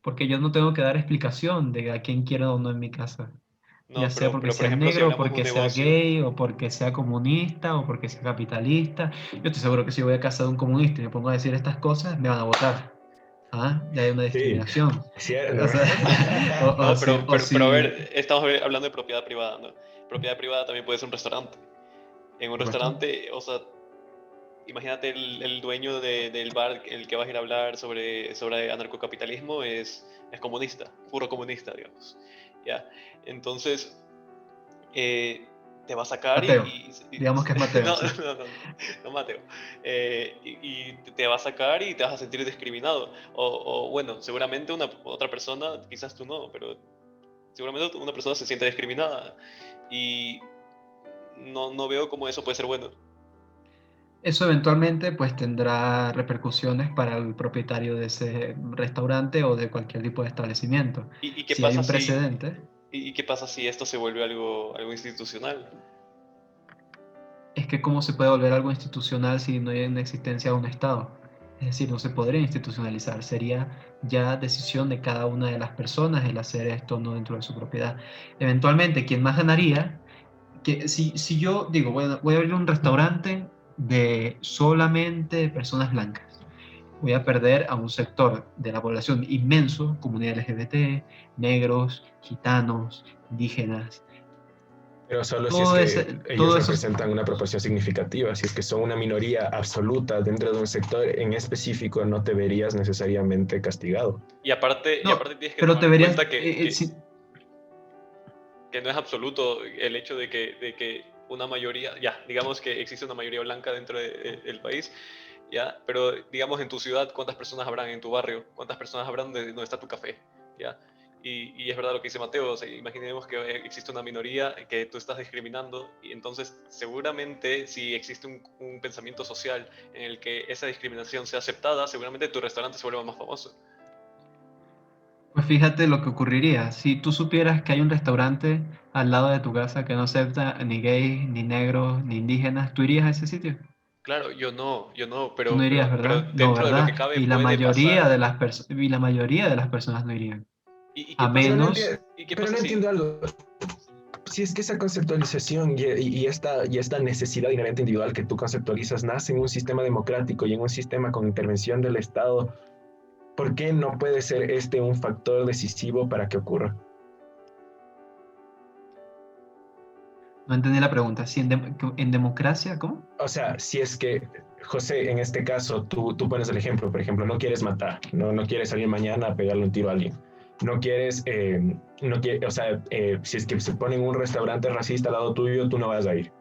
porque yo no tengo que dar explicación de a quién quiero o no en mi casa. Ya No, sea porque pero por sea ejemplo, si negro, hablamos de un porque sea negocio, gay, o porque sea comunista, o porque sea capitalista. Yo estoy seguro que si voy a casa de un comunista y me pongo a decir estas cosas, me van a votar. ¿Ah? Ya hay una Sí, discriminación. O cierto. sea, o no, si, o pero a si, ver, estamos hablando de propiedad privada, ¿no? Propiedad privada también puede ser un restaurante. En un por supuesto. restaurante, o sea, imagínate el dueño del bar en el que vas a ir a hablar sobre anarcocapitalismo es comunista, puro comunista, digamos. ¿Ya? Entonces, te va a sacar Mateo, digamos que es Mateo, no, sí. no, Mateo. Y te va a sacar y te vas a sentir discriminado. O bueno, seguramente otra persona, quizás tú no, pero seguramente una persona se siente discriminada. Y no veo cómo eso puede ser bueno. Eso eventualmente pues tendrá repercusiones para el propietario de ese restaurante o de cualquier tipo de establecimiento. ¿Y qué Si hay pasa un si, precedente, y qué pasa si esto se vuelve algo institucional? es que cómo se puede volver algo institucional si no hay una existencia de un Estado. Es decir, no se podría institucionalizar, sería ya decisión de cada una de las personas el hacer esto no dentro de su propiedad. Eventualmente, quien más ganaría, que si yo digo, voy a abrir un restaurante de solamente personas blancas, voy a perder a un sector de la población inmenso, comunidad LGBT, negros, gitanos, indígenas, Pero solo si es todo, que ellos todo eso. representan una proporción significativa. Si es que son una minoría absoluta dentro de un sector en específico, no te verías necesariamente castigado. Y No, aparte tienes que pero tomar te en verías, cuenta que no es absoluto el hecho de que una mayoría, ya, digamos que existe una mayoría blanca dentro del país, ya, pero digamos en tu ciudad, ¿cuántas personas habrán en tu barrio? ¿Cuántas personas habrán de donde está tu café? Ya. Y es verdad lo que dice Mateo, o sea, imaginemos que existe una minoría que tú estás discriminando y entonces seguramente si existe un pensamiento social en el que esa discriminación sea aceptada, seguramente tu restaurante se vuelva más famoso. pues fíjate lo que ocurriría. Si tú supieras que hay un restaurante al lado de tu casa que no acepta ni gays, ni negros, ni indígenas, ¿tú irías a ese sitio? Claro, yo no, Tú no irías, pero ¿verdad? No, dentro de lo que ¿verdad? cabe Y la puede mayoría pasar. de y la mayoría de las personas no irían. Y qué A pasa? Pero no menos, entiendo, ¿Y qué pero pasa no si? entiendo algo. Si es que esa conceptualización y esta necesidad inherente individual que tú conceptualizas nace en un sistema democrático y en un sistema con intervención del Estado, ¿por qué no puede ser este un factor decisivo para que ocurra? no entendí la pregunta. Si en democracia, ¿cómo? O sea, si es que, José, en este caso, tú pones el ejemplo, por ejemplo, no quieres matar, no quieres salir mañana a pegarle un tiro a alguien, no quieres, no quiere, o sea, si es que se pone en un restaurante racista al lado tuyo, tú no vas a ir.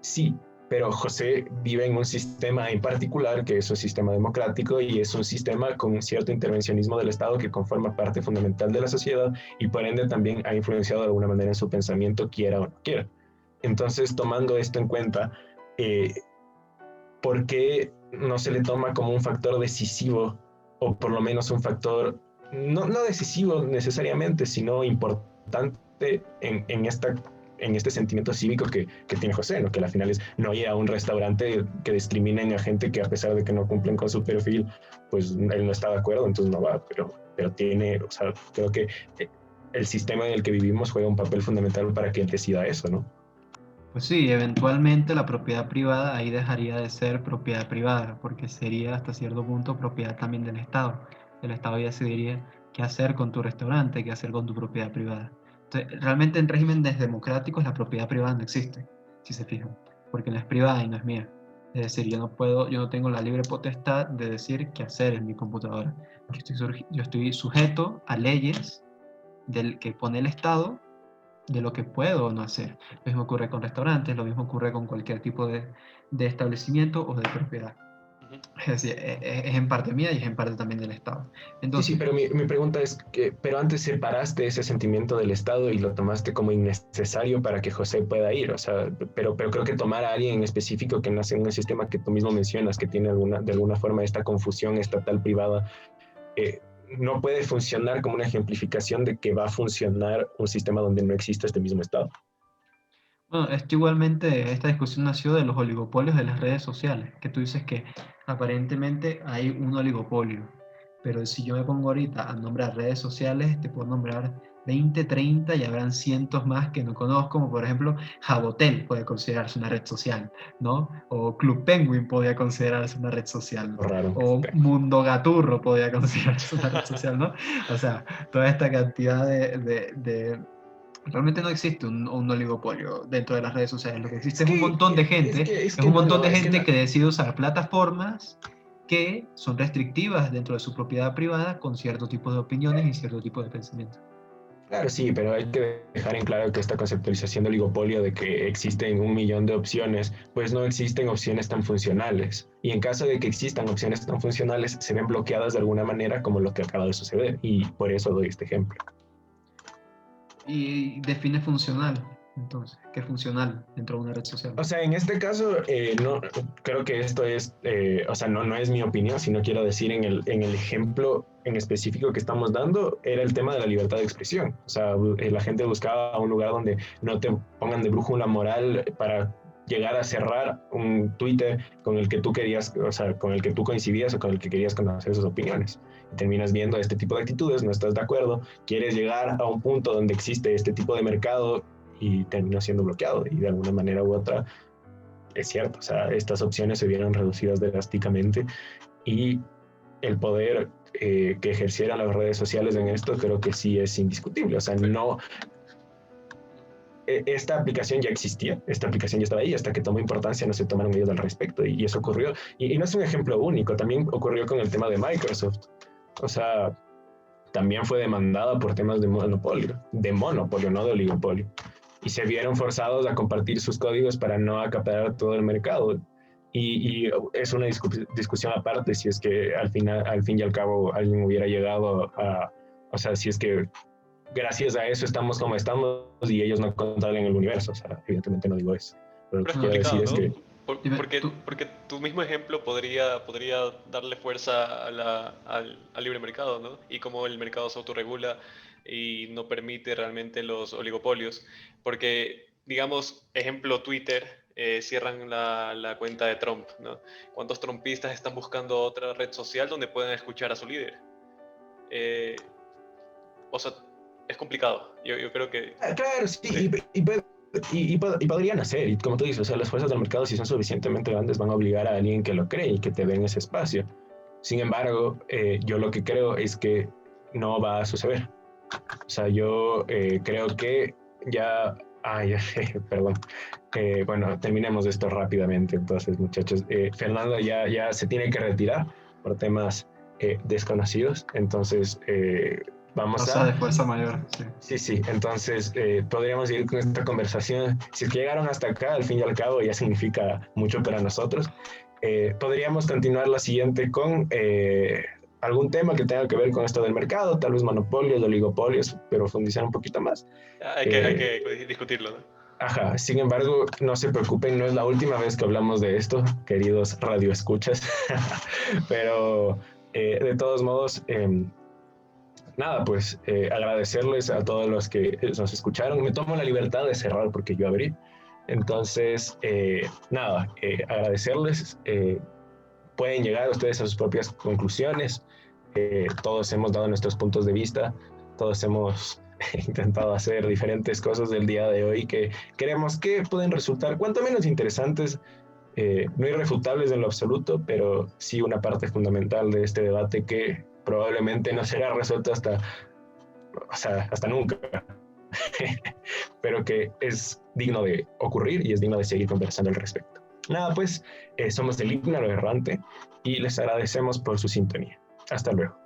Sí, pero José vive en un sistema en particular que es un sistema democrático y es un sistema con un cierto intervencionismo del Estado que conforma parte fundamental de la sociedad y por ende también ha influenciado de alguna manera en su pensamiento, quiera o no quiera. Entonces, tomando esto en cuenta, eh, ¿por qué no se le toma como un factor decisivo o por lo menos un factor no decisivo necesariamente, sino importante en este sentimiento cívico que tiene José, ¿no? Que al final es no ir a un restaurante que discriminen a gente que a pesar de que no cumplen con su perfil, pues él no está de acuerdo, entonces no va, pero tiene, o sea, creo que el sistema en el que vivimos juega un papel fundamental para que él decida eso, ¿no? Pues sí, eventualmente la propiedad privada ahí dejaría de ser propiedad privada, porque sería hasta cierto punto propiedad también del Estado. El Estado ya decidiría qué hacer con tu restaurante, qué hacer con tu propiedad privada. Entonces, realmente en regímenes democráticos la propiedad privada no existe, si se fijan, porque no es privada y no es mía. Es decir, yo no tengo la libre potestad de decir qué hacer en mi computadora. Yo estoy sujeto a leyes del que pone el Estado de lo que puedo o no hacer. Lo mismo ocurre con restaurantes, lo mismo ocurre con cualquier tipo de establecimiento o de propiedad. Ujú. Es decir, es en parte mía y es en parte también del Estado. Sí, Entonces, pero mi pregunta es que, pero antes separaste ese sentimiento del Estado y lo tomaste como innecesario para que José pueda ir, o sea, pero creo que tomar a alguien en específico que nace en un sistema que tú mismo mencionas, que tiene de alguna forma esta confusión estatal-privada, eh, no puede funcionar como una ejemplificación de que va a funcionar un sistema donde no existe este mismo Estado. bueno, esto igualmente, esta discusión nació de los oligopolios de las redes sociales, que tú dices que aparentemente hay un oligopolio, pero si yo me pongo ahorita a nombrar redes sociales, te puedo nombrar 20, 30 y habrán cientos más que no conozco, como por ejemplo Jabotel puede considerarse una red social, ¿no? O Club Penguin podría considerarse una red social, Raro. o Mundo Gaturro podría considerarse una red social, ¿no? O sea, toda esta cantidad realmente no existe un oligopolio dentro de las redes sociales. Lo que existe Es es un que, montón de es gente, que, es es que un no, montón no, de es que gente no. que decide usar plataformas que son restrictivas dentro de su propiedad privada con cierto tipo de opiniones y cierto tipo de pensamiento. Claro, sí, pero hay que dejar en claro que esta conceptualización del oligopolio de que existen un millón de opciones, pues no existen opciones tan funcionales. Y en caso de que existan opciones tan funcionales, se ven bloqueadas de alguna manera como lo que acaba de suceder. Y por eso doy este ejemplo. Y define funcional, entonces, ¿qué es funcional dentro de una red social? O sea, en este caso, no, creo que esto es, o sea, no es mi opinión, sino quiero decir en el ejemplo en específico que estamos dando, era el tema de la libertad de expresión. O sea, la gente buscaba un lugar donde no te pongan de brújula moral para llegar a cerrar un Twitter con el que tú querías, o sea, con el que tú coincidías o con el que querías conocer sus opiniones. Y terminas viendo este tipo de actitudes, no estás de acuerdo, quieres llegar a un punto donde existe este tipo de mercado y terminó siendo bloqueado. Y de alguna manera u otra, es cierto, o sea, estas opciones se vieron reducidas drásticamente y el poder que ejercieran las redes sociales en esto creo que sí es indiscutible. O sea, no, esta aplicación ya existía, esta aplicación ya estaba ahí, hasta que tomó importancia no se tomaron medidas al respecto y eso ocurrió. Y no es un ejemplo único, también ocurrió con el tema de Microsoft. O sea, también fue demandada por temas de monopolio, no de oligopolio. Y se vieron forzados a compartir sus códigos para no acaparar todo el mercado. Y es una discusión aparte si es que al fin y al cabo alguien hubiera llegado o sea, si es que gracias a eso estamos como estamos y ellos no controlan el universo. O sea, evidentemente no digo eso. Pero lo Pero que es quiero decir complicado, es ¿no? que Dime, Porque, tú, porque tu mismo ejemplo podría darle fuerza al libre mercado, ¿no? Y cómo el mercado se autorregula y no permite realmente los oligopolios. Porque, digamos, ejemplo Twitter. cierran la cuenta de Trump, ¿no? ¿Cuántos trumpistas están buscando otra red social donde puedan escuchar a su líder? O sea, es complicado. Yo creo que... Claro, sí, y podrían hacer, y como tú dices, o sea, las fuerzas del mercado, si son suficientemente grandes, van a obligar a alguien que lo cree y que te den ese espacio. Sin embargo, yo lo que creo es que no va a suceder. O sea, yo creo que ya... Ay, perdón. Bueno, terminemos esto rápidamente, entonces, muchachos. Fernando ya se tiene que retirar por temas desconocidos, entonces vamos Cosa a... de fuerza mayor, sí. Sí, entonces podríamos ir con esta conversación. Si es que llegaron hasta acá, al fin y al cabo ya significa mucho para nosotros. Podríamos continuar la siguiente con algún tema que tenga que ver con esto del mercado, tal vez monopolios, oligopolios, pero profundizar un poquito más. Hay que discutirlo, ¿no? Ajá, sin embargo, no se preocupen, no es la última vez que hablamos de esto, queridos radioescuchas, pero de todos modos, nada, pues agradecerles a todos los que nos escucharon. Me tomo la libertad de cerrar porque yo abrí. Entonces, nada, agradecerles. Pueden llegar ustedes a sus propias conclusiones. Todos hemos dado nuestros puntos de vista. Todos hemos intentado hacer diferentes cosas del día de hoy que creemos que pueden resultar cuanto menos interesantes, no irrefutables en lo absoluto, pero sí una parte fundamental de este debate que probablemente no será resuelto hasta nunca, pero que es digno de ocurrir y es digno de seguir conversando al respecto. Nada, pues, somos el Ignaro Errante y les agradecemos por su sintonía. Hasta luego.